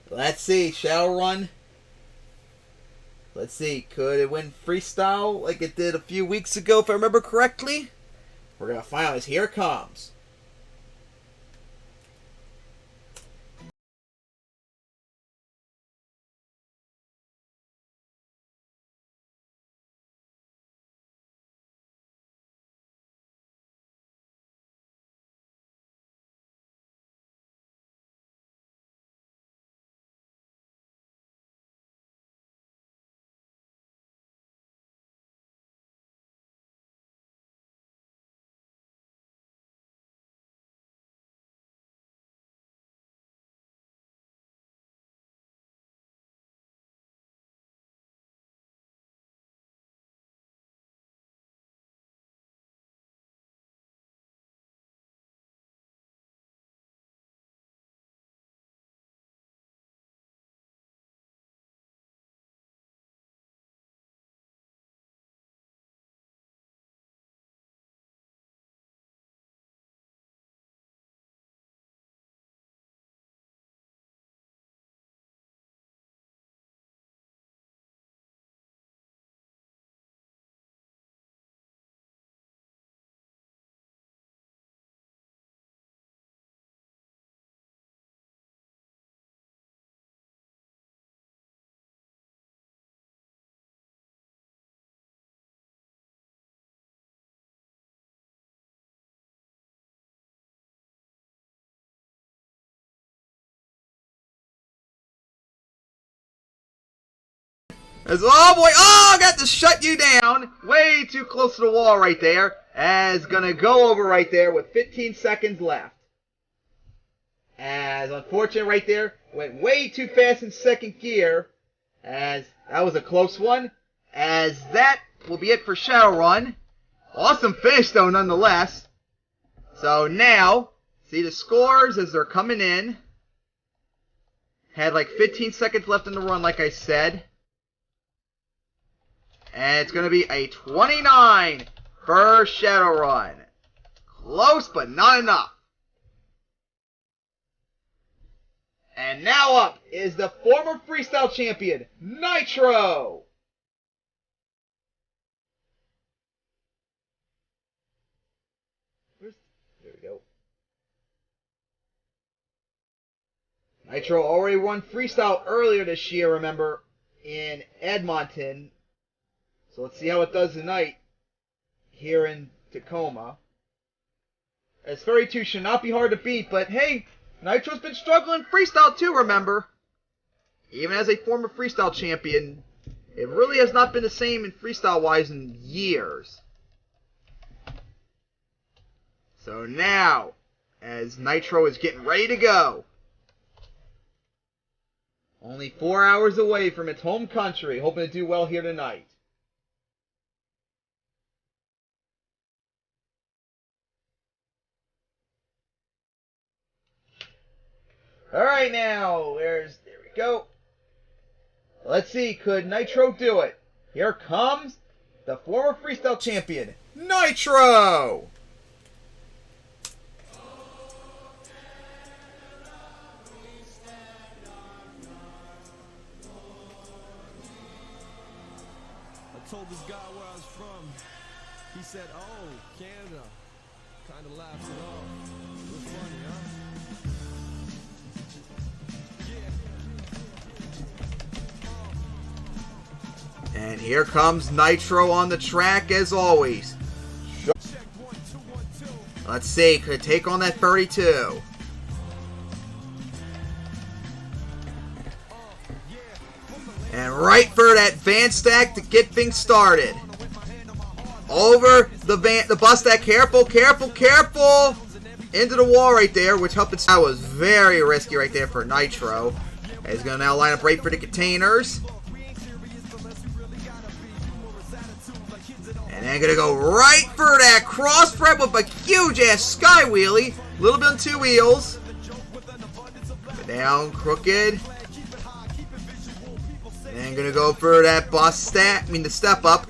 let's see, Shadowrun. Let's see, could it win freestyle like it did a few weeks ago, if I remember correctly? We're going to find out as here it comes. As, oh boy, oh, I got to shut you down. Way too close to the wall right there. As gonna go over right there with 15 seconds left. As unfortunate right there, went way too fast in second gear. As that was a close one. As that will be it for Shadowrun. Awesome finish though nonetheless. So now, see the scores as they're coming in. Had like 15 seconds left in the run like I said. And it's going to be a 29 for Shadowrun. Close, but not enough. And now up is the former freestyle champion, Nitro. There we go. Nitro already won freestyle earlier this year, remember, in Edmonton. So let's see how it does tonight here in Tacoma. As 32 should not be hard to beat, but hey, Nitro's been struggling freestyle too, remember. Even as a former freestyle champion, it really has not been the same in freestyle-wise in years. So now, as Nitro is getting ready to go, only 4 hours away from its home country, hoping to do well here tonight. Alright now, there we go. Let's see, could Nitro do it? Here comes the former freestyle champion, Nitro! I told this guy where I was from. He said, oh, Canada. Kind of laughs it off. It was funny, huh? And here comes Nitro on the track as always. Let's see, could it take on that 32? And right for that van stack to get things started. Over the bus deck. Careful, careful, careful. Into the wall right there, which helped it. That was very risky right there for Nitro. And he's going to now line up right for the containers. And then going to go right for that cross spread with a huge-ass sky wheelie. A little bit on two wheels. Down, crooked. And then going to go for that the step up.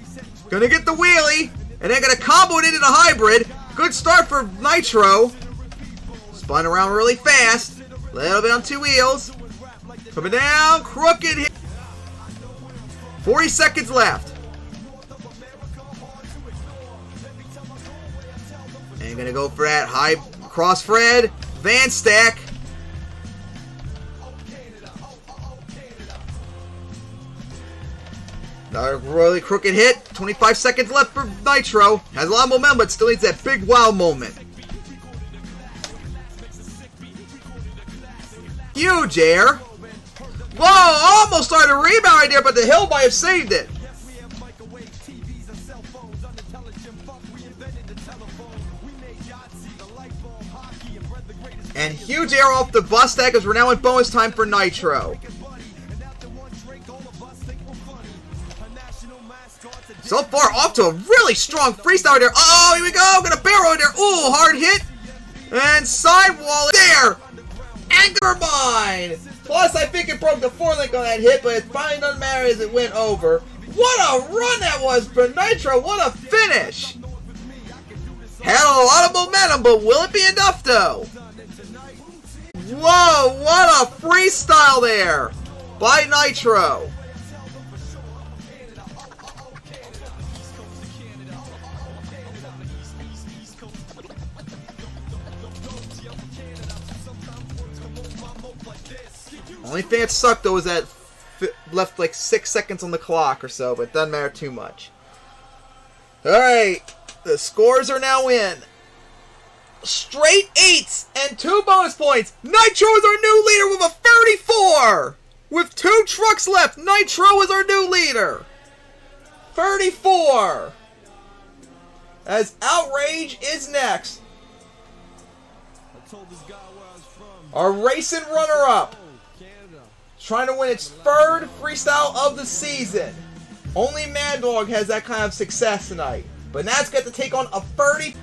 Going to get the wheelie. And then going to combo it into the hybrid. Good start for Nitro. Spun around really fast. A little bit on two wheels. Coming down, crooked hit. 40 seconds left. And gonna go for that high cross Fred. Van stack. Another really crooked hit. 25 seconds left for Nitro. Has a lot of momentum, but still needs that big wow moment. Huge air. Whoa, almost started a rebound right there, but the hill might have saved it. And huge air off the bus stack as we're now in bonus time for Nitro. So far, off to a really strong freestyle there. Oh, here we go. Got a barrel there. Ooh, hard hit. And sidewall there. And never mind. Plus, I think it broke the forelink on that hit, but it finally doesn't matter as it went over. What a run that was for Nitro. What a finish. Had a lot of momentum, but will it be enough, though? Whoa, what a freestyle there by Nitro. Only thing that sucked though was that left like 6 seconds on the clock or so, but it doesn't matter too much. Alright, the scores are now in. Straight 8s and 2 bonus points. Nitro is our new leader with a 34! With 2 trucks left, Nitro is our new leader. 34! As Outrage is next. Our racing runner-up. Trying to win its 3rd freestyle of the season. Only Mad Dog has that kind of success tonight. But now it's got to take on a 30.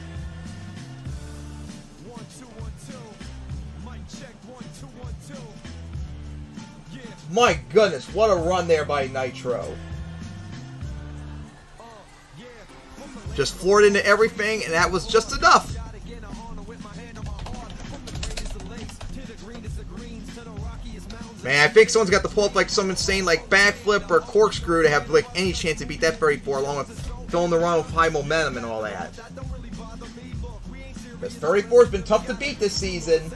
My goodness, what a run there by Nitro. Just floored into everything, and that was just enough. Man, I think someone's got to pull up like some insane like backflip or corkscrew to have like any chance to beat that 34 along with filling the run with high momentum and all that. Because 34 has been tough to beat this season.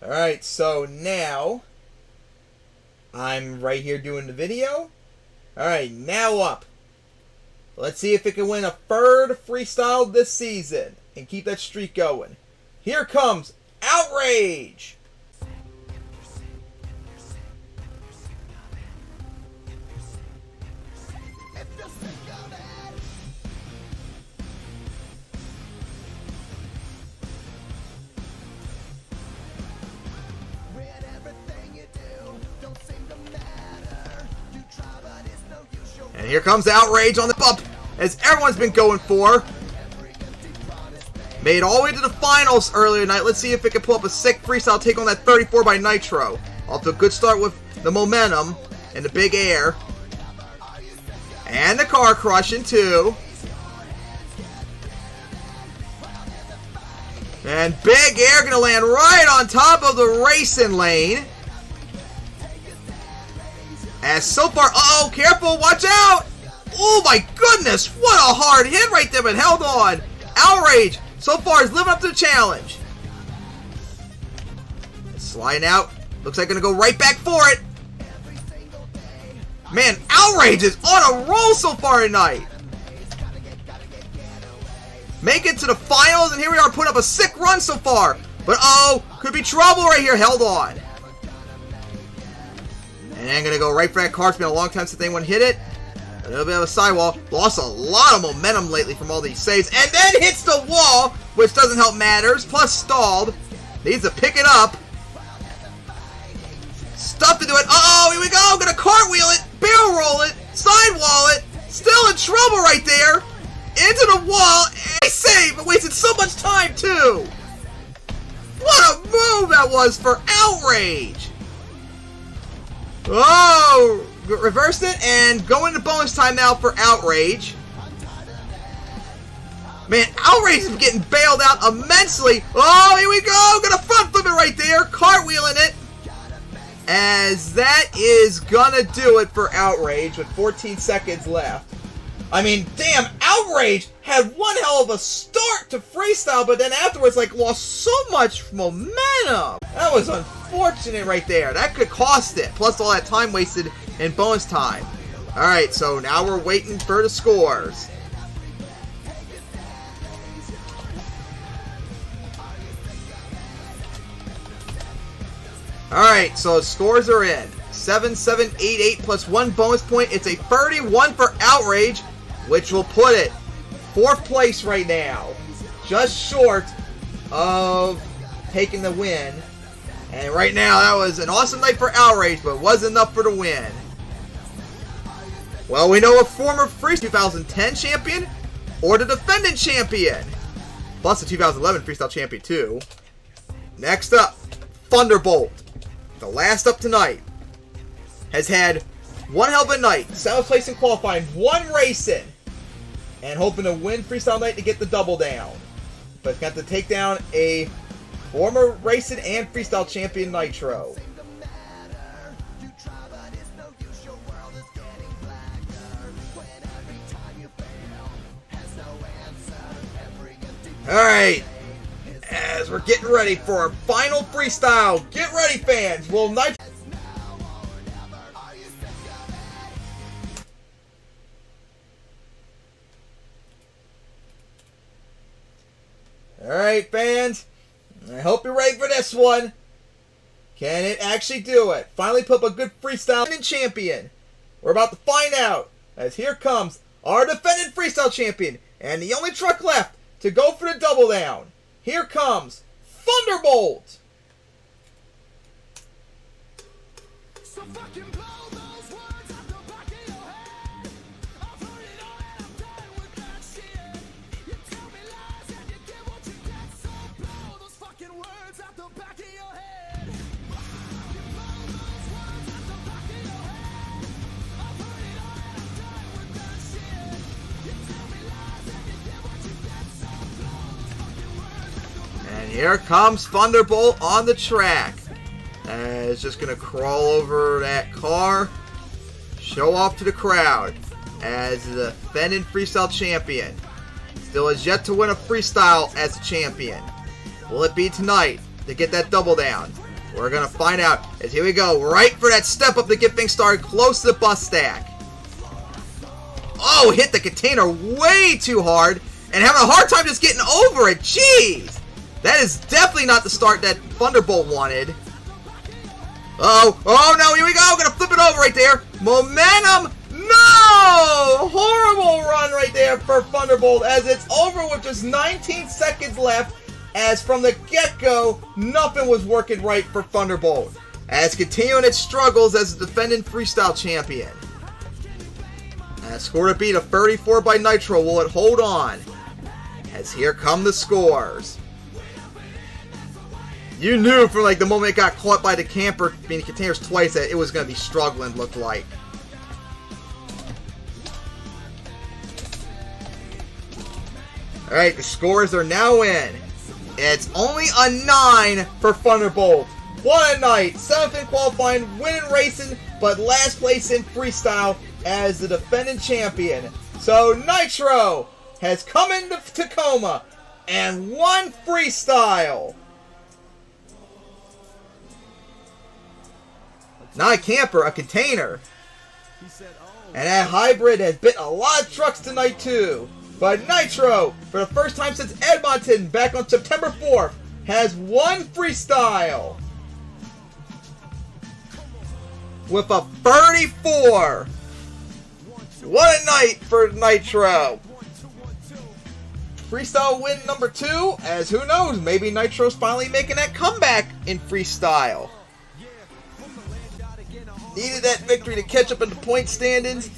Alright, so now I'm right here doing the video. Alright, now up. Let's see if it can win a 3rd freestyle this season and keep that streak going. Here comes Outrage! And here comes Outrage on the bump, as everyone's been going for. Made all the way to the finals earlier tonight. Let's see if it can pull up a sick freestyle take on that 34 by Nitro. Off to a good start with the momentum and the big air. And the car crushing too. And big air gonna land right on top of the racing lane. As so far, uh-oh, careful, watch out! Oh my goodness, what a hard hit right there, but held on. Outrage, so far, is living up to the challenge. Sliding out, looks like gonna go right back for it. Man, Outrage is on a roll so far tonight. Make it to the finals, and here we are putting up a sick run so far. But oh, could be trouble right here. Held on. And then gonna go right for that car. It's been a long time since anyone hit it. A little bit of a sidewall. Lost a lot of momentum lately from all these saves. And then hits the wall, which doesn't help matters. Plus stalled. Needs to pick it up. Stuff to do it. Uh-oh, here we go. Gonna cartwheel it. Barrel roll it. Sidewall it. Still in trouble right there. Into the wall. And save, but wasted so much time too. What a move that was for Outrage. Oh, reversed it and going to bonus time now for Outrage. Man, Outrage is getting bailed out immensely. Oh, here we go. Gonna front flip it right there. Cartwheeling it. As that is gonna do it for Outrage with 14 seconds left. I mean, damn, Outrage had one hell of a start to freestyle, but then afterwards, like, lost so much momentum. That was unfortunate right there. That could cost it. Plus all that time wasted in bonus time. Alright, so now we're waiting for the scores. Alright, so scores are in. 7, 7, 8, 8 plus 1 bonus point. It's a 31 for Outrage, which will put it 4th place right now. Just short of taking the win. And right now, that was an awesome night for Outrage, but wasn't enough for the win. Well, we know a former Freestyle 2010 champion or the defendant champion. Plus the 2011 Freestyle champion, too. Next up, Thunderbolt. The last up tonight. Has had one hell of a night. 7th place in qualifying. 1 racing. And hoping to win Freestyle Night to get the double down. But got to take down a former racing and Freestyle champion Nitro. Alright. As we're getting ready for our final freestyle. Get ready, fans. Will Nitro... Alright, fans. I hope you're ready for this one. Can it actually do it? Finally put up a good freestyle champion. We're about to find out. As here comes our defending freestyle champion. And the only truck left to go for the double down. Here comes Thunderbolt. So fucking blow those words out the back of your head. I've heard it all and I'm done with that shit. You tell me lies and you get what you get. So blow those fucking words out the back of your head. You blow those words out the back of your head. I've heard it all and I'm done with that shit. You tell me lies and you get what you get. So blow those fucking words out the back. And here comes Thunderbolt on the track. It's just going to crawl over that car, show off to the crowd as the defending freestyle champion. Still has yet to win a freestyle as a champion. Will it be tonight to get that double down? We're going to find out as here we go, right for that step up to get things started close to the bus stack. Oh, hit the container way too hard and having a hard time just getting over it. Jeez! That is definitely not the start that Thunderbolt wanted. Oh no, here we go. Gonna flip it over right there. Momentum. No! Horrible run right there for Thunderbolt as it's over with just 19 seconds left. As from the get-go, nothing was working right for Thunderbolt. As continuing its struggles as the defending freestyle champion. Score to beat a 34 by Nitro. Will it hold on? As here come the scores. You knew from like the moment it got caught by the camper, being containers twice, that it was going to be struggling, looked like. Alright, the scores are now in. It's only a 9 for Thunderbolt. What a night. 7th in qualifying, winning racing, but last place in freestyle as the defending champion. So Nitro has come into Tacoma and won freestyle. Not a camper, a container. He said, oh. And that hybrid has bit a lot of trucks tonight too. But Nitro, for the first time since Edmonton back on September 4th, has won freestyle with a 34. What a night for Nitro. Freestyle win number 2, as who knows, maybe Nitro's finally making that comeback in freestyle. Needed that victory to catch up in the point standings,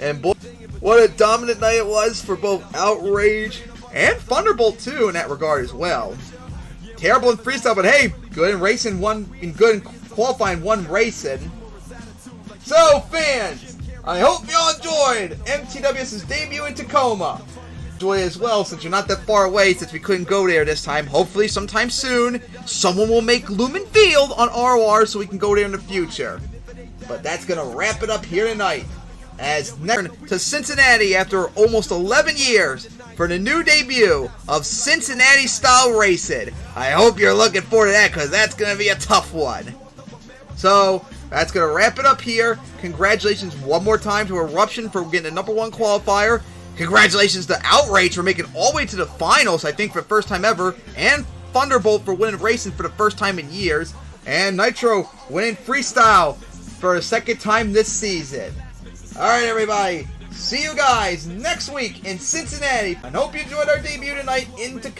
and boy, what a dominant night it was for both Outrage and Thunderbolt too in that regard as well. Terrible in freestyle, but hey, good in racing, good in qualifying, one racing. So fans, I hope y'all enjoyed MTWS's debut in Tacoma. Enjoy as well, since you're not that far away, since we couldn't go there this time. Hopefully sometime soon someone will make Lumen Field on ROR so we can go there in the future. But that's gonna wrap it up here tonight, as next to Cincinnati after almost 11 years for the new debut of Cincinnati style racing. I hope you're looking forward to that, because that's gonna be a tough one. So that's gonna wrap it up here. Congratulations one more time to Eruption for getting the #1 qualifier. Congratulations to Outrage for making all the way to the finals, I think for the first time ever, and Thunderbolt for winning racing for the first time in years, and Nitro winning freestyle for a second time this season. Alright everybody, see you guys next week in Cincinnati. I hope you enjoyed our debut tonight in Tacoma.